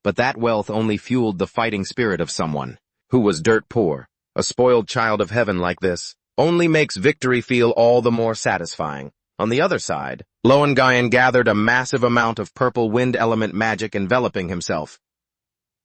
But that wealth only fueled the fighting spirit of someone who was dirt poor. A spoiled child of heaven like this only makes victory feel all the more satisfying. On the other side, Loengayan gathered a massive amount of purple wind element magic enveloping himself.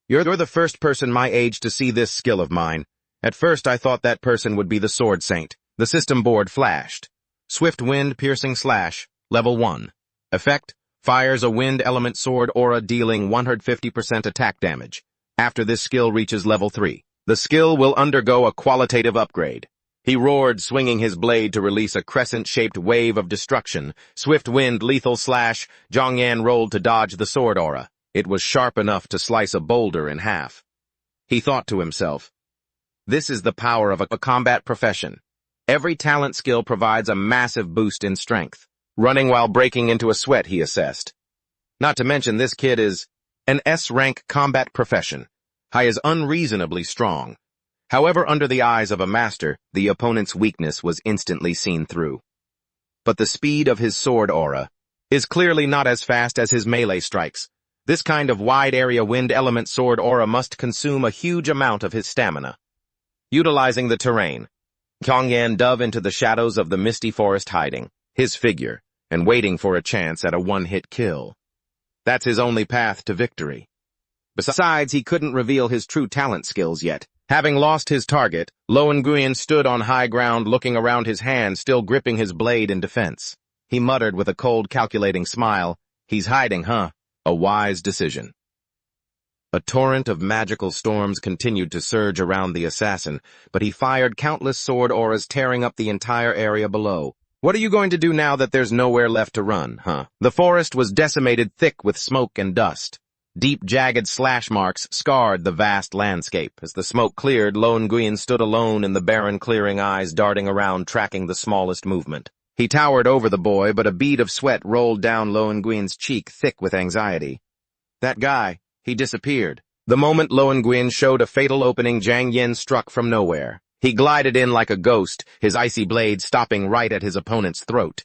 You're the first person my age to see this skill of mine. At first I thought that person would be the Sword Saint. The system board flashed. Swift Wind Piercing Slash, Level 1. Effect, fires a wind element sword aura dealing 150% attack damage. After this skill reaches Level 3, the skill will undergo a qualitative upgrade. He roared, swinging his blade to release a crescent-shaped wave of destruction. Swift Wind Lethal Slash, Zhangyan rolled to dodge the sword aura. It was sharp enough to slice a boulder in half. He thought to himself, this is the power of a combat profession. Every talent skill provides a massive boost in strength. Running while breaking into a sweat, he assessed. Not to mention this kid is an S-rank combat profession. He is unreasonably strong. However, under the eyes of a master, the opponent's weakness was instantly seen through. But the speed of his sword aura is clearly not as fast as his melee strikes. This kind of wide-area wind element sword aura must consume a huge amount of his stamina. Utilizing the terrain, Changyan dove into the shadows of the misty forest, hiding his figure and waiting for a chance at a one-hit kill. That's his only path to victory. Besides, he couldn't reveal his true talent skills yet. Having lost his target, Loenguyen stood on high ground, looking around, his hand still gripping his blade in defense. He muttered with a cold, calculating smile, "He's hiding, huh? A wise decision." A torrent of magical storms continued to surge around the assassin, but he fired countless sword auras, tearing up the entire area below. What are you going to do now that there's nowhere left to run, huh? The forest was decimated, thick with smoke and dust. Deep, jagged slash marks scarred the vast landscape. As the smoke cleared, Loenguyen stood alone in the barren clearing, eyes darting around, tracking the smallest movement. He towered over the boy, but a bead of sweat rolled down Loenguyen's cheek, thick with anxiety. That guy, he disappeared. The moment Loenguyen showed a fatal opening, Zhang Yin struck from nowhere. He glided in like a ghost, his icy blade stopping right at his opponent's throat.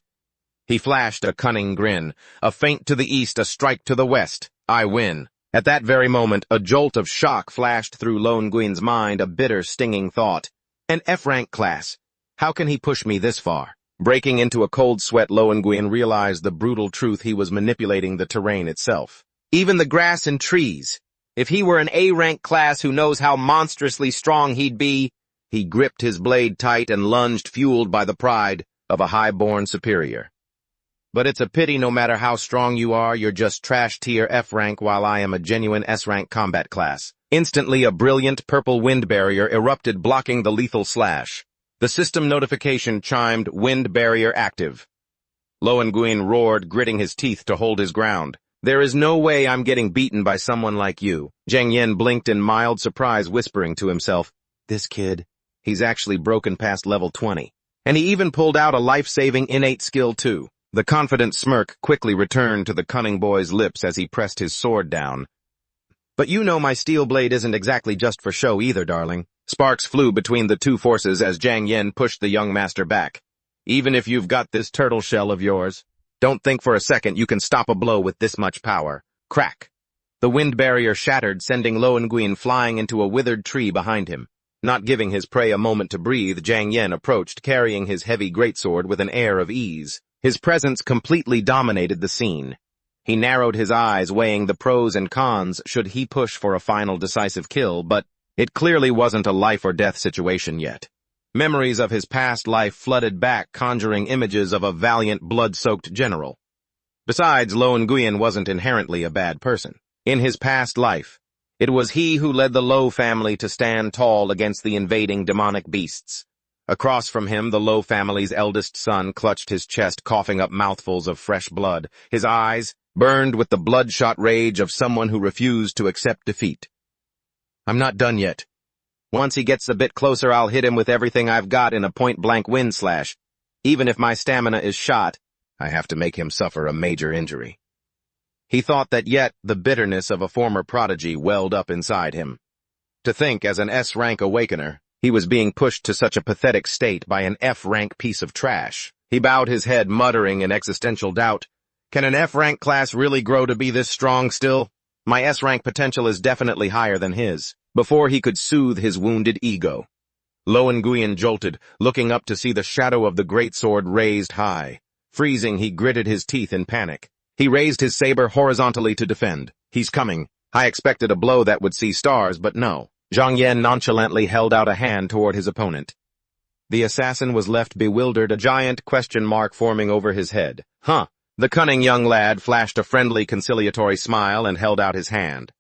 He flashed a cunning grin. A feint to the east, a strike to the west. I win. At that very moment, a jolt of shock flashed through Loenguyen's mind, a bitter, stinging thought. An F-rank class. How can he push me this far? Breaking into a cold sweat, Loenguyen realized the brutal truth. He was manipulating the terrain itself. Even the grass and trees. If he were an A-rank class, who knows how monstrously strong he'd be? He gripped his blade tight and lunged, fueled by the pride of a high-born superior. But it's a pity, no matter how strong you are, you're just trash tier F-rank, while I am a genuine S-rank combat class. Instantly, a brilliant purple wind barrier erupted, blocking the lethal slash. The system notification chimed, "Wind barrier active." Loenguyen roared, gritting his teeth to hold his ground. There is no way I'm getting beaten by someone like you. Zhang Yin blinked in mild surprise, whispering to himself, this kid, he's actually broken past level 20. And he even pulled out a life-saving innate skill too. The confident smirk quickly returned to the cunning boy's lips as he pressed his sword down. But you know my steel blade isn't exactly just for show either, darling. Sparks flew between the two forces as Zhang Yin pushed the young master back. Even if you've got this turtle shell of yours, don't think for a second you can stop a blow with this much power. Crack. The wind barrier shattered, sending Loenguyen flying into a withered tree behind him. Not giving his prey a moment to breathe, Zhang Yin approached, carrying his heavy greatsword with an air of ease. His presence completely dominated the scene. He narrowed his eyes, weighing the pros and cons should he push for a final decisive kill, but it clearly wasn't a life-or-death situation yet. Memories of his past life flooded back, conjuring images of a valiant, blood-soaked general. Besides, Lo Nguyen wasn't inherently a bad person. In his past life, it was he who led the Lo family to stand tall against the invading demonic beasts. Across from him, the Lo family's eldest son clutched his chest, coughing up mouthfuls of fresh blood. His eyes burned with the bloodshot rage of someone who refused to accept defeat. I'm not done yet. Once he gets a bit closer, I'll hit him with everything I've got in a point-blank wind slash. Even if my stamina is shot, I have to make him suffer a major injury. He thought that, yet the bitterness of a former prodigy welled up inside him. To think, as an S-rank awakener, he was being pushed to such a pathetic state by an F-rank piece of trash. He bowed his head, muttering in existential doubt, "Can an F-rank class really grow to be this strong still? My S-rank potential is definitely higher than his." Before he could soothe his wounded ego, Lo Nguyen jolted, looking up to see the shadow of the great sword raised high. Freezing, he gritted his teeth in panic. He raised his saber horizontally to defend. He's coming. I expected a blow that would see stars, but no. Zhang Yan nonchalantly held out a hand toward his opponent. The assassin was left bewildered, a giant question mark forming over his head. Huh. The cunning young lad flashed a friendly conciliatory smile and held out his hand.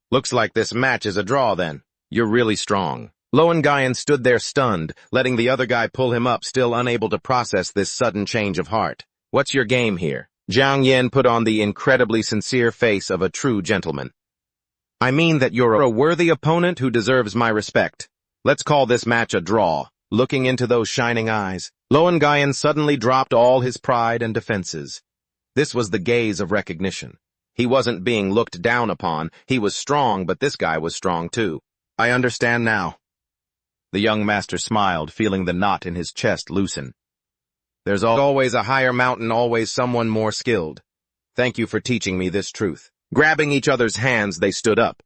Looks like this match is a draw then. You're really strong. Lo Nguyen stood there stunned, letting the other guy pull him up, still unable to process this sudden change of heart. What's your game here? Zhang Yan put on the incredibly sincere face of a true gentleman. I mean that you're a worthy opponent who deserves my respect. Let's call this match a draw. Looking into those shining eyes, Lo Nguyen suddenly dropped all his pride and defenses. This was the gaze of recognition. He wasn't being looked down upon. He was strong, but this guy was strong too. I understand now. The young master smiled, feeling the knot in his chest loosen. There's always a higher mountain, always someone more skilled. Thank you for teaching me this truth. Grabbing each other's hands, they stood up.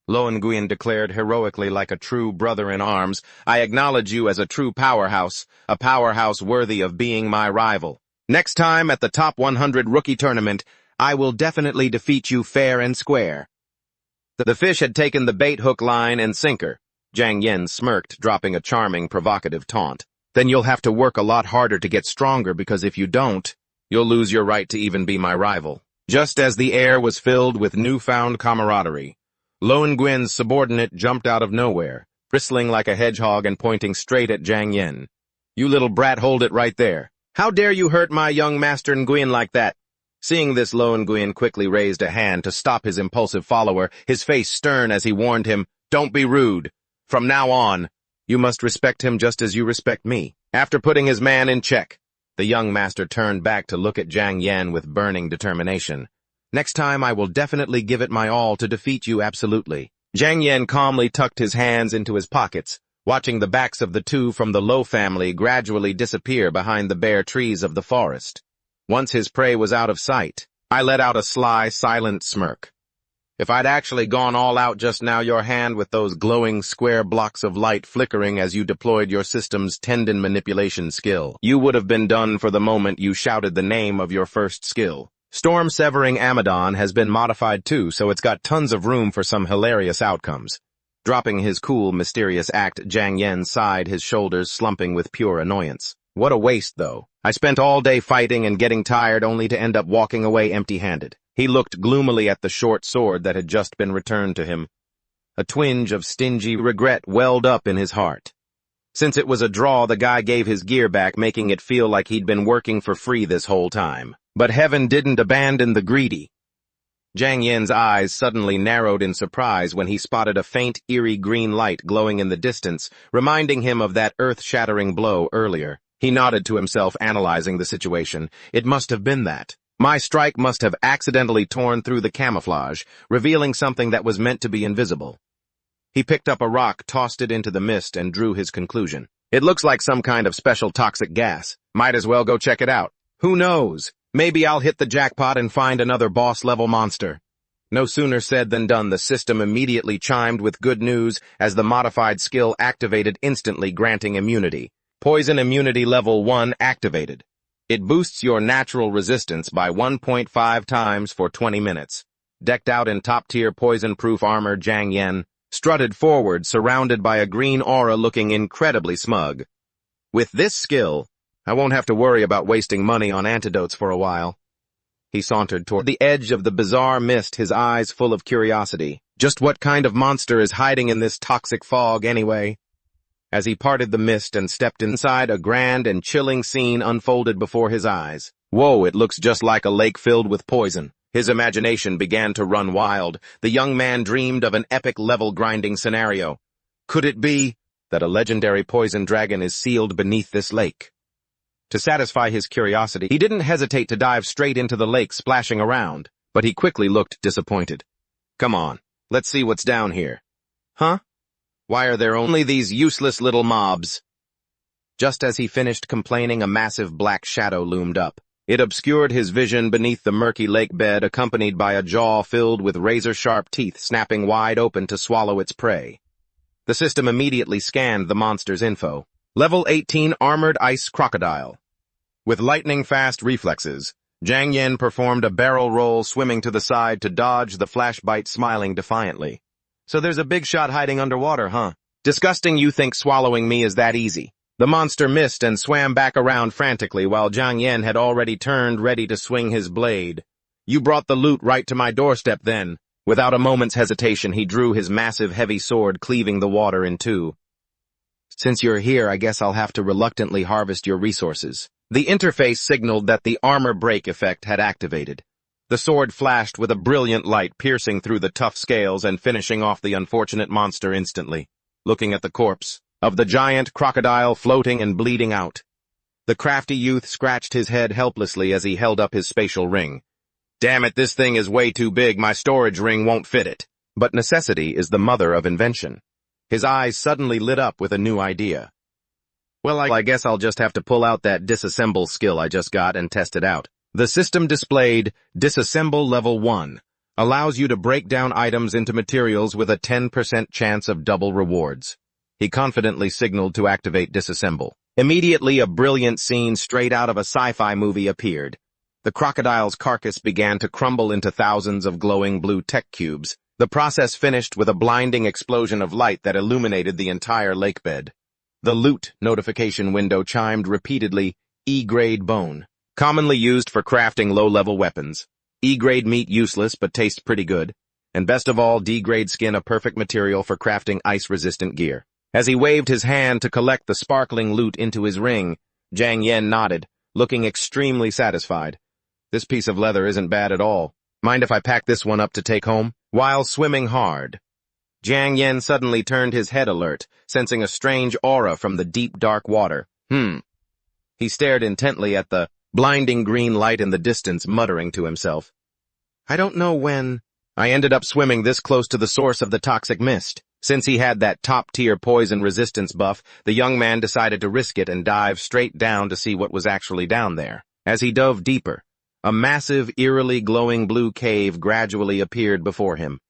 Lo Nguyen declared heroically, like a true brother in arms, I acknowledge you as a true powerhouse, a powerhouse worthy of being my rival. Next time at the top 100 rookie tournament, I will definitely defeat you fair and square. The fish had taken the bait, hook, line, and sinker. Zhang Yan smirked, dropping a charming, provocative taunt. Then you'll have to work a lot harder to get stronger, because if you don't, you'll lose your right to even be my rival. Just as the air was filled with newfound camaraderie, Lo Nguyen's subordinate jumped out of nowhere, bristling like a hedgehog and pointing straight at Zhang Yan. You little brat, hold it right there. How dare you hurt my young master Nguyen like that? Seeing this, Lo Nguyen quickly raised a hand to stop his impulsive follower, his face stern as he warned him, Don't be rude. From now on, you must respect him just as you respect me. After putting his man in check, the young master turned back to look at Zhang Yan with burning determination. Next time I will definitely give it my all to defeat you absolutely. Zhang Yan calmly tucked his hands into his pockets, watching the backs of the two from the Lo family gradually disappear behind the bare trees of the forest. Once his prey was out of sight, I let out a sly, silent smirk. If I'd actually gone all out just now, your hand with those glowing square blocks of light flickering as you deployed your system's tendon manipulation skill, you would have been done for the moment you shouted the name of your first skill. Storm-severing Amadon has been modified too, so it's got tons of room for some hilarious outcomes. Dropping his cool, mysterious act, Zhang Yan sighed, his shoulders slumping with pure annoyance. What a waste, though. I spent all day fighting and getting tired only to end up walking away empty-handed. He looked gloomily at the short sword that had just been returned to him. A twinge of stingy regret welled up in his heart. Since it was a draw, the guy gave his gear back, making it feel like he'd been working for free this whole time. But heaven didn't abandon the greedy. Zhang Yan's eyes suddenly narrowed in surprise when he spotted a faint, eerie green light glowing in the distance, reminding him of that earth-shattering blow earlier. He nodded to himself, analyzing the situation. It must have been that. My strike must have accidentally torn through the camouflage, revealing something that was meant to be invisible. He picked up a rock, tossed it into the mist, and drew his conclusion. It looks like some kind of special toxic gas. Might as well go check it out. Who knows? Maybe I'll hit the jackpot and find another boss-level monster. No sooner said than done. The system immediately chimed with good news as the modified skill activated instantly, granting immunity. Poison immunity level 1 activated. It boosts your natural resistance by 1.5 times for 20 minutes. Decked out in top-tier poison-proof armor, Zhang Yan strutted forward surrounded by a green aura looking incredibly smug. With this skill, I won't have to worry about wasting money on antidotes for a while. He sauntered toward the edge of the bizarre mist, his eyes full of curiosity. Just what kind of monster is hiding in this toxic fog anyway? As he parted the mist and stepped inside, a grand and chilling scene unfolded before his eyes. Whoa, it looks just like a lake filled with poison. His imagination began to run wild. The young man dreamed of an epic level-grinding scenario. Could it be that a legendary poison dragon is sealed beneath this lake? To satisfy his curiosity, he didn't hesitate to dive straight into the lake, splashing around, but he quickly looked disappointed. Come on, let's see what's down here. Huh? Why are there only these useless little mobs? Just as he finished complaining, a massive black shadow loomed up. It obscured his vision beneath the murky lake bed, accompanied by a jaw filled with razor-sharp teeth snapping wide open to swallow its prey. The system immediately scanned the monster's info. Level 18 Armored Ice Crocodile. With lightning-fast reflexes, Jiang Yen performed a barrel roll, swimming to the side to dodge the flash bite, smiling defiantly. So there's a big shot hiding underwater, huh? Disgusting, you think swallowing me is that easy? The monster missed and swam back around frantically while Jiang Yen had already turned ready to swing his blade. You brought the loot right to my doorstep then. Without a moment's hesitation, he drew his massive heavy sword, cleaving the water in two. Since you're here, I guess I'll have to reluctantly harvest your resources. The interface signaled that the armor break effect had activated. The sword flashed with a brilliant light, piercing through the tough scales and finishing off the unfortunate monster instantly. Looking at the corpse of the giant crocodile floating and bleeding out, the crafty youth scratched his head helplessly as he held up his spatial ring. Damn it, this thing is way too big, my storage ring won't fit it. But necessity is the mother of invention. His eyes suddenly lit up with a new idea. Well, I guess I'll just have to pull out that disassemble skill I just got and test it out. The system displayed Disassemble Level 1. Allows you to break down items into materials with a 10% chance of double rewards. He confidently signaled to activate Disassemble. Immediately, a brilliant scene straight out of a sci-fi movie appeared. The crocodile's carcass began to crumble into thousands of glowing blue tech cubes. The process finished with a blinding explosion of light that illuminated the entire lake bed. The loot notification window chimed repeatedly, E-grade bone. Commonly used for crafting low-level weapons. E-grade meat useless but tastes pretty good. And best of all, D-grade skin a perfect material for crafting ice-resistant gear. As he waved his hand to collect the sparkling loot into his ring, Jiang Yen nodded, looking extremely satisfied. This piece of leather isn't bad at all. Mind if I pack this one up to take home? While swimming hard, Jiang Yen suddenly turned his head alert, sensing a strange aura from the deep dark water. He stared intently at the blinding green light in the distance, muttering to himself. I don't know when I ended up swimming this close to the source of the toxic mist. Since he had that top-tier poison resistance buff, the young man decided to risk it and dive straight down to see what was actually down there. As he dove deeper, a massive, eerily glowing blue cave gradually appeared before him.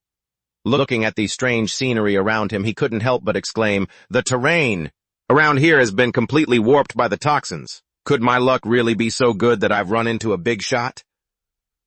Looking at the strange scenery around him, he couldn't help but exclaim, "The terrain around here has been completely warped by the toxins. Could my luck really be so good that I've run into a big shot?"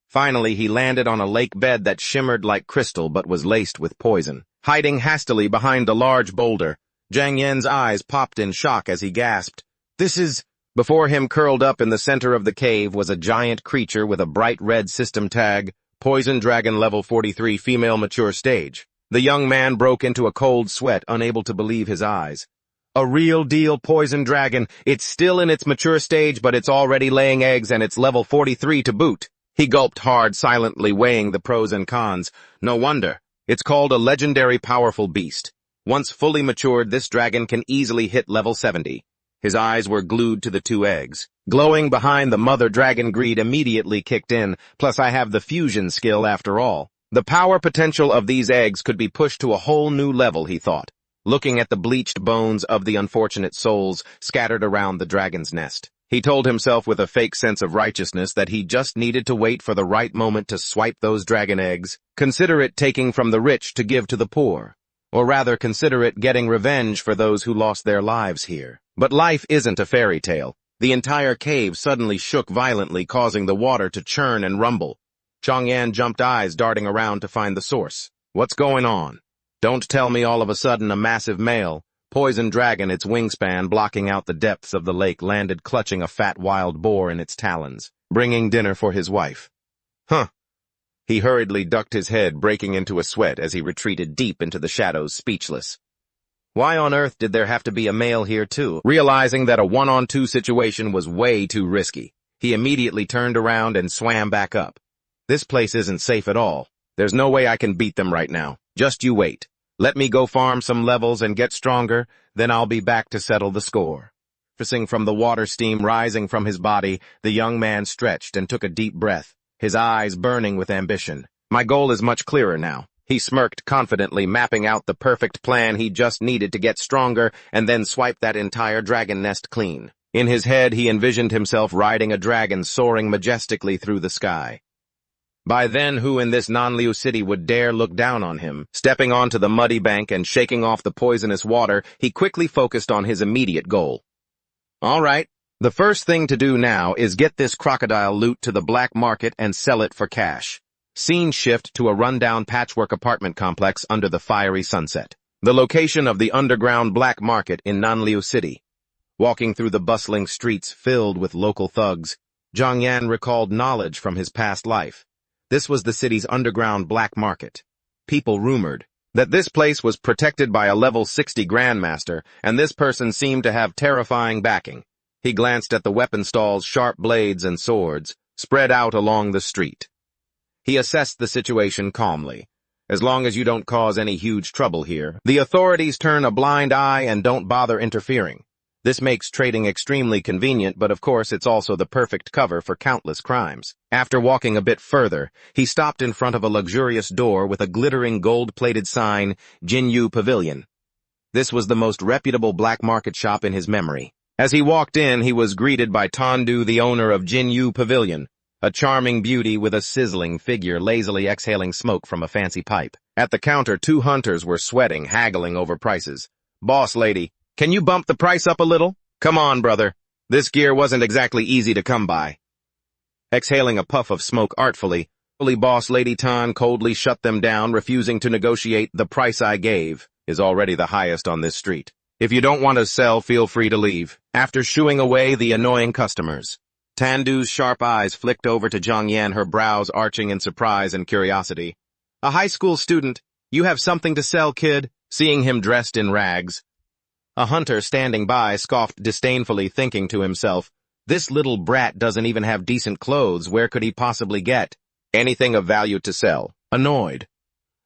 Finally, he landed on a lake bed that shimmered like crystal but was laced with poison. Hiding hastily behind a large boulder, Jiang Yen's eyes popped in shock as he gasped, "This is..." Before him, curled up in the center of the cave, was a giant creature with a bright red system tag, Poison Dragon Level 43 Female Mature Stage. The young man broke into a cold sweat, unable to believe his eyes. A real deal poison dragon. It's still in its mature stage, but it's already laying eggs and it's level 43 to boot. He gulped hard, silently weighing the pros and cons. No wonder. It's called a legendary powerful beast. Once fully matured, this dragon can easily hit level 70. His eyes were glued to the two eggs. Glowing behind the mother dragon, greed immediately kicked in, plus I have the fusion skill after all. The power potential of these eggs could be pushed to a whole new level, he thought, looking at the bleached bones of the unfortunate souls scattered around the dragon's nest. He told himself with a fake sense of righteousness that he just needed to wait for the right moment to swipe those dragon eggs. Consider it taking from the rich to give to the poor. Or rather, consider it getting revenge for those who lost their lives here. But life isn't a fairy tale. The entire cave suddenly shook violently, causing the water to churn and rumble. Jiang Yen jumped, eyes darting around to find the source. What's going on? Don't tell me all of a sudden a massive male, poison dragon, its wingspan blocking out the depths of the lake, landed clutching a fat wild boar in its talons, bringing dinner for his wife. Huh. He hurriedly ducked his head, breaking into a sweat as he retreated deep into the shadows, speechless. Why on earth did there have to be a male here too? Realizing that a one-on-two situation was way too risky, he immediately turned around and swam back up. This place isn't safe at all. There's no way I can beat them right now. Just you wait. Let me go farm some levels and get stronger, then I'll be back to settle the score. Surfacing from the water steam rising from his body, the young man stretched and took a deep breath, his eyes burning with ambition. My goal is much clearer now. He smirked confidently, mapping out the perfect plan he just needed to get stronger and then swipe that entire dragon nest clean. In his head, he envisioned himself riding a dragon soaring majestically through the sky. By then, who in this non-Liu city would dare look down on him? Stepping onto the muddy bank and shaking off the poisonous water, he quickly focused on his immediate goal. All right, the first thing to do now is get this crocodile loot to the black market and sell it for cash. Scene shift to a rundown patchwork apartment complex under the fiery sunset. The location of the underground black market in non-Liu city. Walking through the bustling streets filled with local thugs, Zhang Yan recalled knowledge from his past life. This was the city's underground black market. People rumored that this place was protected by a level 60 grandmaster, and this person seemed to have terrifying backing. He glanced at the weapon stall's sharp blades and swords, spread out along the street. He assessed the situation calmly. As long as you don't cause any huge trouble here, the authorities turn a blind eye and don't bother interfering. This makes trading extremely convenient, but of course it's also the perfect cover for countless crimes. After walking a bit further, he stopped in front of a luxurious door with a glittering gold-plated sign, Jinyu Pavilion. This was the most reputable black market shop in his memory. As he walked in, he was greeted by Tandu, the owner of Jinyu Pavilion, a charming beauty with a sizzling figure lazily exhaling smoke from a fancy pipe. At the counter, two hunters were sweating, haggling over prices. "Boss lady, can you bump the price up a little? Come on, brother. This gear wasn't exactly easy to come by." Exhaling a puff of smoke artfully, Boss Lady Tan coldly shut them down, refusing to negotiate. "The price I gave is already the highest on this street. If you don't want to sell, feel free to leave." After shooing away the annoying customers, Tandu's sharp eyes flicked over to Zhang Yan, her brows arching in surprise and curiosity. "A high school student, you have something to sell, kid?" Seeing him dressed in rags, a hunter standing by scoffed disdainfully, thinking to himself, "This little brat doesn't even have decent clothes. Where could he possibly get anything of value to sell?" Annoyed,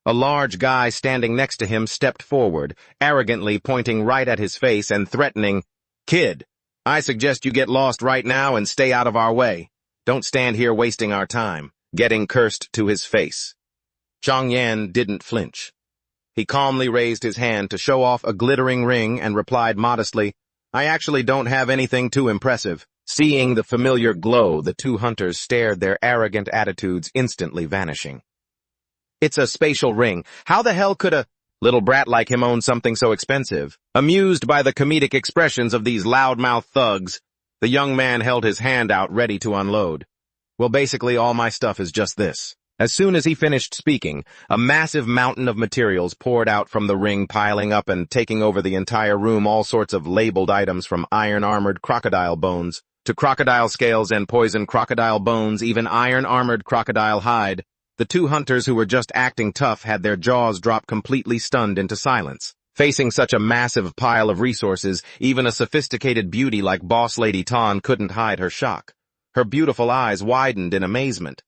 a large guy standing next to him stepped forward, arrogantly pointing right at his face and threatening, "Kid, I suggest you get lost right now and stay out of our way. Don't stand here wasting our time," getting cursed to his face. Zhang Yan didn't flinch. He calmly raised his hand to show off a glittering ring and replied modestly, "I actually don't have anything too impressive." Seeing the familiar glow, the two hunters stared, their arrogant attitudes instantly vanishing. "It's a spatial ring. How the hell could a little brat like him own something so expensive?" Amused by the comedic expressions of these loudmouth thugs, the young man held his hand out ready to unload. "Well, basically all my stuff is just this." As soon as he finished speaking, a massive mountain of materials poured out from the ring, piling up and taking over the entire room. All sorts of labeled items, from iron-armored crocodile bones to crocodile scales and poisoned crocodile bones, even iron-armored crocodile hide. The two hunters who were just acting tough had their jaws drop, completely stunned into silence. Facing such a massive pile of resources, even a sophisticated beauty like Boss Lady Tan couldn't hide her shock. Her beautiful eyes widened in amazement.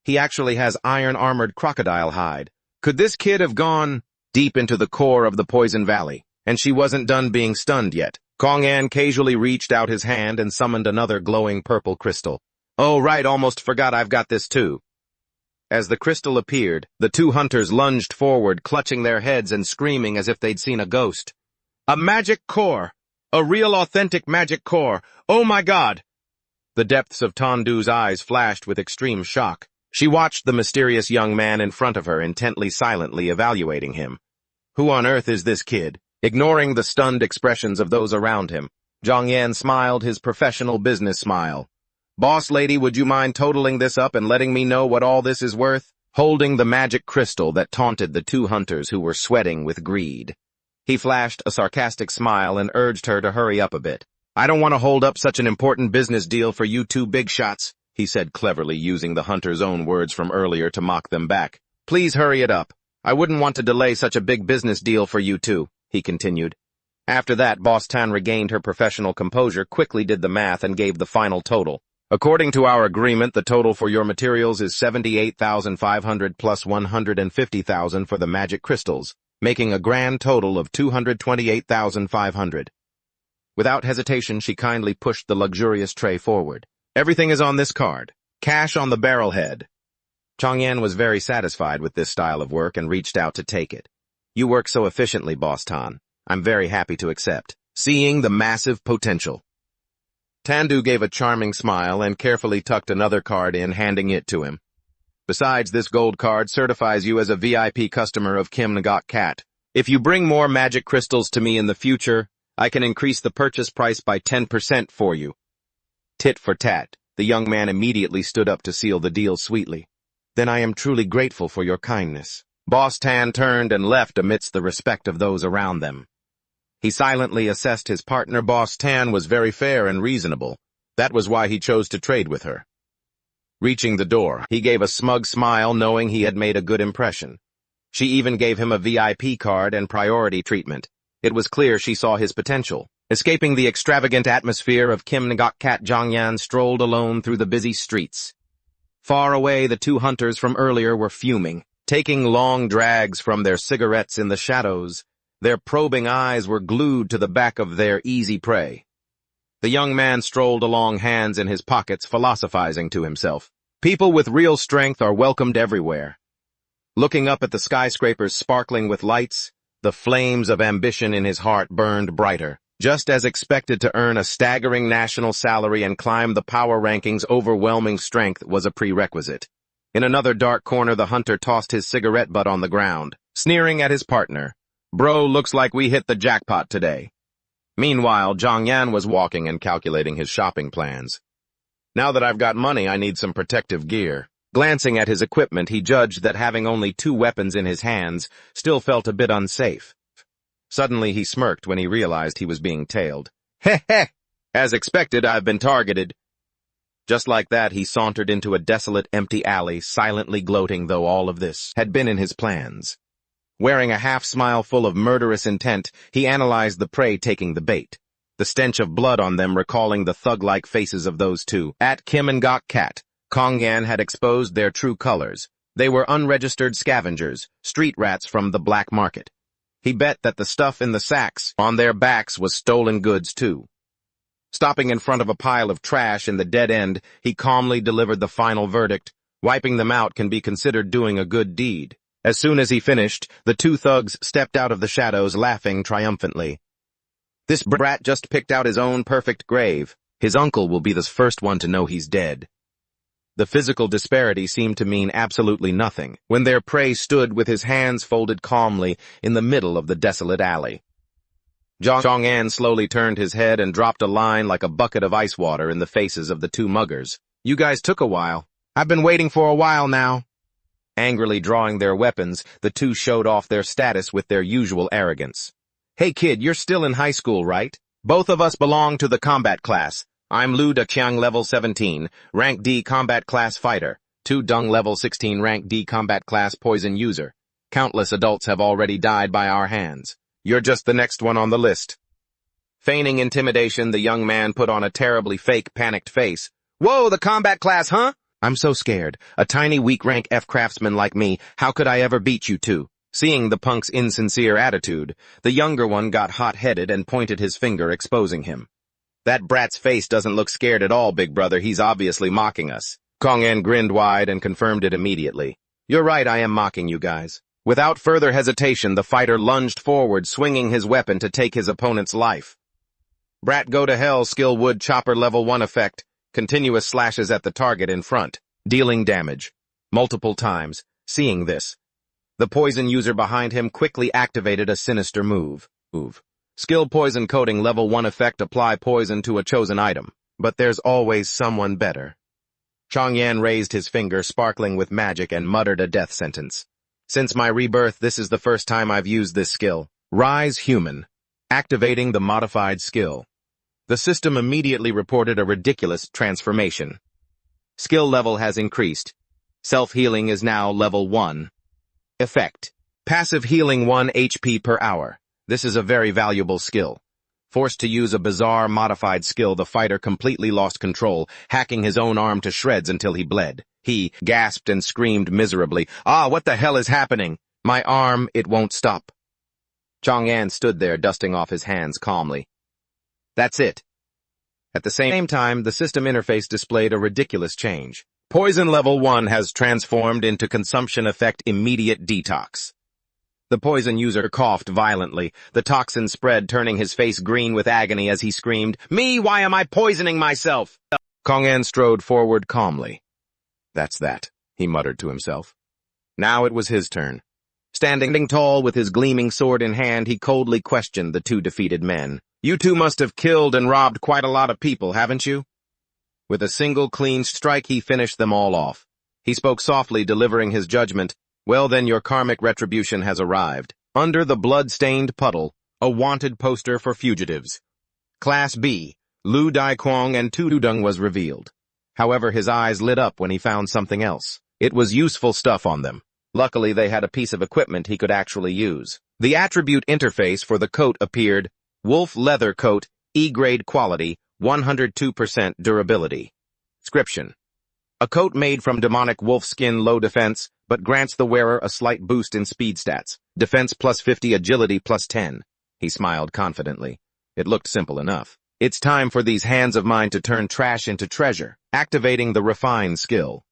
He actually has iron-armored crocodile hide. Could this kid have gone deep into the core of the Poison Valley? And she wasn't done being stunned yet. Kong An casually reached out his hand and summoned another glowing purple crystal. "Oh right, almost forgot I've got this too." As the crystal appeared, the two hunters lunged forward, clutching their heads and screaming as if they'd seen a ghost. "A magic core! A real authentic magic core! Oh my god!" The depths of Tandu's eyes flashed with extreme shock. She watched the mysterious young man in front of her, intently, silently evaluating him. Who on earth is this kid? Ignoring the stunned expressions of those around him, Zhang Yan smiled his professional business smile. "Boss lady, would you mind totaling this up and letting me know what all this is worth?" holding the magic crystal that taunted the two hunters who were sweating with greed. He flashed a sarcastic smile and urged her to hurry up a bit. "I don't want to hold up such an important business deal for you two big shots," he said cleverly, using the hunter's own words from earlier to mock them back. "Please hurry it up. I wouldn't want to delay such a big business deal for you two," he continued. After that, Boss Tan regained her professional composure, quickly did the math, and gave the final total. "According to our agreement, the total for your materials is 78,500 plus 150,000 for the magic crystals, making a grand total of 228,500. Without hesitation, she kindly pushed the luxurious tray forward. "Everything is on this card. Cash on the barrelhead." Changyan was very satisfied with this style of work and reached out to take it. "You work so efficiently, Boss Tan. I'm very happy to accept." Seeing the massive potential, Tandu gave a charming smile and carefully tucked another card in, handing it to him. "Besides, this gold card certifies you as a VIP customer of ManhwaCapped. If you bring more magic crystals to me in the future, I can increase the purchase price by 10% for you." Tit for tat, the young man immediately stood up to seal the deal sweetly. "Then I am truly grateful for your kindness." Boss Tan turned and left amidst the respect of those around them. He silently assessed his partner. Boss Tan was very fair and reasonable. That was why he chose to trade with her. Reaching the door, he gave a smug smile, knowing he had made a good impression. She even gave him a VIP card and priority treatment. It was clear she saw his potential. Escaping the extravagant atmosphere of ManhwaCapped, Zhang Yan strolled alone through the busy streets. Far away, the two hunters from earlier were fuming, taking long drags from their cigarettes in the shadows. Their probing eyes were glued to the back of their easy prey. The young man strolled along, hands in his pockets, philosophizing to himself. People with real strength are welcomed everywhere. Looking up at the skyscrapers sparkling with lights, the flames of ambition in his heart burned brighter. Just as expected to earn a staggering national salary and climb the power rankings, overwhelming strength was a prerequisite. In another dark corner, the hunter tossed his cigarette butt on the ground, sneering at his partner. "Bro, looks like we hit the jackpot today." Meanwhile, Zhang Yan was walking and calculating his shopping plans. "Now that I've got money, I need some protective gear." Glancing at his equipment, he judged that having only 2 weapons in his hands still felt a bit unsafe. Suddenly, he smirked when he realized he was being tailed. "Heh heh! As expected, I've been targeted." Just like that, he sauntered into a desolate, empty alley, silently gloating, though all of this had been in his plans. Wearing a half-smile full of murderous intent, he analyzed the prey taking the bait. The stench of blood on them recalling the thug-like faces of those two. At ManhwaCapped, Kongan had exposed their true colors. They were unregistered scavengers, street rats from the black market. He bet that the stuff in the sacks on their backs was stolen goods too. Stopping in front of a pile of trash in the dead end, he calmly delivered the final verdict. Wiping them out can be considered doing a good deed. As soon as he finished, the 2 thugs stepped out of the shadows, laughing triumphantly. "This brat just picked out his own perfect grave. His uncle will be the first one to know he's dead." The physical disparity seemed to mean absolutely nothing when their prey stood with his hands folded calmly in the middle of the desolate alley. Zhang Yan slowly turned his head and dropped a line like a bucket of ice water in the faces of the 2 muggers. "You guys took a while. I've been waiting for a while now." Angrily drawing their weapons, the 2 showed off their status with their usual arrogance. "Hey kid, you're still in high school, right? Both of us belong to the combat class. I'm Lu Daqiang, level 17, rank D combat class fighter. Tu Dung, level 16, rank D combat class poison user. Countless adults have already died by our hands. You're just the next one on the list." Feigning intimidation, the young man put on a terribly fake, panicked face. "Whoa, the combat class, huh? I'm so scared. A tiny, weak-rank F-craftsman like me, how could I ever beat you two?" Seeing the punk's insincere attitude, the younger one got hot-headed and pointed his finger, exposing him. "That brat's face doesn't look scared at all, big brother. He's obviously mocking us." Kongan grinned wide and confirmed it immediately. "You're right, I am mocking you guys." Without further hesitation, the fighter lunged forward, swinging his weapon to take his opponent's life. "Brat, go to hell, skill wood chopper level 1 effect. Continuous slashes at the target in front, dealing damage multiple times." Seeing this, the poison user behind him quickly activated a sinister move. Skill poison coating level 1 effect, apply poison to a chosen item. But there's always someone better. Changyan raised his finger, sparkling with magic, and muttered a death sentence. Since my rebirth, this is the first time I've used this skill. Rise Human. Activating the modified skill. The system immediately reported a ridiculous transformation. Skill level has increased. Self-healing is now level 1. Effect. Passive healing 1 HP per hour. This is a very valuable skill. Forced to use a bizarre modified skill, the fighter completely lost control, hacking his own arm to shreds until he bled. He gasped and screamed miserably, "Ah, what the hell is happening? My arm, it won't stop." Changyan stood there, dusting off his hands calmly. That's it. At the same time, the system interface displayed a ridiculous change. Poison level 1 has transformed into consumption effect immediate detox. The poison user coughed violently. The toxin spread, turning his face green with agony as he screamed, "Me, why am I poisoning myself?" Changyan strode forward calmly. That's that, he muttered to himself. Now it was his turn. Standing tall with his gleaming sword in hand, he coldly questioned the two defeated men. "You two must have killed and robbed quite a lot of people, haven't you?" With a single clean strike, he finished them all off. He spoke softly, delivering his judgment. "Well then, your karmic retribution has arrived." Under the blood-stained puddle, a wanted poster for fugitives. Class B, Lu Daiquang and Tudong was revealed. However, his eyes lit up when he found something else. It was useful stuff on them. Luckily, they had a piece of equipment he could actually use. The attribute interface for the coat appeared. Wolf leather coat, E-grade quality, 102% durability. Description. A coat made from demonic wolf skin, low defense, but grants the wearer a slight boost in speed stats. Defense plus 50, agility plus 10. He smiled confidently. It looked simple enough. It's time for these hands of mine to turn trash into treasure. Activating the refine skill.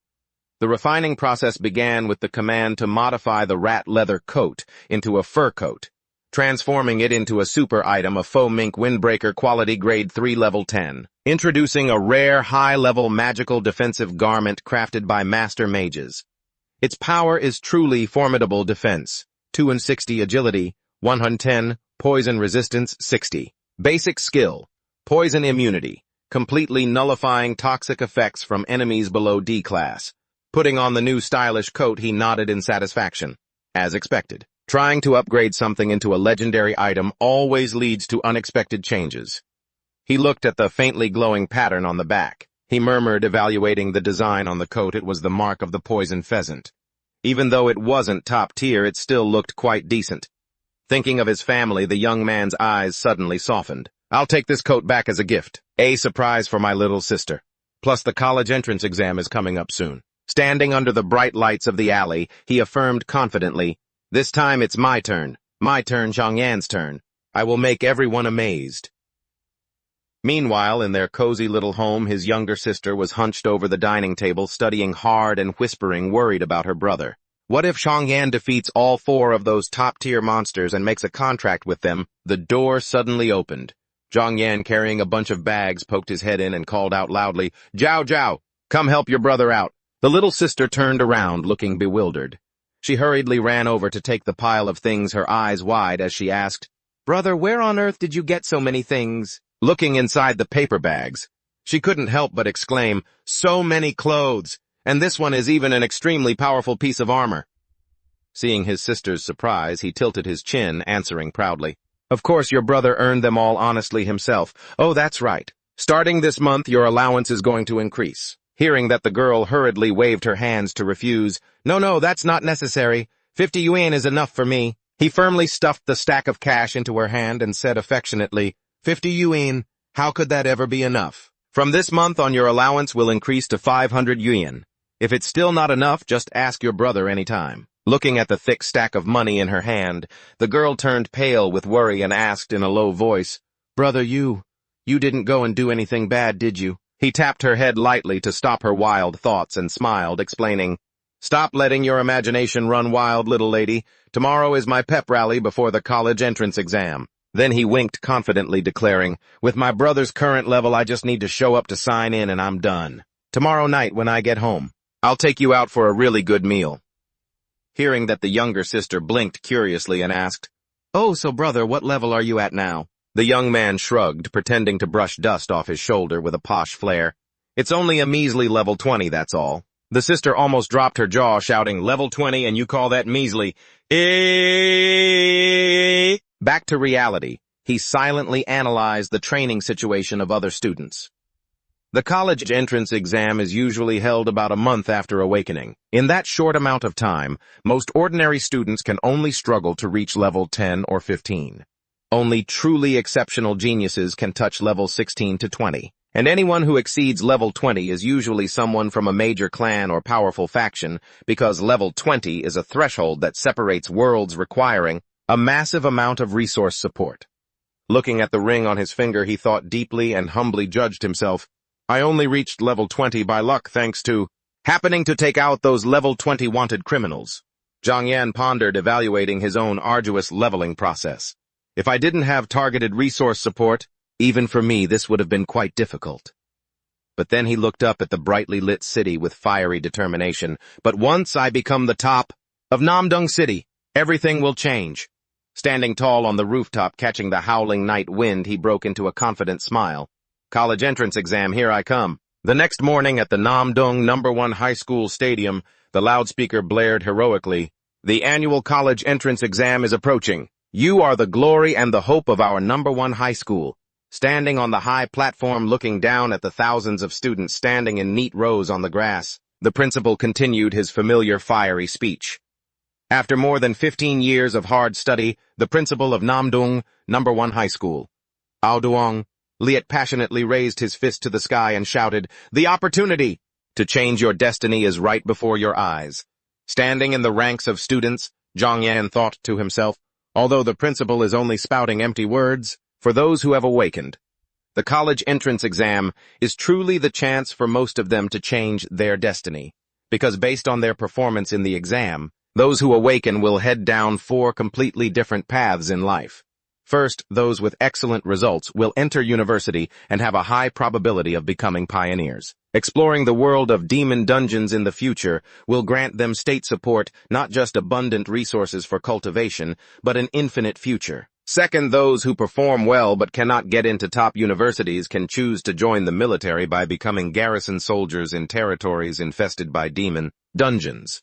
The refining process began with the command to modify the rat leather coat into a fur coat, transforming it into a super item, a faux mink windbreaker quality grade 3 level 10. Introducing a rare high-level magical defensive garment crafted by master mages. Its power is truly formidable defense. 260 agility, 110, poison resistance 60. Basic skill, poison immunity, completely nullifying toxic effects from enemies below D class. Putting on the new stylish coat, he nodded in satisfaction. As expected, trying to upgrade something into a legendary item always leads to unexpected changes. He looked at the faintly glowing pattern on the back. He murmured, evaluating the design on the coat. It was the mark of the poison pheasant. Even though it wasn't top tier, it still looked quite decent. Thinking of his family, the young man's eyes suddenly softened. "I'll take this coat back as a gift. A surprise for my little sister. Plus the college entrance exam is coming up soon." Standing under the bright lights of the alley, he affirmed confidently, "This time it's my turn. My turn, Changyan's turn. I will make everyone amazed." Meanwhile, in their cozy little home, his younger sister was hunched over the dining table, studying hard and whispering, worried about her brother. What if Changyan defeats all 4 of those top-tier monsters and makes a contract with them? The door suddenly opened. Changyan, carrying a bunch of bags, poked his head in and called out loudly, "Zhao Zhao, come help your brother out." The little sister turned around, looking bewildered. She hurriedly ran over to take the pile of things, her eyes wide as she asked, "Brother, where on earth did you get so many things?" Looking inside the paper bags, she couldn't help but exclaim, "So many clothes, and this one is even an extremely powerful piece of armor." Seeing his sister's surprise, he tilted his chin, answering proudly, "Of course your brother earned them all honestly himself. Oh, that's right. Starting this month, your allowance is going to increase." Hearing that, the girl hurriedly waved her hands to refuse. No, that's not necessary. 50 yuan is enough for me." He firmly stuffed the stack of cash into her hand and said affectionately, 50 yuan, how could that ever be enough? From this month on, your allowance will increase to 500 yuan. If it's still not enough, just ask your brother any time. Looking at the thick stack of money in her hand, the girl turned pale with worry and asked in a low voice, "Brother, you didn't go and do anything bad, did you?" He tapped her head lightly to stop her wild thoughts and smiled, explaining, "Stop letting your imagination run wild, little lady. Tomorrow is my pep rally before the college entrance exam." Then he winked confidently, declaring, "With my brother's current level, I just need to show up to sign in and I'm done. Tomorrow night when I get home, I'll take you out for a really good meal." Hearing that, the younger sister blinked curiously and asked, "Oh, so brother, what level are you at now?" The young man shrugged, pretending to brush dust off his shoulder with a posh flair. It's only a measly level 20, that's all. The sister almost dropped her jaw, shouting, "Level 20, and you call that measly?" Back to reality, he silently analyzed the training situation of other students. The college entrance exam is usually held about a month after awakening. In that short amount of time, most ordinary students can only struggle to reach level 10 or 15. Only truly exceptional geniuses can touch level 16 to 20. And anyone who exceeds level 20 is usually someone from a major clan or powerful faction, because level 20 is a threshold that separates worlds, requiring a massive amount of resource support. Looking at the ring on his finger, he thought deeply and humbly judged himself. I only reached level 20 by luck thanks to happening to take out those level 20 wanted criminals. Zhang Yan pondered, evaluating his own arduous leveling process. If I didn't have targeted resource support, even for me, this would have been quite difficult. But then he looked up at the brightly lit city with fiery determination. But once I become the top of Namdong City, everything will change. Standing tall on the rooftop, catching the howling night wind, he broke into a confident smile. College entrance exam, here I come. The next morning at the Namdong #1 High School Stadium, the loudspeaker blared heroically. The annual college entrance exam is approaching. You are the glory and the hope of our #1 high school. Standing on the high platform looking down at the thousands of students standing in neat rows on the grass, the principal continued his familiar fiery speech. After more than 15 years of hard study, the principal of Namdong #1 High School, Ao Duong, Liet passionately raised his fist to the sky and shouted, "The opportunity to change your destiny is right before your eyes." Standing in the ranks of students, Zhang Yan thought to himself, although the principal is only spouting empty words, for those who have awakened, the college entrance exam is truly the chance for most of them to change their destiny, because based on their performance in the exam, those who awaken will head down 4 completely different paths in life. First, those with excellent results will enter university and have a high probability of becoming pioneers. Exploring the world of demon dungeons in the future will grant them state support, not just abundant resources for cultivation, but an infinite future. Second, those who perform well but cannot get into top universities can choose to join the military by becoming garrison soldiers in territories infested by demon dungeons.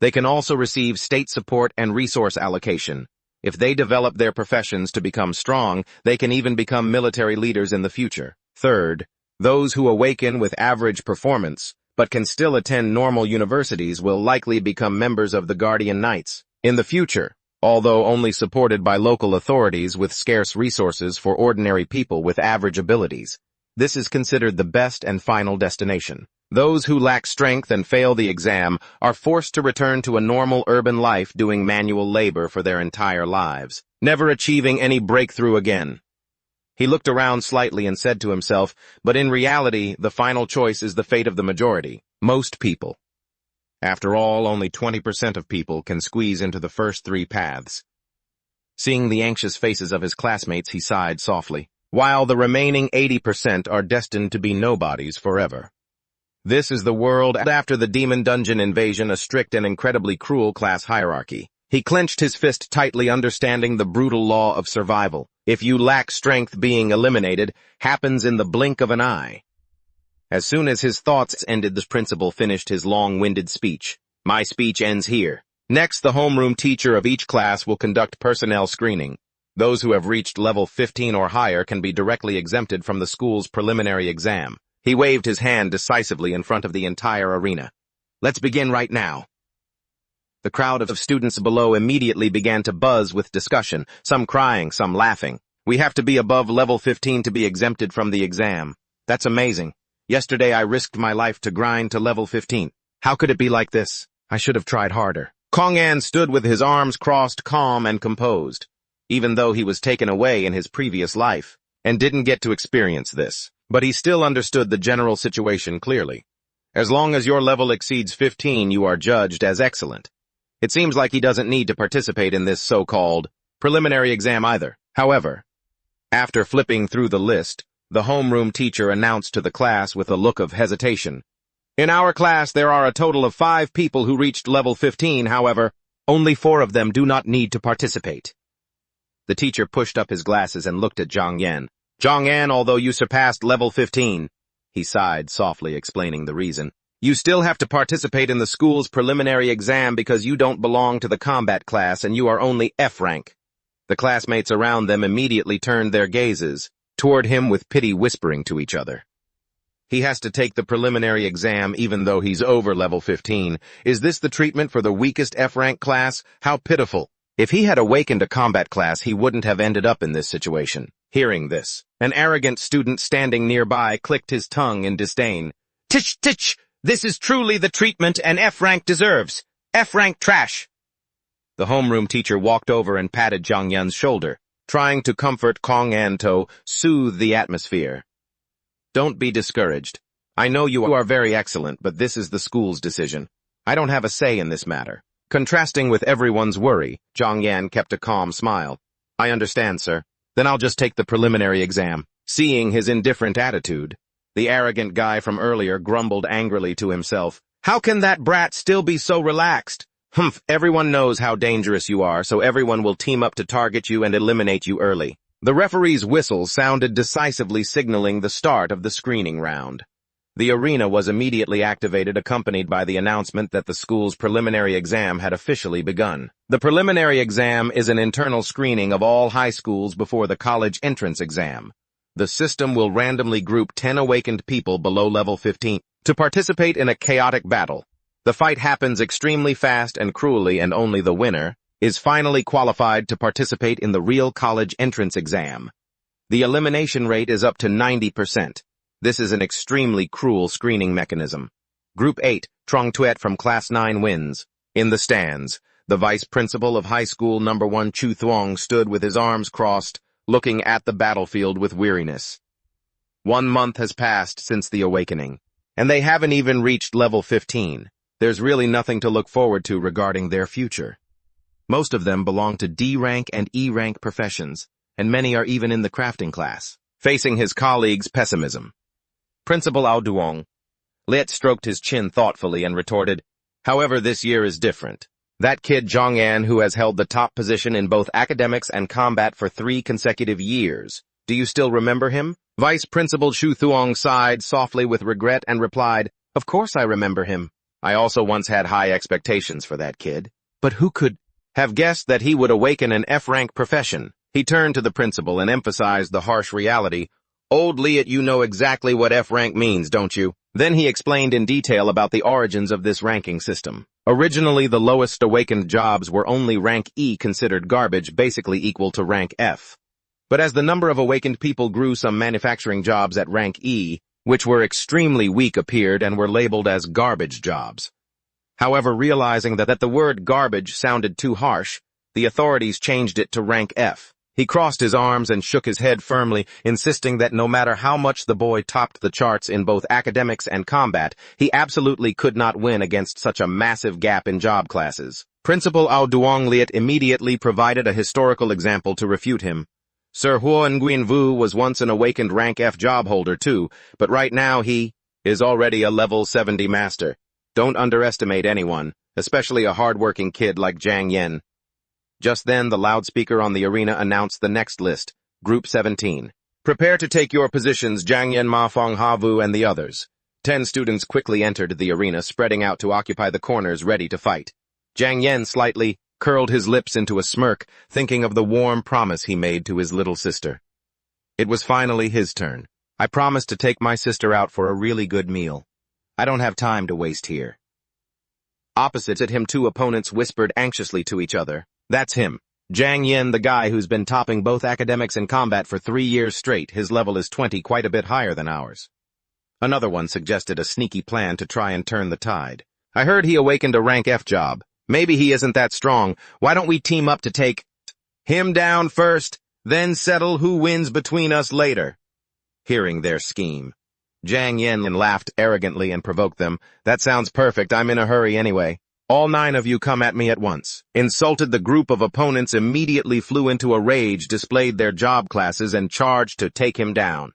They can also receive state support and resource allocation. If they develop their professions to become strong, they can even become military leaders in the future. Third, those who awaken with average performance but can still attend normal universities will likely become members of the Guardian Knights in the future, although only supported by local authorities with scarce resources for ordinary people with average abilities. This is considered the best and final destination. Those who lack strength and fail the exam are forced to return to a normal urban life doing manual labor for their entire lives, never achieving any breakthrough again. He looked around slightly and said to himself, but in reality, the final choice is the fate of the majority, most people. After all, only 20% of people can squeeze into the first 3 paths. Seeing the anxious faces of his classmates, he sighed softly, while the remaining 80% are destined to be nobodies forever. This is the world after the demon dungeon invasion, a strict and incredibly cruel class hierarchy. He clenched his fist tightly, understanding the brutal law of survival. If you lack strength, being eliminated happens in the blink of an eye. As soon as his thoughts ended, the principal finished his long-winded speech. My speech ends here. Next, the homeroom teacher of each class will conduct personnel screening. Those who have reached level 15 or higher can be directly exempted from the school's preliminary exam. He waved his hand decisively in front of the entire arena. Let's begin right now. The crowd of students below immediately began to buzz with discussion, some crying, some laughing. We have to be above level 15 to be exempted from the exam. That's amazing. Yesterday I risked my life to grind to level 15. How could it be like this? I should have tried harder. Kong An stood with his arms crossed, calm and composed, even though he was taken away in his previous life and didn't get to experience this. But he still understood the general situation clearly. As long as your level exceeds 15, you are judged as excellent. It seems like he doesn't need to participate in this so-called preliminary exam either. However, after flipping through the list, the homeroom teacher announced to the class with a look of hesitation. In our class, there are a total of 5 people who reached level 15, however, only 4 of them do not need to participate. The teacher pushed up his glasses and looked at Zhang Yan. Zhang Yan, although you surpassed level 15, He sighed softly, explaining the reason. You still have to participate in the school's preliminary exam because you don't belong to the combat class and you are only F rank. The classmates around them immediately turned their gazes toward him with pity, whispering to each other. He has to take the preliminary exam even though he's over level 15. Is this the treatment for the weakest F-rank class? How pitiful. If he had awakened a combat class, he wouldn't have ended up in this situation. Hearing this, an arrogant student standing nearby clicked his tongue in disdain. Tch, tch! This is truly the treatment an F-rank deserves. F-rank trash. The homeroom teacher walked over and patted Zhang Yun's shoulder, trying to comfort Kong Anto, soothe the atmosphere. Don't be discouraged. I know you are very excellent, but this is the school's decision. I don't have a say in this matter. Contrasting with everyone's worry, Zhang Yan kept a calm smile. I understand, sir. Then I'll just take the preliminary exam. Seeing his indifferent attitude, the arrogant guy from earlier grumbled angrily to himself. How can that brat still be so relaxed? Humph, everyone knows how dangerous you are, so everyone will team up to target you and eliminate you early. The referee's whistle sounded decisively, signaling the start of the screening round. The arena was immediately activated, accompanied by the announcement that the school's preliminary exam had officially begun. The preliminary exam is an internal screening of all high schools before the college entrance exam. The system will randomly group 10 awakened people below level 15 to participate in a chaotic battle. The fight happens extremely fast and cruelly, and only the winner is finally qualified to participate in the real college entrance exam. The elimination rate is up to 90%. This is an extremely cruel screening mechanism. Group 8, Trong Tuet from Class 9 wins. In the stands, the vice principal of high school number 1 Chu Thuong stood with his arms crossed, looking at the battlefield with weariness. 1 month has passed since the awakening, and they haven't even reached level 15. There's really nothing to look forward to regarding their future. Most of them belong to D-rank and E-rank professions, and many are even in the crafting class. Facing his colleagues' pessimism, Principal Ao Duong Liet stroked his chin thoughtfully and retorted, however, this year is different. That kid Zhang Yan, who has held the top position in both academics and combat for 3 consecutive years. Do you still remember him? Vice Principal Chu Thuong sighed softly with regret and replied, of course I remember him. I also once had high expectations for that kid. But who could have guessed that he would awaken an F-rank profession? He turned to the principal and emphasized the harsh reality. Old Liet, you know exactly what F-rank means, don't you? Then he explained in detail about the origins of this ranking system. Originally, the lowest awakened jobs were only rank E, considered garbage, basically equal to rank F. But as the number of awakened people grew, some manufacturing jobs at rank E, which were extremely weak, appeared and were labeled as garbage jobs. However, realizing that the word garbage sounded too harsh, the authorities changed it to rank F. He crossed his arms and shook his head firmly, insisting that no matter how much the boy topped the charts in both academics and combat, he absolutely could not win against such a massive gap in job classes. Principal Ao Duong Liet immediately provided a historical example to refute him. Sir Huo Nguyen Vu was once an awakened rank F job holder too, but right now he is already a level 70 master. Don't underestimate anyone, especially a hard-working kid like Zhang Yan. Just then, the loudspeaker on the arena announced the next list, Group 17. Prepare to take your positions, Zhang Yan, Ma Fong, Ha Vu, and the others. 10 students quickly entered the arena, spreading out to occupy the corners, ready to fight. Zhang Yan slightly curled his lips into a smirk, thinking of the warm promise he made to his little sister. It was finally his turn. I promised to take my sister out for a really good meal. I don't have time to waste here. Opposite him, 2 opponents whispered anxiously to each other. That's him. Zhang Yan, the guy who's been topping both academics and combat for 3 years straight. His level is 20, quite a bit higher than ours. Another one suggested a sneaky plan to try and turn the tide. I heard he awakened a rank F job. Maybe he isn't that strong. Why don't we team up to take him down first, then settle who wins between us later? Hearing their scheme, Zhang Yan laughed arrogantly and provoked them. That sounds perfect. I'm in a hurry anyway. All 9 of you come at me at once. Insulted, the group of opponents immediately flew into a rage, displayed their job classes, and charged to take him down.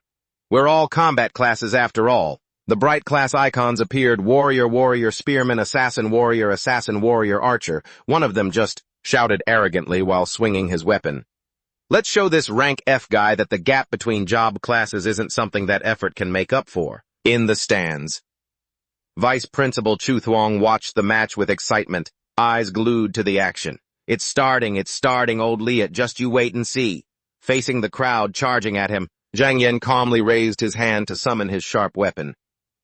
We're all combat classes after all. The bright class icons appeared: warrior, warrior, spearman, assassin, warrior, archer. One of them just shouted arrogantly while swinging his weapon. Let's show this rank F guy that the gap between job classes isn't something that effort can make up for. In the stands, Vice Principal Chu Thuong watched the match with excitement, eyes glued to the action. It's starting, old Liat, just you wait and see. Facing the crowd charging at him, Zhang Yan calmly raised his hand to summon his sharp weapon.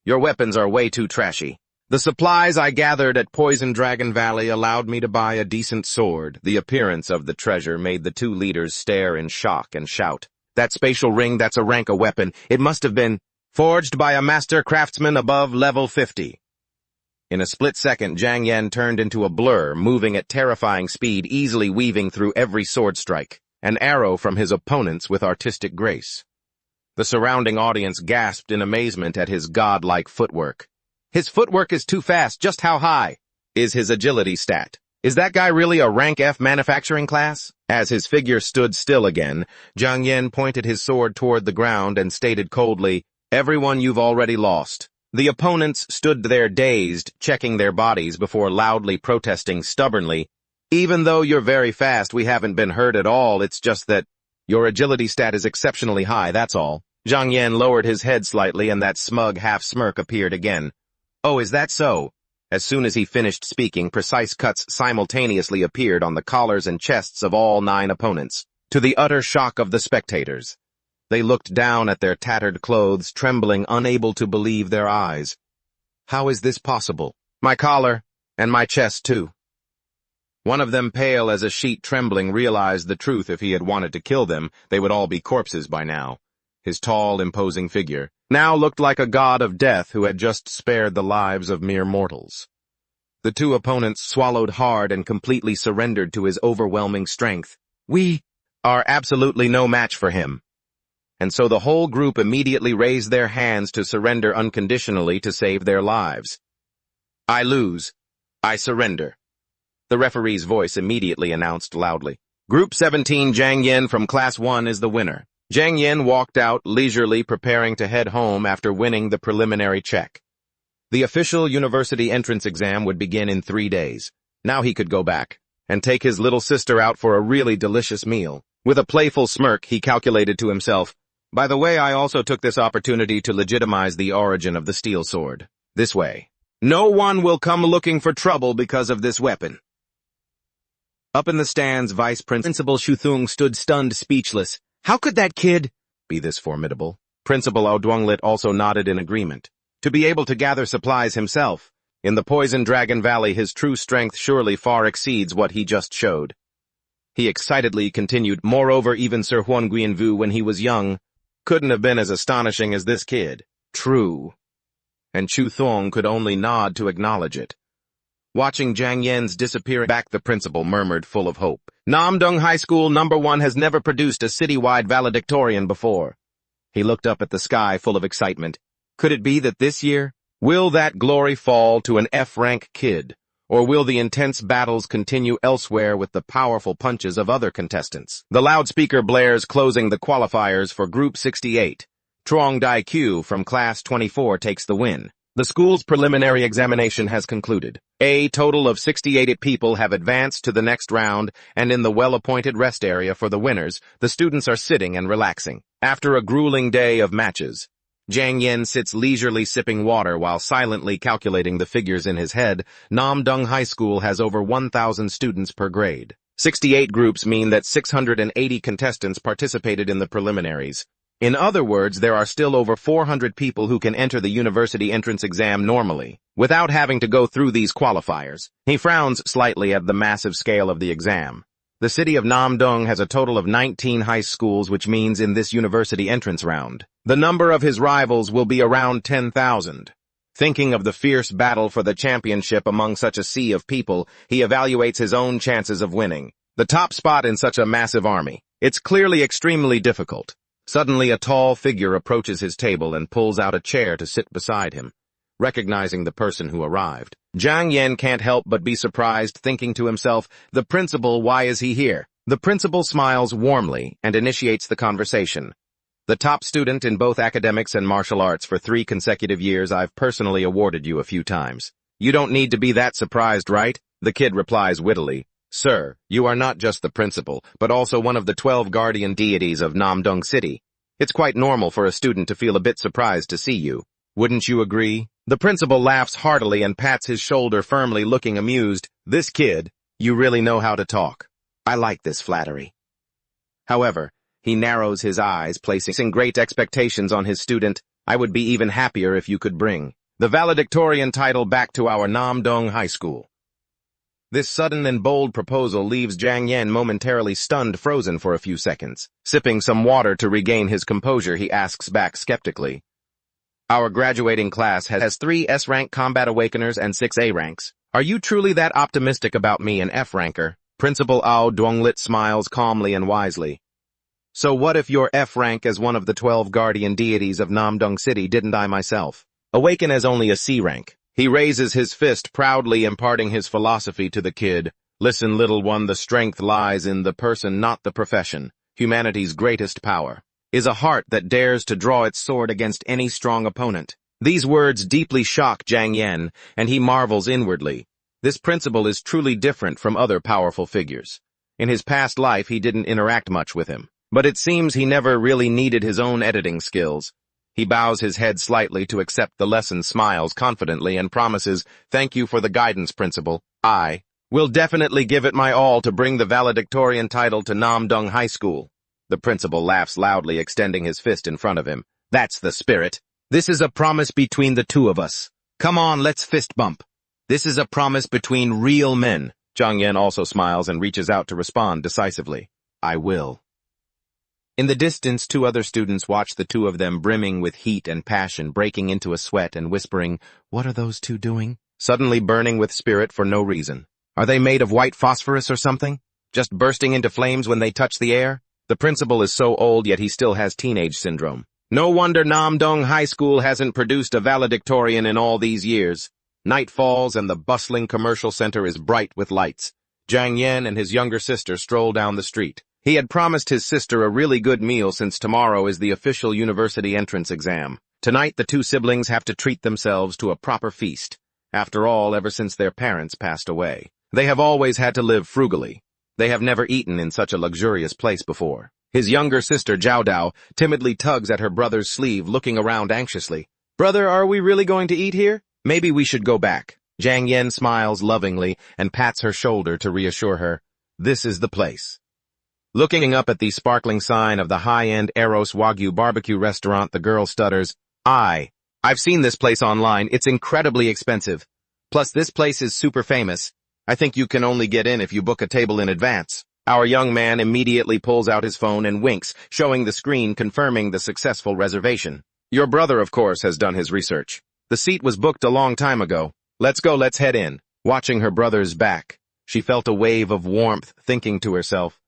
Your weapons are way too trashy. The supplies I gathered at Poison Dragon Valley allowed me to buy a decent sword. The appearance of the treasure made the two leaders stare in shock and shout. That spatial ring, that's a rank weapon. It must have been forged by a master craftsman above level 50. In a split second, Zhang Yan turned into a blur, moving at terrifying speed, easily weaving through every sword strike, an arrow from his opponents with artistic grace. The surrounding audience gasped in amazement at his godlike footwork. His footwork is too fast. Just how high is his agility stat? Is that guy really a rank F manufacturing class? As his figure stood still again, Zhang Yan pointed his sword toward the ground and stated coldly, "Everyone, you've already lost." The opponents stood there dazed, checking their bodies before loudly protesting stubbornly, "Even though you're very fast, we haven't been hurt at all. It's just that your agility stat is exceptionally high, that's all." Zhang Yan lowered his head slightly and that smug half-smirk appeared again. "Oh, is that so?" As soon as he finished speaking, precise cuts simultaneously appeared on the collars and chests of all 9 opponents, to the utter shock of the spectators. They looked down at their tattered clothes, trembling, unable to believe their eyes. "How is this possible? My collar, and my chest too." One of them, pale as a sheet, trembling, realized the truth. If he had wanted to kill them, they would all be corpses by now. His tall, imposing figure now looked like a god of death who had just spared the lives of mere mortals. The 2 opponents swallowed hard and completely surrendered to his overwhelming strength. "We are absolutely no match for him." And so the whole group immediately raised their hands to surrender unconditionally to save their lives. "I lose. I surrender." The referee's voice immediately announced loudly. Group 17 Zhang Yan from Class 1 is the winner. Zhang Yan walked out, leisurely preparing to head home after winning the preliminary check. The official university entrance exam would begin in 3 days. Now he could go back and take his little sister out for a really delicious meal. With a playful smirk, he calculated to himself, "By the way, I also took this opportunity to legitimize the origin of the steel sword. This way, no one will come looking for trouble because of this weapon." Up in the stands, Vice Principal Chu Thuong stood stunned, speechless. How could that kid be this formidable? Principal O'Dwunglit also nodded in agreement. To be able to gather supplies himself, in the Poison Dragon Valley, his true strength surely far exceeds what he just showed. He excitedly continued, "Moreover, even Sir Huan Guianvu, when he was young, couldn't have been as astonishing as this kid." True. And Chu Thuong could only nod to acknowledge it. Watching Zhang Yan's disappearing back, the principal murmured, full of hope, "Namdong High School No. 1 has never produced a citywide valedictorian before." He looked up at the sky, full of excitement. Could it be that this year, will that glory fall to an F-rank kid, or will the intense battles continue elsewhere with the powerful punches of other contestants? The loudspeaker blares, closing the qualifiers for Group 68. Trong Dai Q from Class 24 takes the win. The school's preliminary examination has concluded. A total of 68 people have advanced to the next round, and in the well-appointed rest area for the winners, the students are sitting and relaxing. After a grueling day of matches, Zhang Yan sits leisurely sipping water while silently calculating the figures in his head. Namdong High School has over 1,000 students per grade. 68 groups mean that 680 contestants participated in the preliminaries. In other words, there are still over 400 people who can enter the university entrance exam normally, without having to go through these qualifiers. He frowns slightly at the massive scale of the exam. The city of Namdong has a total of 19 high schools, which means in this university entrance round, the number of his rivals will be around 10,000. Thinking of the fierce battle for the championship among such a sea of people, he evaluates his own chances of winning the top spot in such a massive army. It's clearly extremely difficult. Suddenly, a tall figure approaches his table and pulls out a chair to sit beside him. Recognizing the person who arrived, Zhang Yan can't help but be surprised, thinking to himself, "The principal, why is he here?" The principal smiles warmly and initiates the conversation. "The top student in both academics and martial arts for 3 consecutive years, I've personally awarded you a few times. You don't need to be that surprised, right?" The kid replies wittily, "Sir, you are not just the principal, but also one of the 12 guardian deities of Namdong City. It's quite normal for a student to feel a bit surprised to see you." Wouldn't you agree? The principal laughs heartily and pats his shoulder firmly, looking amused. This kid, you really know how to talk. I like this flattery. However, he narrows his eyes, placing great expectations on his student. I would be even happier if you could bring the valedictorian title back to our Namdong High School. This sudden and bold proposal leaves Jiang Yan momentarily stunned, frozen for a few seconds. Sipping some water to regain his composure, he asks back skeptically. Our graduating class has 3 S-rank combat awakeners and 6 A-ranks. Are you truly that optimistic about me, an F-ranker? Principal Ao Donglit smiles calmly and wisely. So what if your F-rank as one of the 12 guardian deities of Namdong City didn't I myself awaken as only a C-rank? He raises his fist, proudly imparting his philosophy to the kid. Listen, little one, the strength lies in the person, not the profession. Humanity's greatest power is a heart that dares to draw its sword against any strong opponent. These words deeply shock Jiang Yan, and he marvels inwardly. This principal is truly different from other powerful figures. In his past life, he didn't interact much with him, but it seems he never really needed his own editing skills. He bows his head slightly to accept the lesson, smiles confidently, and promises, "Thank you for the guidance, Principal. I will definitely give it my all to bring the valedictorian title to Namdong High School." The principal laughs loudly, extending his fist in front of him. "That's the spirit. This is a promise between the two of us. Come on, let's fist bump. This is a promise between real men." Jiang Yan also smiles and reaches out to respond decisively. "I will." In the distance, 2 other students watch the two of them, brimming with heat and passion, breaking into a sweat and whispering, "What are those two doing?" Suddenly burning with spirit for no reason. Are they made of white phosphorus or something? Just bursting into flames when they touch the air? The principal is so old, yet he still has teenage syndrome. No wonder Namdong High School hasn't produced a valedictorian in all these years. Night falls and the bustling commercial center is bright with lights. Jiang Yan and his younger sister stroll down the street. He had promised his sister a really good meal since tomorrow is the official university entrance exam. Tonight, the 2 siblings have to treat themselves to a proper feast. After all, ever since their parents passed away, they have always had to live frugally. They have never eaten in such a luxurious place before. His younger sister, Zhao Dao, timidly tugs at her brother's sleeve, looking around anxiously. "Brother, are we really going to eat here? Maybe we should go back." Jiang Yan smiles lovingly and pats her shoulder to reassure her. This is the place. Looking up at the sparkling sign of the high-end Eros Wagyu barbecue restaurant, the girl stutters, I've seen this place online. It's incredibly expensive. Plus, this place is super famous. I think you can only get in if you book a table in advance." Our young man immediately pulls out his phone and winks, showing the screen confirming the successful reservation. "Your brother, of course, has done his research. The seat was booked a long time ago. Let's go, let's head in." Watching her brother's back, she felt a wave of warmth, thinking to herself,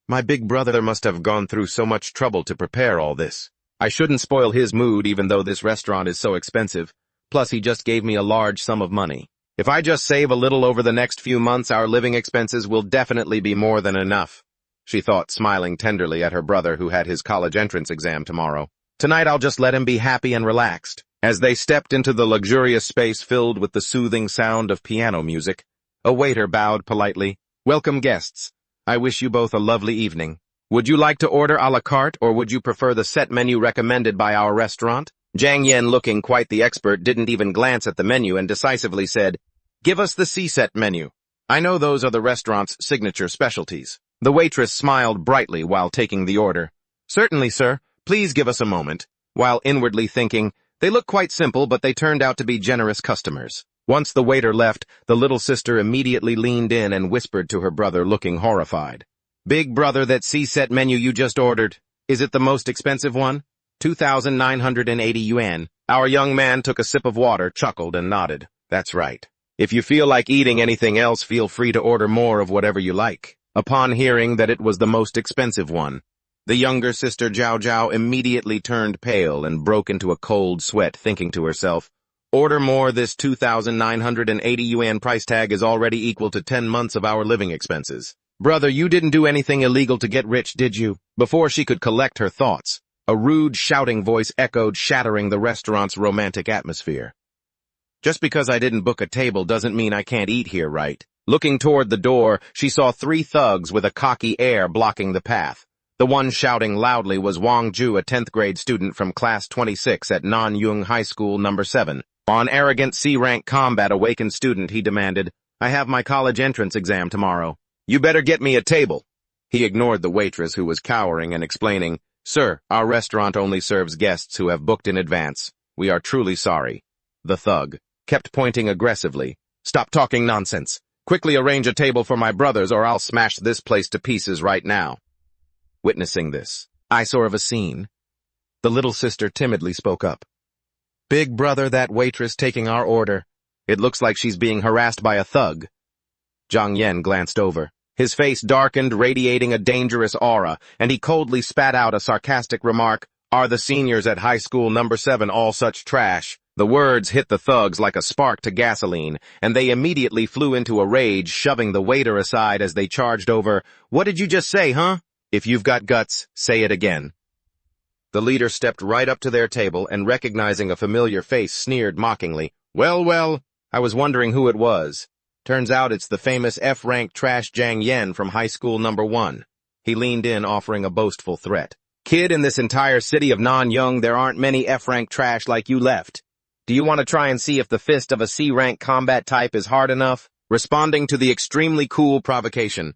"My big brother must have gone through so much trouble to prepare all this. I shouldn't spoil his mood even though this restaurant is so expensive. Plus, he just gave me a large sum of money. If I just save a little over the next few months, our living expenses will definitely be more than enough," she thought, smiling tenderly at her brother who had his college entrance exam tomorrow. "Tonight I'll just let him be happy and relaxed." As they stepped into the luxurious space filled with the soothing sound of piano music, a waiter bowed politely. "Welcome guests. I wish you both a lovely evening. Would you like to order a la carte, or would you prefer the set menu recommended by our restaurant?" Jiang Yan, looking quite the expert, didn't even glance at the menu and decisively said, "Give us the C-set menu. I know those are the restaurant's signature specialties." The waitress smiled brightly while taking the order. "Certainly, sir. Please give us a moment," while inwardly thinking, they look quite simple, but they turned out to be generous customers. Once the waiter left, the little sister immediately leaned in and whispered to her brother, looking horrified. "Big brother, that C-set menu you just ordered, is it the most expensive one? 2,980 yuan. Our young man took a sip of water, chuckled, and nodded. "That's right. If you feel like eating anything else, feel free to order more of whatever you like." Upon hearing that it was the most expensive one, the younger sister Zhao Zhao immediately turned pale and broke into a cold sweat, thinking to herself, "Order more. This 2,980 yuan price tag is already equal to 10 months of our living expenses. Brother, you didn't do anything illegal to get rich, did you?" Before she could collect her thoughts, a rude shouting voice echoed, shattering the restaurant's romantic atmosphere. "Just because I didn't book a table doesn't mean I can't eat here, right?" Looking toward the door, she saw 3 thugs with a cocky air blocking the path. The one shouting loudly was Wang Ju, a 10th grade student from class 26 at Nanyang High School number 7. On arrogant C-rank combat awakened student, he demanded, "I have my college entrance exam tomorrow. You better get me a table." He ignored the waitress who was cowering and explaining, "Sir, our restaurant only serves guests who have booked in advance. We are truly sorry." The thug kept pointing aggressively. "Stop talking nonsense. Quickly arrange a table for my brothers or I'll smash this place to pieces right now." Witnessing this eyesore of a scene, the little sister timidly spoke up. "Big brother, that waitress taking our order. It looks like she's being harassed by a thug." Zhang Yan glanced over. His face darkened, radiating a dangerous aura, and he coldly spat out a sarcastic remark, "Are the seniors at high school number 7 all such trash?" The words hit the thugs like a spark to gasoline, and they immediately flew into a rage, shoving the waiter aside as they charged over. "What did you just say, huh? If you've got guts, say it again." The leader stepped right up to their table and, recognizing a familiar face, sneered mockingly, Well, I was wondering who it was. Turns out it's the famous F-rank trash Zhang Yan from high school number 1. He leaned in, offering a boastful threat. "Kid, in this entire city of Nanyang, there aren't many F-rank trash like you left. Do you want to try and see if the fist of a C-rank combat type is hard enough?" Responding to the extremely cool provocation,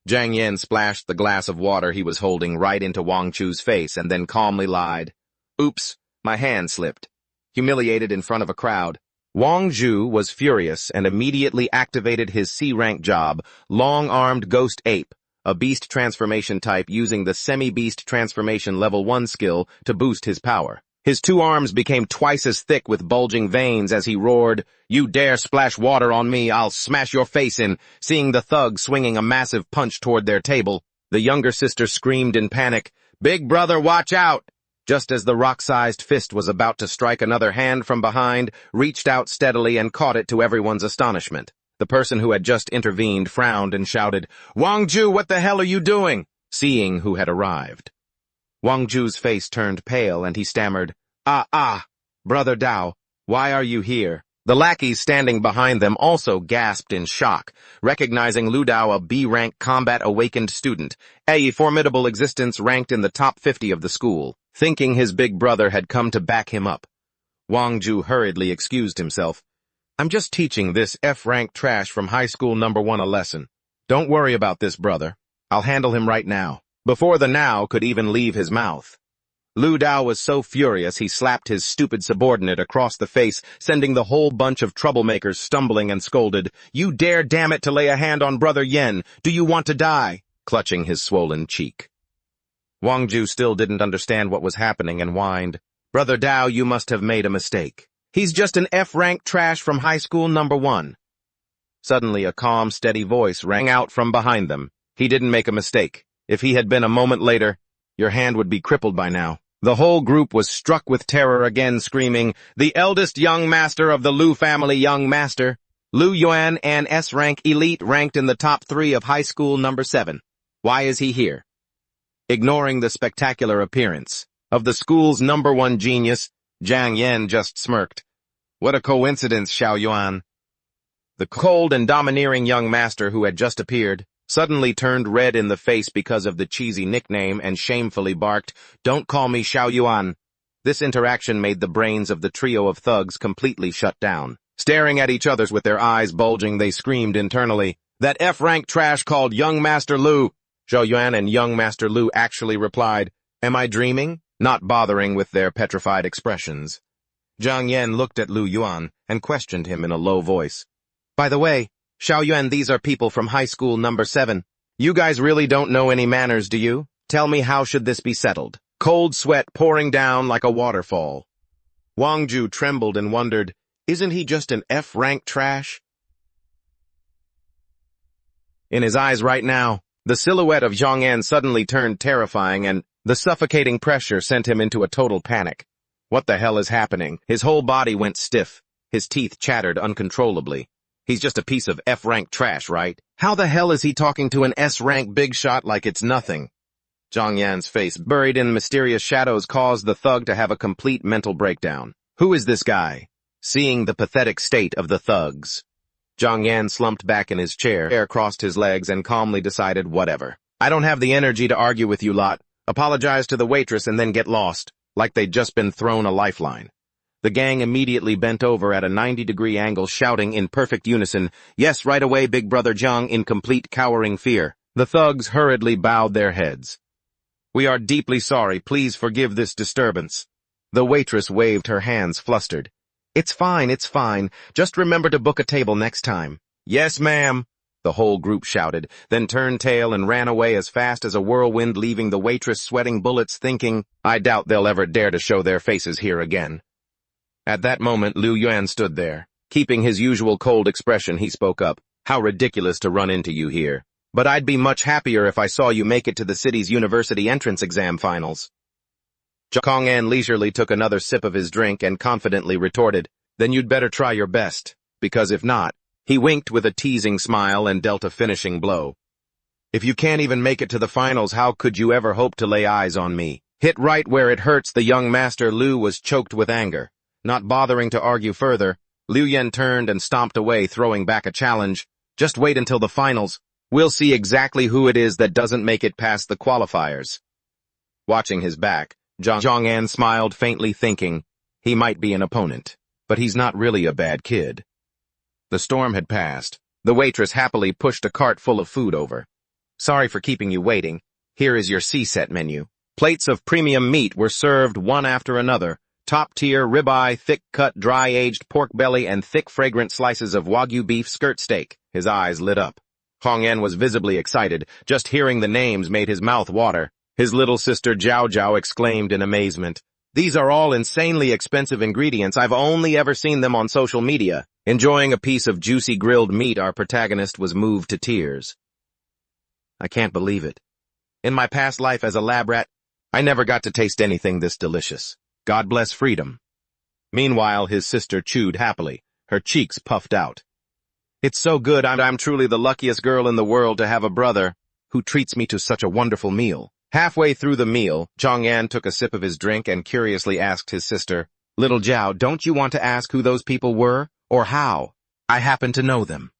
Zhang Yan splashed the glass of water he was holding right into Wang Chu's face and then calmly lied, "Oops, my hand slipped." Humiliated in front of a crowd, Wang Ju was furious and immediately activated his C-rank job, Long-Armed Ghost Ape, a beast transformation type using the Semi-Beast Transformation Level 1 skill to boost his power. His 2 arms became twice as thick with bulging veins as he roared, "You dare splash water on me, I'll smash your face in." Seeing the thug swinging a massive punch toward their table, the younger sister screamed in panic, "Big brother, watch out!" Just as the rock-sized fist was about to strike, another hand from behind reached out steadily and caught it to everyone's astonishment. The person who had just intervened frowned and shouted, "Wang Ju, what the hell are you doing?" Seeing who had arrived, Wang Ju's face turned pale and he stammered, Brother Dao, why are you here?" The lackeys standing behind them also gasped in shock, recognizing Lu Dao, a B-rank combat-awakened student, a formidable existence ranked in the top 50 of the school. Thinking his big brother had come to back him up, Wang Ju hurriedly excused himself. "I'm just teaching this F-rank trash from high school number 1 a lesson. Don't worry about this brother. I'll handle him right now." Before the "now" could even leave his mouth, Lu Dao was so furious he slapped his stupid subordinate across the face, sending the whole bunch of troublemakers stumbling, and scolded, "You dare, damn it, to lay a hand on Brother Yen. Do you want to die?" clutching his swollen cheek. Wang Ju still didn't understand what was happening and whined, "Brother Dao, you must have made a mistake. He's just an F-rank trash from high school number 1. Suddenly a calm, steady voice rang out from behind them. "He didn't make a mistake. If he had been a moment later, your hand would be crippled by now." The whole group was struck with terror again, screaming, "The eldest young master of the Lu family, young master, Lu Yuan, an S-rank elite ranked in the top 3 of high school number 7. Why is he here?" Ignoring the spectacular appearance of the school's number 1 genius, Zhang Yan just smirked. "What a coincidence, Xiao Yuan." The cold and domineering young master who had just appeared suddenly turned red in the face because of the cheesy nickname and shamefully barked, "Don't call me Xiao Yuan." This interaction made the brains of the trio of thugs completely shut down. Staring at each other with their eyes bulging, they screamed internally, "That F-rank trash called Young Master Lu." Xiao Yuan and Young Master Lu actually replied, "Am I dreaming?" not bothering with their petrified expressions. Zhang Yan looked at Lu Yuan and questioned him in a low voice. "By the way, Xiao Yuan, these are people from high school number 7. You guys really don't know any manners, do you? Tell me, how should this be settled?" Cold sweat pouring down like a waterfall, Wang Ju trembled and wondered, isn't he just an F-rank trash? In his eyes right now, the silhouette of Zhang Yan suddenly turned terrifying, and the suffocating pressure sent him into a total panic. What the hell is happening? His whole body went stiff. His teeth chattered uncontrollably. He's just a piece of F-rank trash, right? How the hell is he talking to an S-rank big shot like it's nothing? Zhang Yan's face, buried in mysterious shadows, caused the thug to have a complete mental breakdown. Who is this guy? Seeing the pathetic state of the thugs, Zhang Yan slumped back in his chair, crossed his legs, and calmly decided, whatever. I don't have the energy to argue with you lot. apologize to the waitress and then get lost, like they'd just been thrown a lifeline. The gang immediately bent over at a 90-degree angle, shouting in perfect unison, "Yes, right away, Big Brother Jiang," in complete cowering fear. The thugs hurriedly bowed their heads. "We are deeply sorry. Please forgive this disturbance." The waitress waved her hands, flustered. It's fine. Just remember to book a table next time." "Yes, ma'am," the whole group shouted, then turned tail and ran away as fast as a whirlwind, leaving the waitress sweating bullets, thinking, "I doubt they'll ever dare to show their faces here again." At that moment, Liu Yuan stood there. Keeping his usual cold expression, he spoke up. "How ridiculous to run into you here. But I'd be much happier if I saw you make it to the city's university entrance exam finals." Chang'an leisurely took another sip of his drink and confidently retorted, "Then you'd better try your best, because if not..." He winked with a teasing smile and dealt a finishing blow. "If you can't even make it to the finals, how could you ever hope to lay eyes on me?" Hit right where it hurts, the young master Liu was choked with anger. Not bothering to argue further, Liu Yan turned and stomped away, throwing back a challenge. "Just wait until the finals. We'll see exactly who it is that doesn't make it past the qualifiers." Watching his back, Chang'an smiled faintly, thinking, he might be an opponent, but he's not really a bad kid. The storm had passed. The waitress happily pushed a cart full of food over. "Sorry for keeping you waiting. Here is your C-set menu." Plates of premium meat were served one after another. Top-tier ribeye, thick-cut, dry-aged pork belly, and thick, fragrant slices of Wagyu beef skirt steak. His eyes lit up. Hongyan was visibly excited. Just hearing the names made his mouth water. His little sister Zhao Zhao exclaimed in amazement, "These are all insanely expensive ingredients. I've only ever seen them on social media." Enjoying a piece of juicy grilled meat, our protagonist was moved to tears. "I can't believe it. In my past life as a lab rat, I never got to taste anything this delicious. God bless freedom." Meanwhile, his sister chewed happily, her cheeks puffed out. "It's so good. I'm truly the luckiest girl in the world to have a brother who treats me to such a wonderful meal." Halfway through the meal, Chang'an took a sip of his drink and curiously asked his sister, "Little Zhao, don't you want to ask who those people were, or how? I happen to know them."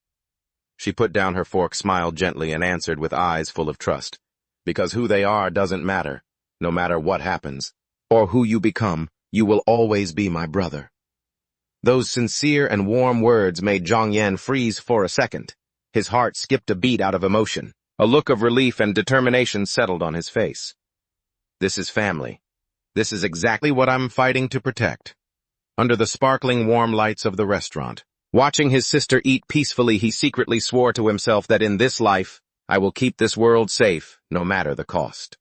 She put down her fork, smiled gently, and answered with eyes full of trust, "Because who they are doesn't matter. No matter what happens, or who you become, you will always be my brother." Those sincere and warm words made Chang'an freeze for a second. His heart skipped a beat out of emotion. A look of relief and determination settled on his face. This is family. This is exactly what I'm fighting to protect. Under the sparkling warm lights of the restaurant, watching his sister eat peacefully, he secretly swore to himself that in this life, I will keep this world safe, no matter the cost.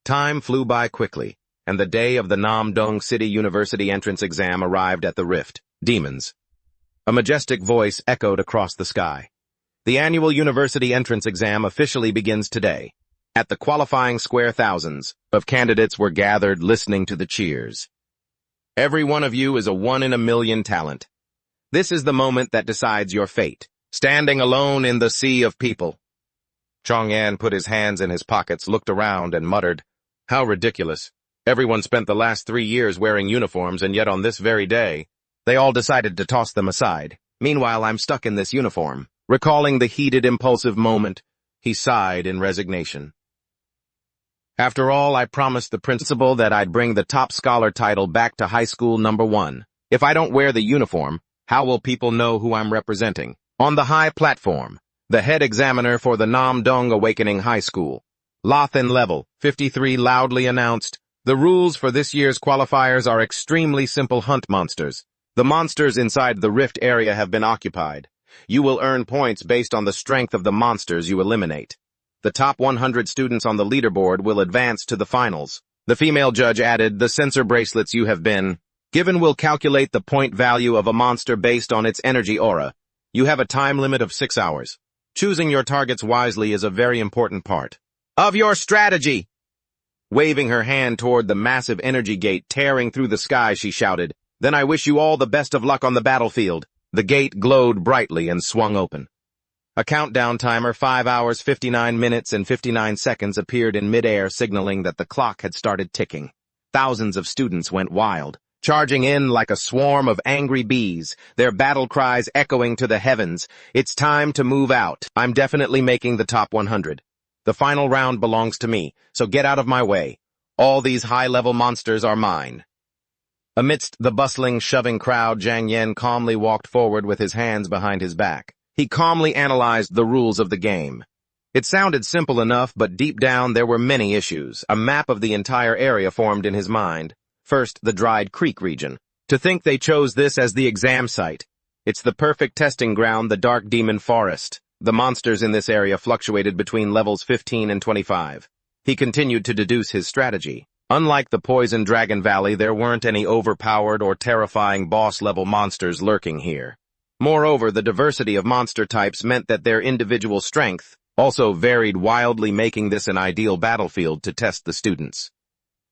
Time flew by quickly, and the day of the Namdong City University entrance exam arrived at the Rift. Demons. A majestic voice echoed across the sky. The annual university entrance exam officially begins today. At the qualifying square, thousands of candidates were gathered, listening to the cheers. Every one of you is a one-in-a-million talent. This is the moment that decides your fate, standing alone in the sea of people. Chang'an put his hands in his pockets, looked around, and muttered, "How ridiculous. Everyone spent the last 3 years wearing uniforms, and yet on this very day, they all decided to toss them aside. Meanwhile, I'm stuck in this uniform." Recalling the heated, impulsive moment, he sighed in resignation. "After all, I promised the principal that I'd bring the top scholar title back to high school number 1. If I don't wear the uniform, how will people know who I'm representing?" On the high platform, the head examiner for the Namdong Awakening High School, Lothan Level 53, loudly announced, "The rules for this year's qualifiers are extremely simple. Hunt monsters. The monsters inside the rift area have been occupied. You will earn points based on the strength of the monsters you eliminate. The top 100 students on the leaderboard will advance to the finals." The female judge added, "The sensor bracelets you have been given will calculate the point value of a monster based on its energy aura. You have a time limit of 6 hours. Choosing your targets wisely is a very important part of your strategy." Waving her hand toward the massive energy gate tearing through the sky, she shouted, "Then I wish you all the best of luck on the battlefield." The gate glowed brightly and swung open. A countdown timer, 5 hours, 59 minutes, and 59 seconds appeared in midair, signaling that the clock had started ticking. Thousands of students went wild, charging in like a swarm of angry bees, their battle cries echoing to the heavens. "It's time to move out. I'm definitely making the top 100. The final round belongs to me, so get out of my way. All these high-level monsters are mine. Amidst the bustling, shoving crowd, Jiang Yan calmly walked forward with his hands behind his back. He calmly analyzed the rules of the game. It sounded simple enough, but deep down there were many issues. A map of the entire area formed in his mind. First, the Dried Creek region. To think they chose this as the exam site. It's the perfect testing ground, the Dark Demon Forest. The monsters in this area fluctuated between levels 15 and 25. He continued to deduce his strategy. Unlike the Poison Dragon Valley, there weren't any overpowered or terrifying boss-level monsters lurking here. Moreover, the diversity of monster types meant that their individual strength also varied wildly, making this an ideal battlefield to test the students.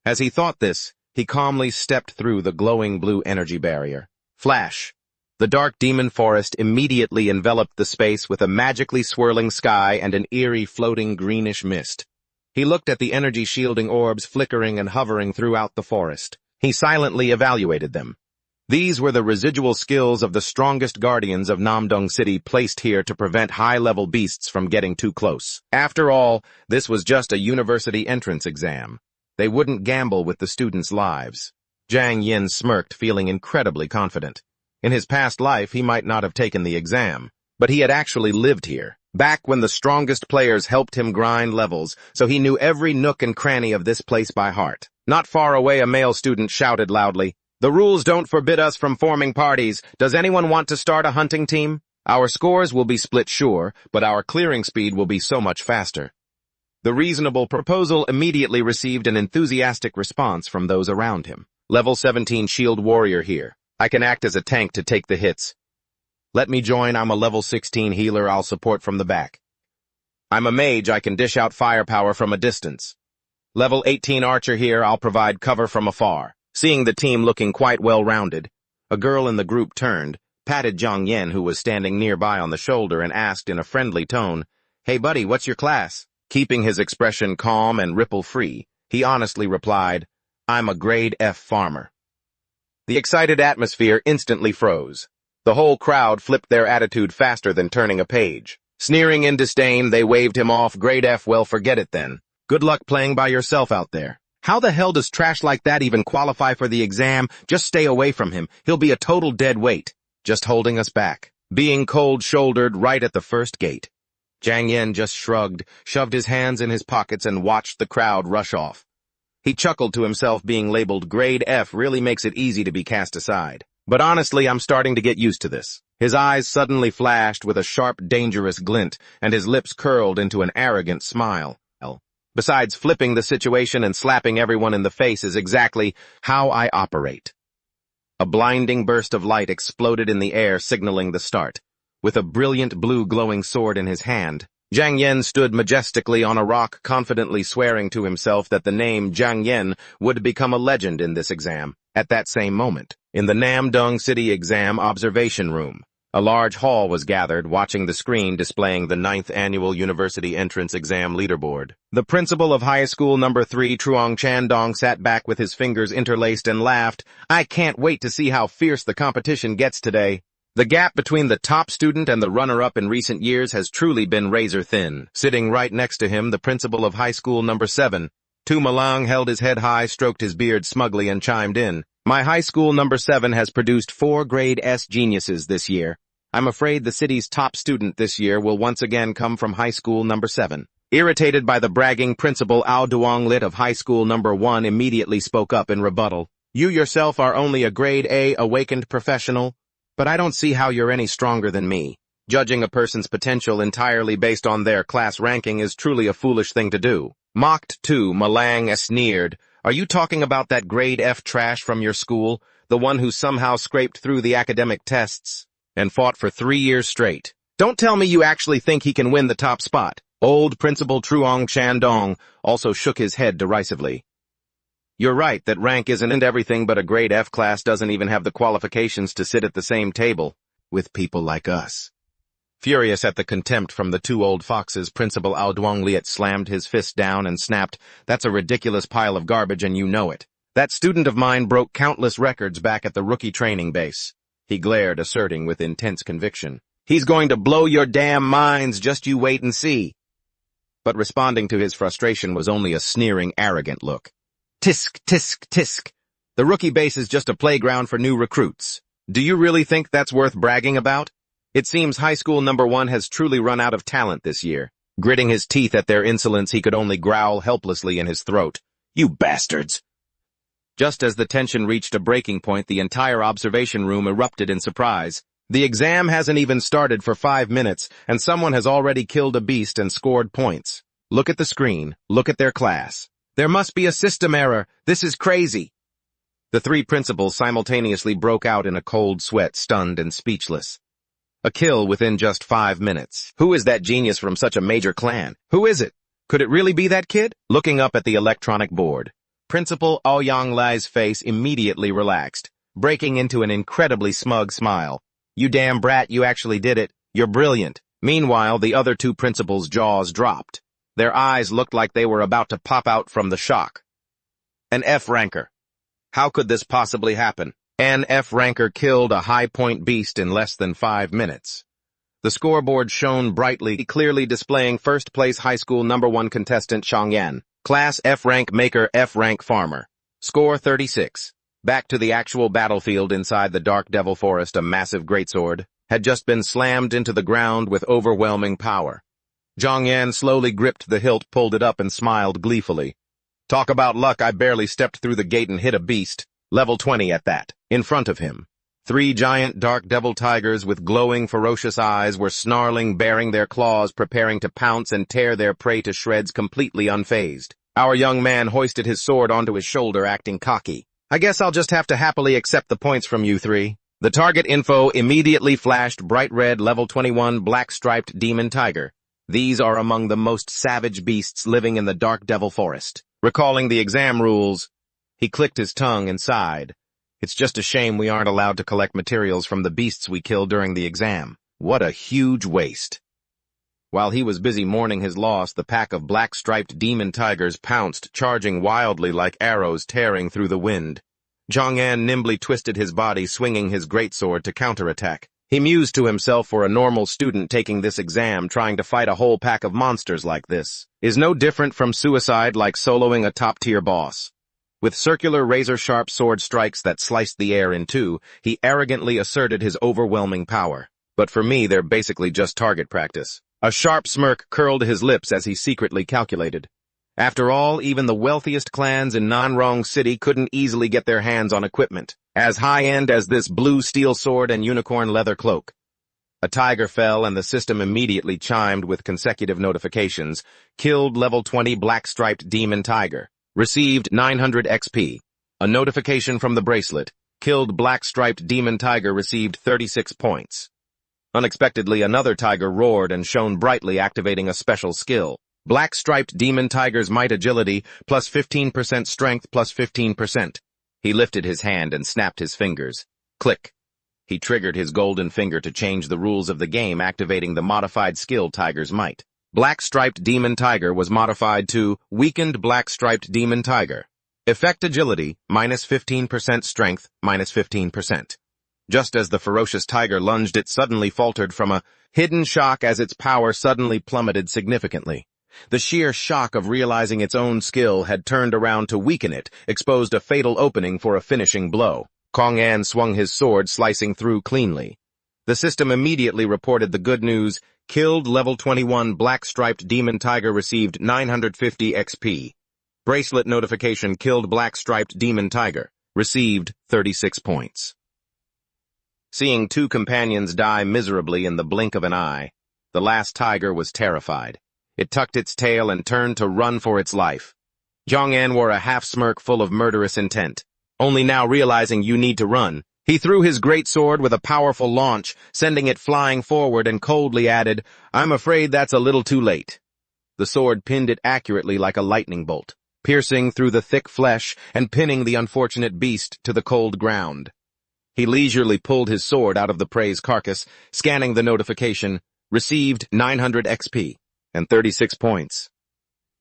As he thought this, he calmly stepped through the glowing blue energy barrier. Flash! The Dark Demon Forest immediately enveloped the space with a magically swirling sky and an eerie floating greenish mist. He looked at the energy-shielding orbs flickering and hovering throughout the forest. He silently evaluated them. These were the residual skills of the strongest guardians of Namdong City, placed here to prevent high-level beasts from getting too close. After all, this was just a university entrance exam. They wouldn't gamble with the students' lives. Jiang Yin smirked, feeling incredibly confident. In his past life, he might not have taken the exam, but he had actually lived here, back when the strongest players helped him grind levels, so he knew every nook and cranny of this place by heart. Not far away, a male student shouted loudly, "The rules don't forbid us from forming parties. Does anyone want to start a hunting team? Our scores will be split, sure, but our clearing speed will be so much faster." The reasonable proposal immediately received an enthusiastic response from those around him. Level 17 Shield Warrior here. I can act as a tank to take the hits. Let me join. I'm a level 16 healer. I'll support from the back. I'm a mage. I can dish out firepower from a distance. Level 18 archer here. I'll provide cover from afar. Seeing the team looking quite well-rounded, a girl in the group turned, patted Jiang Yan, who was standing nearby, on the shoulder, and asked in a friendly tone, "Hey buddy, what's your class?" Keeping his expression calm and ripple-free, he honestly replied, "I'm a grade F farmer." The excited atmosphere instantly froze. The whole crowd flipped their attitude faster than turning a page. Sneering in disdain, they waved him off. Grade F, well, forget it then. Good luck playing by yourself out there. How the hell does trash like that even qualify for the exam? Just stay away from him. He'll be a total dead weight. Just holding us back. Being cold-shouldered right at the first gate. Jiang Yan just shrugged, shoved his hands in his pockets, and watched the crowd rush off. He chuckled to himself. Being labeled grade F really makes it easy to be cast aside. But honestly, I'm starting to get used to this. His eyes suddenly flashed with a sharp, dangerous glint, and his lips curled into an arrogant smile. Besides, flipping the situation and slapping everyone in the face is exactly how I operate. A blinding burst of light exploded in the air, signaling the start. With a brilliant blue glowing sword in his hand, Jiang Yan stood majestically on a rock, confidently swearing to himself that the name Jiang Yan would become a legend in this exam. At that same moment, in the Namdong City exam observation room, a large hall was gathered, watching the screen displaying the 9th annual university entrance exam leaderboard. The principal of high school number 3, Truong Chandong, sat back with his fingers interlaced and laughed. "I can't wait to see how fierce the competition gets today." The gap between the top student and the runner-up in recent years has truly been razor-thin. Sitting right next to him, the principal of high school number 7, Tu Malang, held his head high, stroked his beard smugly, and chimed in. "My high school number 7 has produced 4 grade S geniuses this year. I'm afraid the city's top student this year will once again come from high school number 7. Irritated by the bragging, Principal Ao Duong Lit of high school number 1 immediately spoke up in rebuttal. "You yourself are only a grade A awakened professional, but I don't see how you're any stronger than me. Judging a person's potential entirely based on their class ranking is truly a foolish thing to do." Mocked too, Malang sneered. "Are you talking about that grade F trash from your school, the one who somehow scraped through the academic tests and fought for 3 years straight? Don't tell me you actually think he can win the top spot." Old Principal Truong Chandong also shook his head derisively. "You're right that rank isn't everything, but a grade F class doesn't even have the qualifications to sit at the same table with people like us." Furious at the contempt from the two old foxes, Principal Ao Duong Liet slammed his fist down and snapped, "That's a ridiculous pile of garbage, and you know it. That student of mine broke countless records back at the rookie training base." He glared, asserting with intense conviction. "He's going to blow your damn minds, just you wait and see." but responding to his frustration was only a sneering, arrogant look. Tisk, tisk, tisk. The rookie base is just a playground for new recruits. Do you really think that's worth bragging about? It seems high school number 1 has truly run out of talent this year. Gritting his teeth at their insolence, he could only growl helplessly in his throat. You bastards! Just as the tension reached a breaking point, the entire observation room erupted in surprise. The exam hasn't even started for 5 minutes, and someone has already killed a beast and scored points. Look at the screen. Look at their class. There must be a system error. This is crazy. The 3 principals simultaneously broke out in a cold sweat, stunned and speechless. A kill within just 5 minutes. Who is that genius from such a major clan? Who is it? Could it really be that kid? Looking up at the electronic board, Principal Aoyang Lai's face immediately relaxed, breaking into an incredibly smug smile. You damn brat, you actually did it. You're brilliant. Meanwhile, the other 2 principals' jaws dropped. Their eyes looked like they were about to pop out from the shock. An F-ranker. How could this possibly happen? An F-ranker killed a high-point beast in less than 5 minutes. The scoreboard shone brightly, clearly displaying first-place high school number 1 contestant Changyan. Class F-rank maker, F-rank farmer. Score 36. Back to the actual battlefield inside the Dark Devil Forest, a massive greatsword had just been slammed into the ground with overwhelming power. Zhang Yan slowly gripped the hilt, pulled it up, and smiled gleefully. Talk about luck, I barely stepped through the gate and hit a beast. Level 20 at that. In front of him, 3 giant dark devil tigers with glowing, ferocious eyes were snarling, baring their claws, preparing to pounce and tear their prey to shreds, completely unfazed. Our young man hoisted his sword onto his shoulder, acting cocky. I guess I'll just have to happily accept the points from you 3. The target info immediately flashed: bright red, level 21, black-striped demon tiger. These are among the most savage beasts living in the Dark Devil Forest. Recalling the exam rules, he clicked his tongue and sighed. It's just a shame we aren't allowed to collect materials from the beasts we kill during the exam. What a huge waste. While he was busy mourning his loss, the pack of black-striped demon tigers pounced, charging wildly like arrows tearing through the wind. Zhang nimbly twisted his body, swinging his greatsword to counterattack. He mused to himself, for a normal student taking this exam, trying to fight a whole pack of monsters like this is no different from suicide, like soloing a top-tier boss. With circular razor-sharp sword strikes that sliced the air in 2, he arrogantly asserted his overwhelming power. But for me, they're basically just target practice. A sharp smirk curled his lips as he secretly calculated. After all, even the wealthiest clans in Nanrong City couldn't easily get their hands on equipment as high-end as this blue steel sword and unicorn leather cloak. A tiger fell, and the system immediately chimed with consecutive notifications. Killed level 20 black-striped demon tiger. Received 900 XP. A notification from the bracelet. Killed black-striped demon tiger, received 36 points. Unexpectedly, another tiger roared and shone brightly, activating a special skill. Black-striped demon tiger's might agility, plus 15% strength, plus 15%. He lifted his hand and snapped his fingers. Click. He triggered his golden finger to change the rules of the game, activating the modified skill Tiger's Might. Black-striped demon tiger was modified to weakened black-striped demon tiger. Effect agility, minus 15% strength, minus 15%. Just as the ferocious tiger lunged, it suddenly faltered from a hidden shock as its power suddenly plummeted significantly. The sheer shock of realizing its own skill had turned around to weaken it, exposed a fatal opening for a finishing blow. Kong An swung his sword, slicing through cleanly. The system immediately reported the good news. Killed level 21 black-striped demon tiger, received 950 XP. Bracelet notification: killed black-striped demon tiger, received 36 points. Seeing 2 companions die miserably in the blink of an eye, the last tiger was terrified. It tucked its tail and turned to run for its life. Zhang An wore a half-smirk full of murderous intent. Only now realizing you need to run, he threw his great sword with a powerful launch, sending it flying forward, and coldly added, I'm afraid that's a little too late. The sword pinned it accurately like a lightning bolt, piercing through the thick flesh and pinning the unfortunate beast to the cold ground. He leisurely pulled his sword out of the prey's carcass, scanning the notification, received 900 XP and 36 points.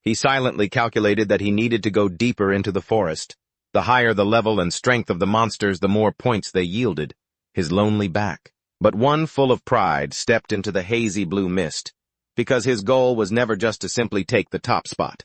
He silently calculated that he needed to go deeper into the forest. The higher the level and strength of the monsters, the more points they yielded. His lonely back, but one full of pride, stepped into the hazy blue mist. because his goal was never just to simply take the top spot.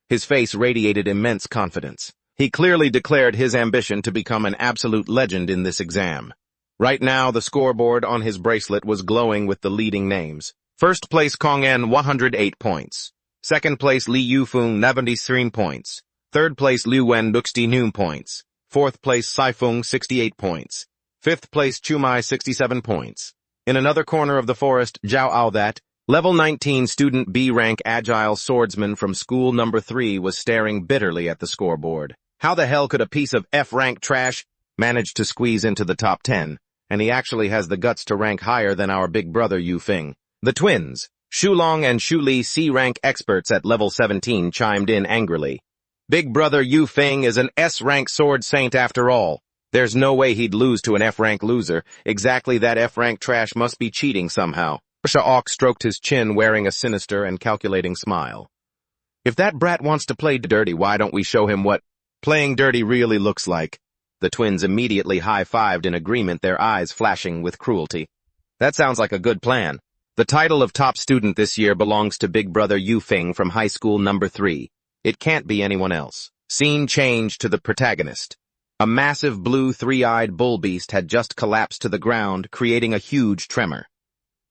His face radiated immense confidence. He clearly declared his ambition to become an absolute legend in this exam. Right now, the scoreboard on his bracelet was glowing with the leading names. First place Kong En, 108 points. Second place Li Yufeng, 73 points. Third place Liu Wen, 69 points. Fourth place Saifeng, 68 points. Fifth place Chumai, 67 points. In another corner of the forest, Zhao Ao, that level 19 student B-rank agile swordsman from school number 3, was staring bitterly at the scoreboard. How the hell could a piece of F-rank trash manage to squeeze into the top 10? And he actually has the guts to rank higher than our big brother Yufeng. The twins, Shulong and Shuli, C-rank experts at level 17, chimed in angrily. Big brother Yufeng is an S-rank sword saint after all. There's no way he'd lose to an F-rank loser. Exactly, that F-rank trash must be cheating somehow. Sha'ok stroked his chin, wearing a sinister and calculating smile. If that brat wants to play dirty, why don't we show him what playing dirty really looks like? The twins immediately high-fived in agreement, their eyes flashing with cruelty. That sounds like a good plan. The title of top student this year belongs to big brother Yufeng from high school number 3. It can't be anyone else. Scene changed to the protagonist. A massive blue three-eyed bull beast had just collapsed to the ground, creating a huge tremor.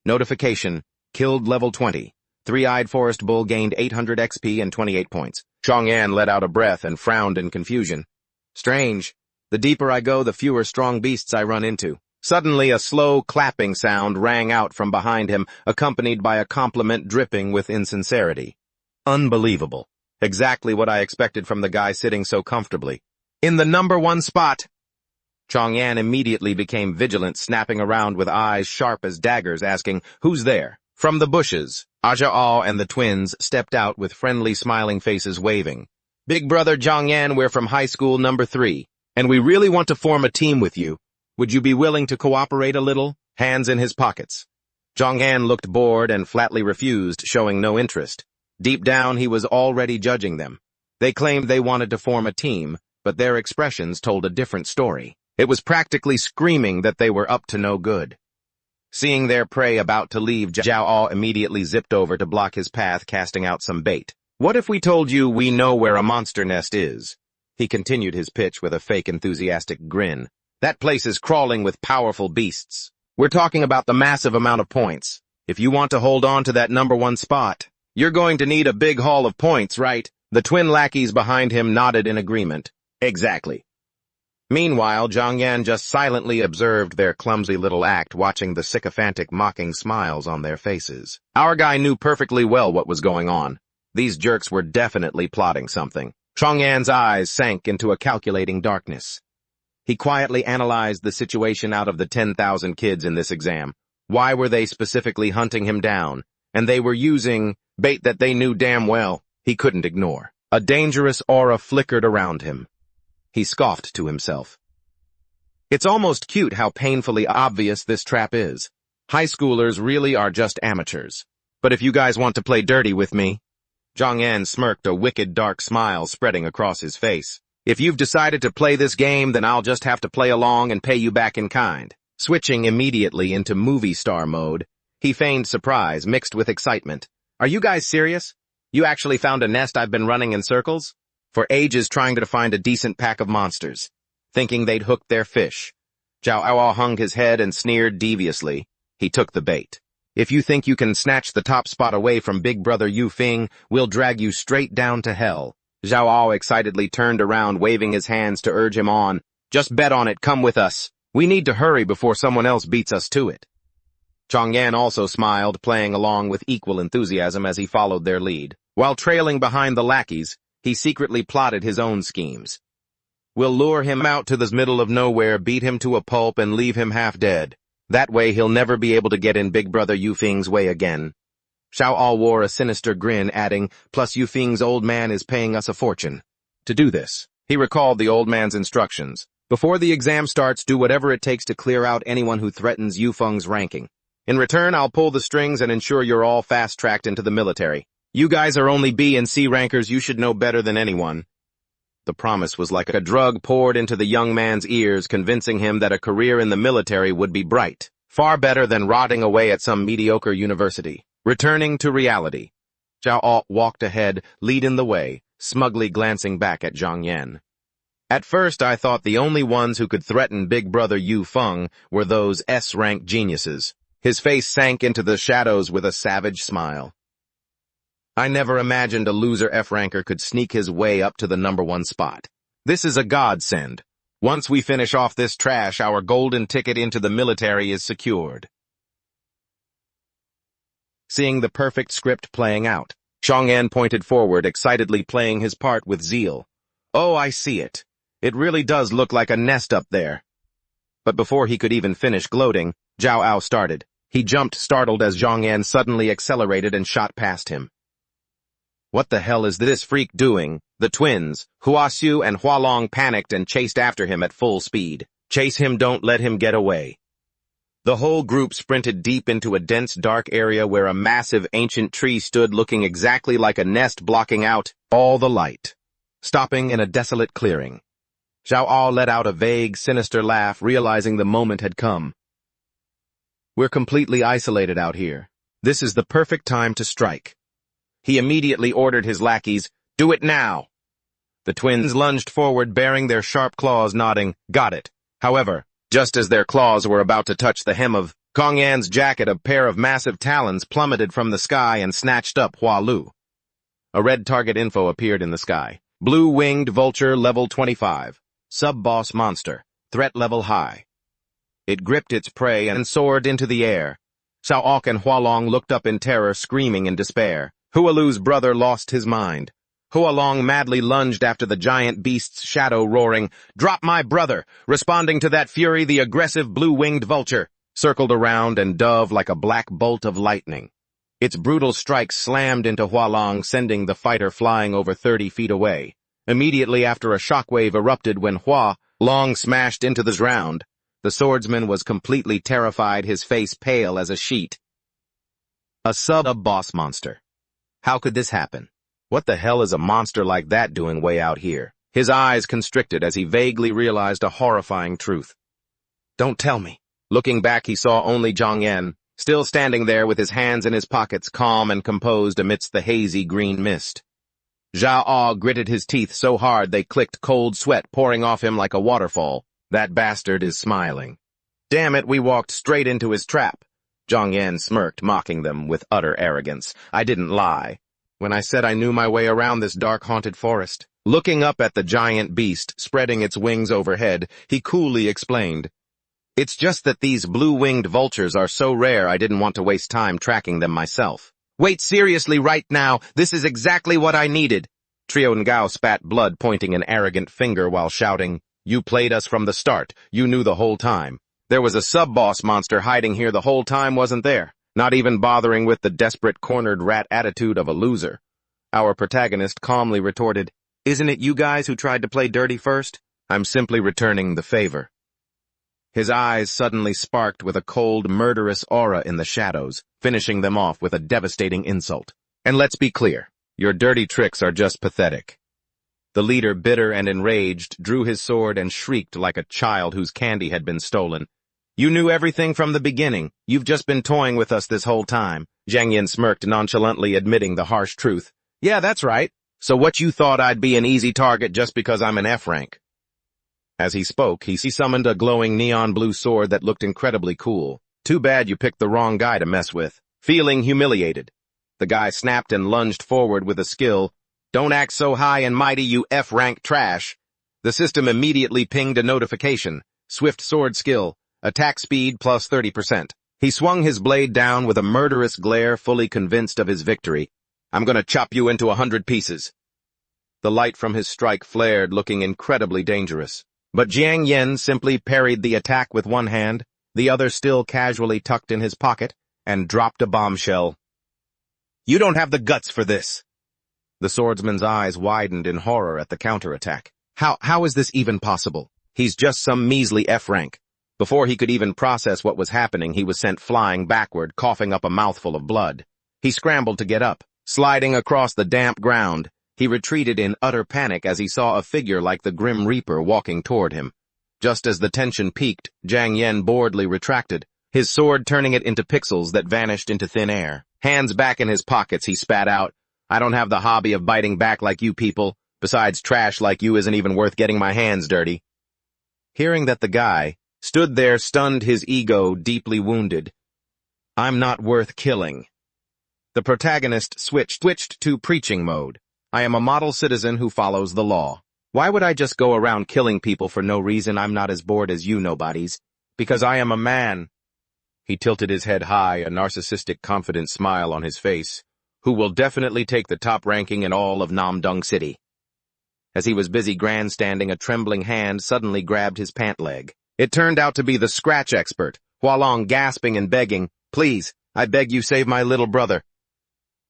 Notification: killed level 20. Three-eyed forest bull gained 800 XP and 28 points. Chang'an let out a breath and frowned in confusion. Strange. The deeper I go, the fewer strong beasts I run into. Suddenly, a slow clapping sound rang out from behind him, accompanied by a compliment dripping with insincerity. Unbelievable. Exactly what I expected from the guy sitting so comfortably. In the number 1 spot! Chang'an immediately became vigilant, snapping around with eyes sharp as daggers, asking, "Who's there?" From the bushes, Aja'al and the twins stepped out with friendly smiling faces waving. "Big brother Chang'an, we're from high school number 3, and we really want to form a team with you. Would you be willing to cooperate a little?" Hands in his pockets. Chang'an looked bored and flatly refused, showing no interest. Deep down, he was already judging them. They claimed they wanted to form a team, but their expressions told a different story. It was practically screaming that they were up to no good. Seeing their prey about to leave, Zhao immediately zipped over to block his path, casting out some bait. "What if we told you we know where a monster nest is?" He continued his pitch with a fake enthusiastic grin. "That place is crawling with powerful beasts. We're talking about the massive amount of points. If you want to hold on to that number 1 spot, you're going to need a big haul of points, right?" The twin lackeys behind him nodded in agreement. "Exactly." Meanwhile, Chang'an just silently observed their clumsy little act, watching the sycophantic mocking smiles on their faces. Our guy knew perfectly well what was going on. These jerks were definitely plotting something. Chang'an's eyes sank into a calculating darkness. He quietly analyzed the situation. Out of the 10,000 kids in this exam, why were they specifically hunting him down? And they were using bait that they knew damn well he couldn't ignore. A dangerous aura flickered around him. He scoffed to himself. It's almost cute how painfully obvious this trap is. High schoolers really are just amateurs. But if you guys want to play dirty with me... Chang'an smirked, a wicked dark smile spreading across his face. "If you've decided to play this game, then I'll just have to play along and pay you back in kind." Switching immediately into movie star mode, he feigned surprise mixed with excitement. "Are you guys serious? You actually found a nest I've been running in circles for ages trying to find a decent pack of monsters, thinking they'd hooked their fish." Zhao Ao hung his head and sneered deviously. He took the bait. "If you think you can snatch the top spot away from big brother Yufeng, we'll drag you straight down to hell." Zhao Ao excitedly turned around, waving his hands to urge him on. "Just bet on it, come with us. We need to hurry before someone else beats us to it." Chang'an also smiled, playing along with equal enthusiasm as he followed their lead. While trailing behind the lackeys, he secretly plotted his own schemes. "We'll lure him out to the middle of nowhere, beat him to a pulp, and leave him half dead. That way he'll never be able to get in big brother Yufeng's way again." Zhao Ao wore a sinister grin, adding, "Plus Yufeng's old man is paying us a fortune to do this." He recalled the old man's instructions. "Before the exam starts, do whatever it takes to clear out anyone who threatens Yufeng's ranking. In return, I'll pull the strings and ensure you're all fast-tracked into the military. You guys are only B and C rankers, you should know better than anyone." The promise was like a drug poured into the young man's ears, convincing him that a career in the military would be bright, far better than rotting away at some mediocre university. Returning to reality. Zhao Ao walked ahead, leading the way, smugly glancing back at Zhang Yan. At first I thought the only ones who could threaten Big Brother Yu Feng were those S-rank geniuses. His face sank into the shadows with a savage smile. I never imagined a loser F-ranker could sneak his way up to the #1 spot. This is a godsend. Once we finish off this trash, our golden ticket into the military is secured. Seeing the perfect script playing out, Chang'an pointed forward, excitedly playing his part with zeal. Oh, I see it. It really does look like a nest up there. But before he could even finish gloating, Zhao Ao started. He jumped, startled, as Zhang Yan suddenly accelerated and shot past him. What the hell is this freak doing? The twins, Hua Xiu and Hua Long, panicked and chased after him at full speed. Chase him, don't let him get away. The whole group sprinted deep into a dense, dark area where a massive ancient tree stood, looking exactly like a nest, blocking out all the light. Stopping in a desolate clearing, Zhao Ao let out a vague, sinister laugh, realizing the moment had come. We're completely isolated out here. This is the perfect time to strike. He immediately ordered his lackeys, do it now. The twins lunged forward, baring their sharp claws, nodding, got it. However, just as their claws were about to touch the hem of Kong Yan's jacket, a pair of massive talons plummeted from the sky and snatched up Hua Lu. A red target info appeared in the sky. Blue-winged vulture, level 25. Sub-boss monster. Threat level high. It gripped its prey and soared into the air. Xiao Ok and Hua Long looked up in terror, screaming in despair. Hua Lu's brother lost his mind. Hua Long madly lunged after the giant beast's shadow, roaring, "Drop my brother!" Responding to that fury, the aggressive blue-winged vulture circled around and dove like a black bolt of lightning. Its brutal strike slammed into Hua Long, sending the fighter flying over 30 feet away. Immediately after, a shockwave erupted when Hua Long smashed into the ground. The swordsman was completely terrified, his face pale as a sheet. A sub-boss monster. How could this happen? What the hell is a monster like that doing way out here? His eyes constricted as he vaguely realized a horrifying truth. Don't tell me. Looking back, he saw only Zhang Yan, still standing there with his hands in his pockets, calm and composed amidst the hazy green mist. Zhao Ao gritted his teeth so hard they clicked, cold sweat pouring off him like a waterfall. That bastard is smiling. Damn it, we walked straight into his trap. Zhang Yan smirked, mocking them with utter arrogance. I didn't lie when I said I knew my way around this dark, haunted forest. Looking up at the giant beast spreading its wings overhead, he coolly explained, "It's just that these blue-winged vultures are so rare I didn't want to waste time tracking them myself." Wait, seriously, right now, this is exactly what I needed. Trio Ngao spat blood, pointing an arrogant finger while shouting, "You played us from the start. You knew the whole time. There was a sub-boss monster hiding here the whole time, wasn't there? Not even bothering with the desperate, cornered rat attitude of a loser." Our protagonist calmly retorted, "Isn't it you guys who tried to play dirty first? I'm simply returning the favor." His eyes suddenly sparked with a cold, murderous aura in the shadows, finishing them off with a devastating insult. "And let's be clear, your dirty tricks are just pathetic." The leader, bitter and enraged, drew his sword and shrieked like a child whose candy had been stolen. "You knew everything from the beginning. You've just been toying with us this whole time." Zhang Yan smirked, nonchalantly admitting the harsh truth. "Yeah, that's right. So what, you thought I'd be an easy target just because I'm an F rank?" As he spoke, he summoned a glowing neon blue sword that looked incredibly cool. "Too bad you picked the wrong guy to mess with." Feeling humiliated, the guy snapped and lunged forward with a skill. "Don't act so high and mighty, you F-rank trash." The system immediately pinged a notification. Swift sword skill. Attack speed plus 30%. He swung his blade down with a murderous glare, fully convinced of his victory. "I'm gonna chop you into 100 pieces." The light from his strike flared, looking incredibly dangerous. But Jiang Yen simply parried the attack with one hand, the other still casually tucked in his pocket, and dropped a bombshell. "You don't have the guts for this." The swordsman's eyes widened in horror at the counterattack. How is this even possible? He's just some measly F rank. Before he could even process what was happening, he was sent flying backward, coughing up a mouthful of blood. He scrambled to get up, sliding across the damp ground. He retreated in utter panic as he saw a figure like the Grim Reaper walking toward him. Just as the tension peaked, Zhang Yan boredly retracted. his sword turning it into pixels that vanished into thin air. Hands back in his pockets, he spat out, "I don't have the hobby of biting back like you people. Besides, trash like you isn't even worth getting my hands dirty." Hearing that the guy stood there stunned, his ego deeply wounded. "I'm not worth killing." The protagonist switched to preaching mode. "I am a model citizen who follows the law. Why would I just go around killing people for no reason? I'm not as bored as you nobodies. Because I am a man." He tilted his head high, a narcissistic, confident smile on his face. "Who will definitely take the top ranking in all of Namdong City." As he was busy grandstanding, a trembling hand suddenly grabbed his pant leg. It turned out to be the scratch expert, Hualong, gasping and begging, "Please, I beg you, save my little brother."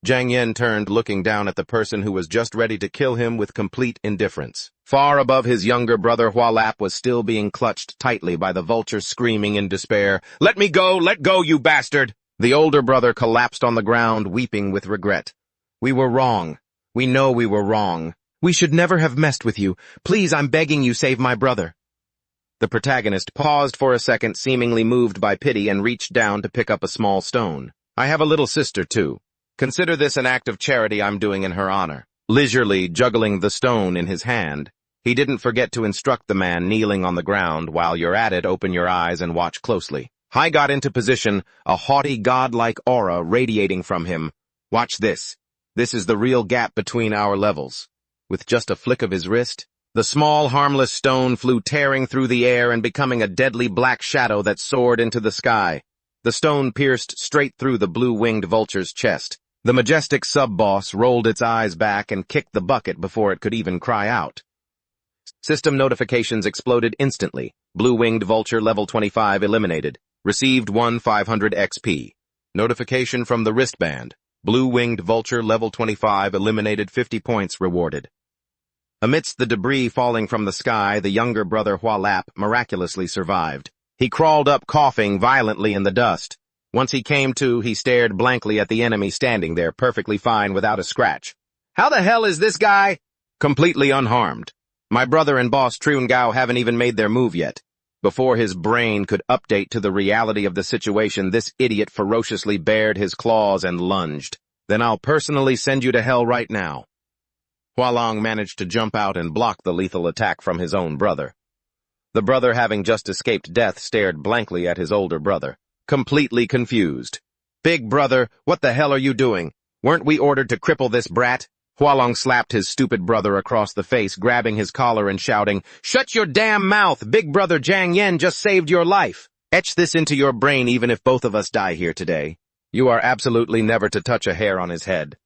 Jiang Yen turned, looking down at the person who was just ready to kill him with complete indifference. Far above his younger brother, Hualap was still being clutched tightly by the vulture, screaming in despair, "Let me go! Let go, you bastard!" The older brother collapsed on the ground, weeping with regret. "We were wrong. We know we were wrong. We should never have messed with you. Please, I'm begging you, save my brother." The protagonist paused for a second, seemingly moved by pity, and reached down to pick up a small stone. "I have a little sister, too. Consider this an act of charity I'm doing in her honor." Leisurely juggling the stone in his hand, he didn't forget to instruct the man kneeling on the ground, "While you're at it, open your eyes and watch closely." Hai got into position, a haughty, godlike aura radiating from him. "Watch this. This is the real gap between our levels." With just a flick of his wrist, the small, harmless stone flew tearing through the air and becoming a deadly black shadow that soared into the sky. The stone pierced straight through the blue-winged vulture's chest. The majestic sub-boss rolled its eyes back and kicked the bucket before it could even cry out. System notifications exploded instantly. Blue-winged vulture level 25 eliminated. Received 1,500 XP. Notification from the wristband. Blue-winged vulture level 25 eliminated, 50 points rewarded. Amidst the debris falling from the sky, the younger brother Hualap miraculously survived. He crawled up coughing violently in the dust. Once he came to, he stared blankly at the enemy standing there perfectly fine without a scratch. "How the hell is this guy?" "Completely unharmed. My brother and boss Trun Gao haven't even made their move yet." Before his brain could update to the reality of the situation, this idiot ferociously bared his claws and lunged. "Then I'll personally send you to hell right now." Hualong managed to jump out and block the lethal attack from his own brother. The brother, having just escaped death, stared blankly at his older brother, completely confused. "Big brother, what the hell are you doing? Weren't we ordered to cripple this brat?" Hualong slapped his stupid brother across the face, grabbing his collar and shouting, "Shut your damn mouth! Big brother Jiang Yen just saved your life. Etch this into your brain even if both of us die here today. You are absolutely never to touch a hair on his head."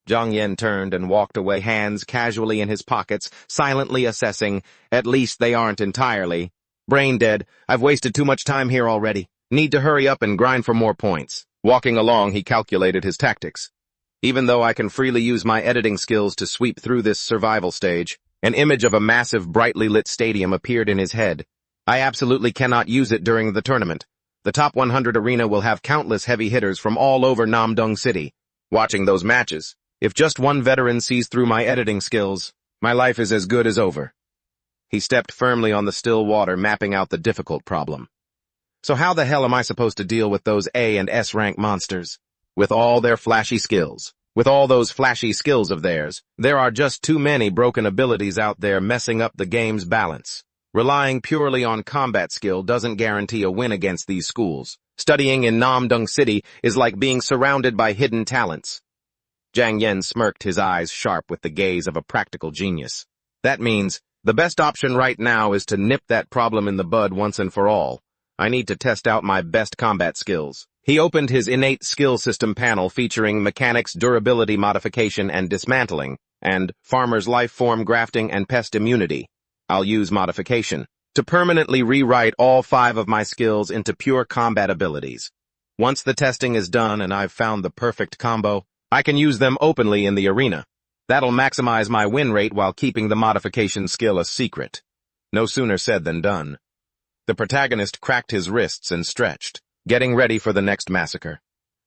Jiang Yen turned and walked away, hands casually in his pockets, silently assessing, "At least they aren't entirely brain dead. I've wasted too much time here already. Need to hurry up and grind for more points." Walking along, he calculated his tactics. "Even though I can freely use my editing skills to sweep through this survival stage," an image of a massive, brightly lit stadium appeared in his head. "I absolutely cannot use it during the tournament. The top 100 arena will have countless heavy hitters from all over Namdong City watching those matches. If just one veteran sees through my editing skills, my life is as good as over." He stepped firmly on the still water, mapping out the difficult problem. "So how the hell am I supposed to deal with those A and S rank monsters? With all their flashy skills. With all those flashy skills of theirs, there are just too many broken abilities out there messing up the game's balance. Relying purely on combat skill doesn't guarantee a win against these schools. Studying in Namdong City is like being surrounded by hidden talents." Jiang Yen smirked, his eyes sharp with the gaze of a practical genius. "That means the best option right now is to nip that problem in the bud once and for all. I need to test out my best combat skills." He opened his innate skill system panel featuring mechanics, durability modification and dismantling, and farmer's life form grafting and pest immunity. I'll use modification to permanently rewrite all 5 of my skills into pure combat abilities. Once the testing is done and I've found the perfect combo, I can use them openly in the arena. That'll maximize my win rate while keeping the modification skill a secret. No sooner said than done. The protagonist cracked his wrists and stretched, getting ready for the next massacre.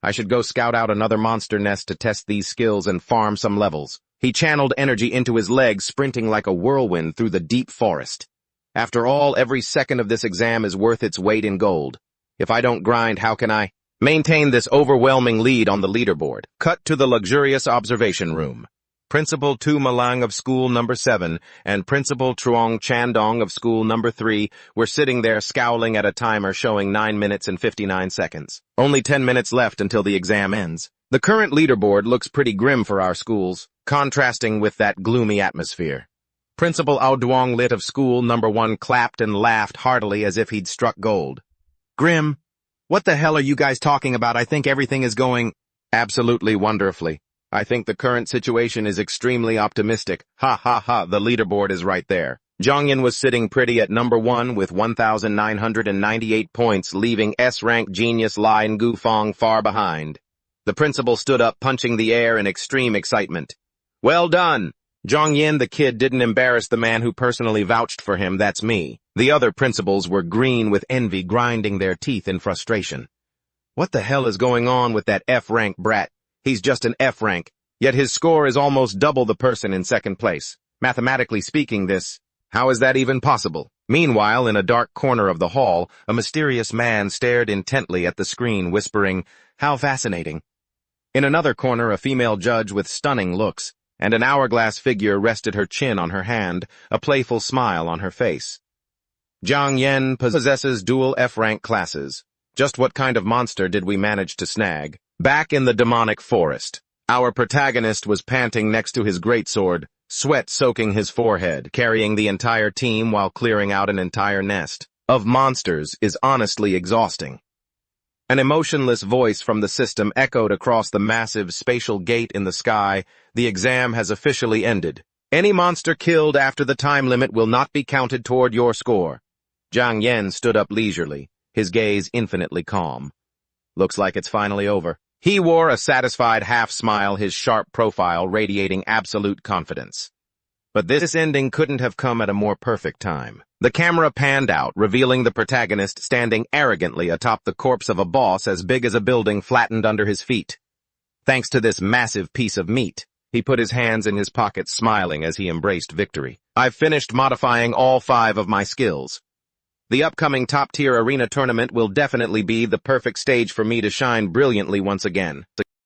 I should go scout out another monster nest to test these skills and farm some levels. He channeled energy into his legs, sprinting like a whirlwind through the deep forest. After all, every second of this exam is worth its weight in gold. If I don't grind, how can I maintain this overwhelming lead on the leaderboard? Cut to the luxurious observation room. Principal Tu Malang of school number 7 and Principal Truong Chandong of school number 3 were sitting there scowling at a timer showing 9 minutes and 59 seconds. Only 10 minutes left until the exam ends. The current leaderboard looks pretty grim for our schools, contrasting with that gloomy atmosphere. Principal Ao Duong Lit of school number 1 clapped and laughed heartily as if he'd struck gold. Grim? What the hell are you guys talking about? I think everything is going absolutely wonderfully. I think the current situation is extremely optimistic. Ha ha ha, the leaderboard is right there. Zhongyan was sitting pretty at number 1 with 1,998 points, leaving S-rank genius Lin Gufong far behind. The principal stood up, punching the air in extreme excitement. Well done! Zhongyan, the kid, didn't embarrass the man who personally vouched for him, that's me. The other principals were green with envy, grinding their teeth in frustration. What the hell is going on with that F-rank brat? He's just an F-rank, yet his score is almost double the person in second place. Mathematically speaking, how is that even possible? Meanwhile, in a dark corner of the hall, a mysterious man stared intently at the screen, whispering, "How fascinating." In another corner, a female judge with stunning looks, and an hourglass figure rested her chin on her hand, a playful smile on her face. Zhang Yen possesses dual F-rank classes. Just what kind of monster did we manage to snag? Back in the demonic forest, our protagonist was panting next to his greatsword, sweat soaking his forehead. Carrying the entire team while clearing out an entire nest of monsters is honestly exhausting. An emotionless voice from the system echoed across the massive spatial gate in the sky. The exam has officially ended. Any monster killed after the time limit will not be counted toward your score. Zhang Yen stood up leisurely, his gaze infinitely calm. Looks like it's finally over. He wore a satisfied half-smile, his sharp profile radiating absolute confidence. But this ending couldn't have come at a more perfect time. The camera panned out, revealing the protagonist standing arrogantly atop the corpse of a boss as big as a building flattened under his feet. Thanks to this massive piece of meat, he put his hands in his pockets, smiling as he embraced victory. I've finished modifying all 5 of my skills. The upcoming top-tier arena tournament will definitely be the perfect stage for me to shine brilliantly once again.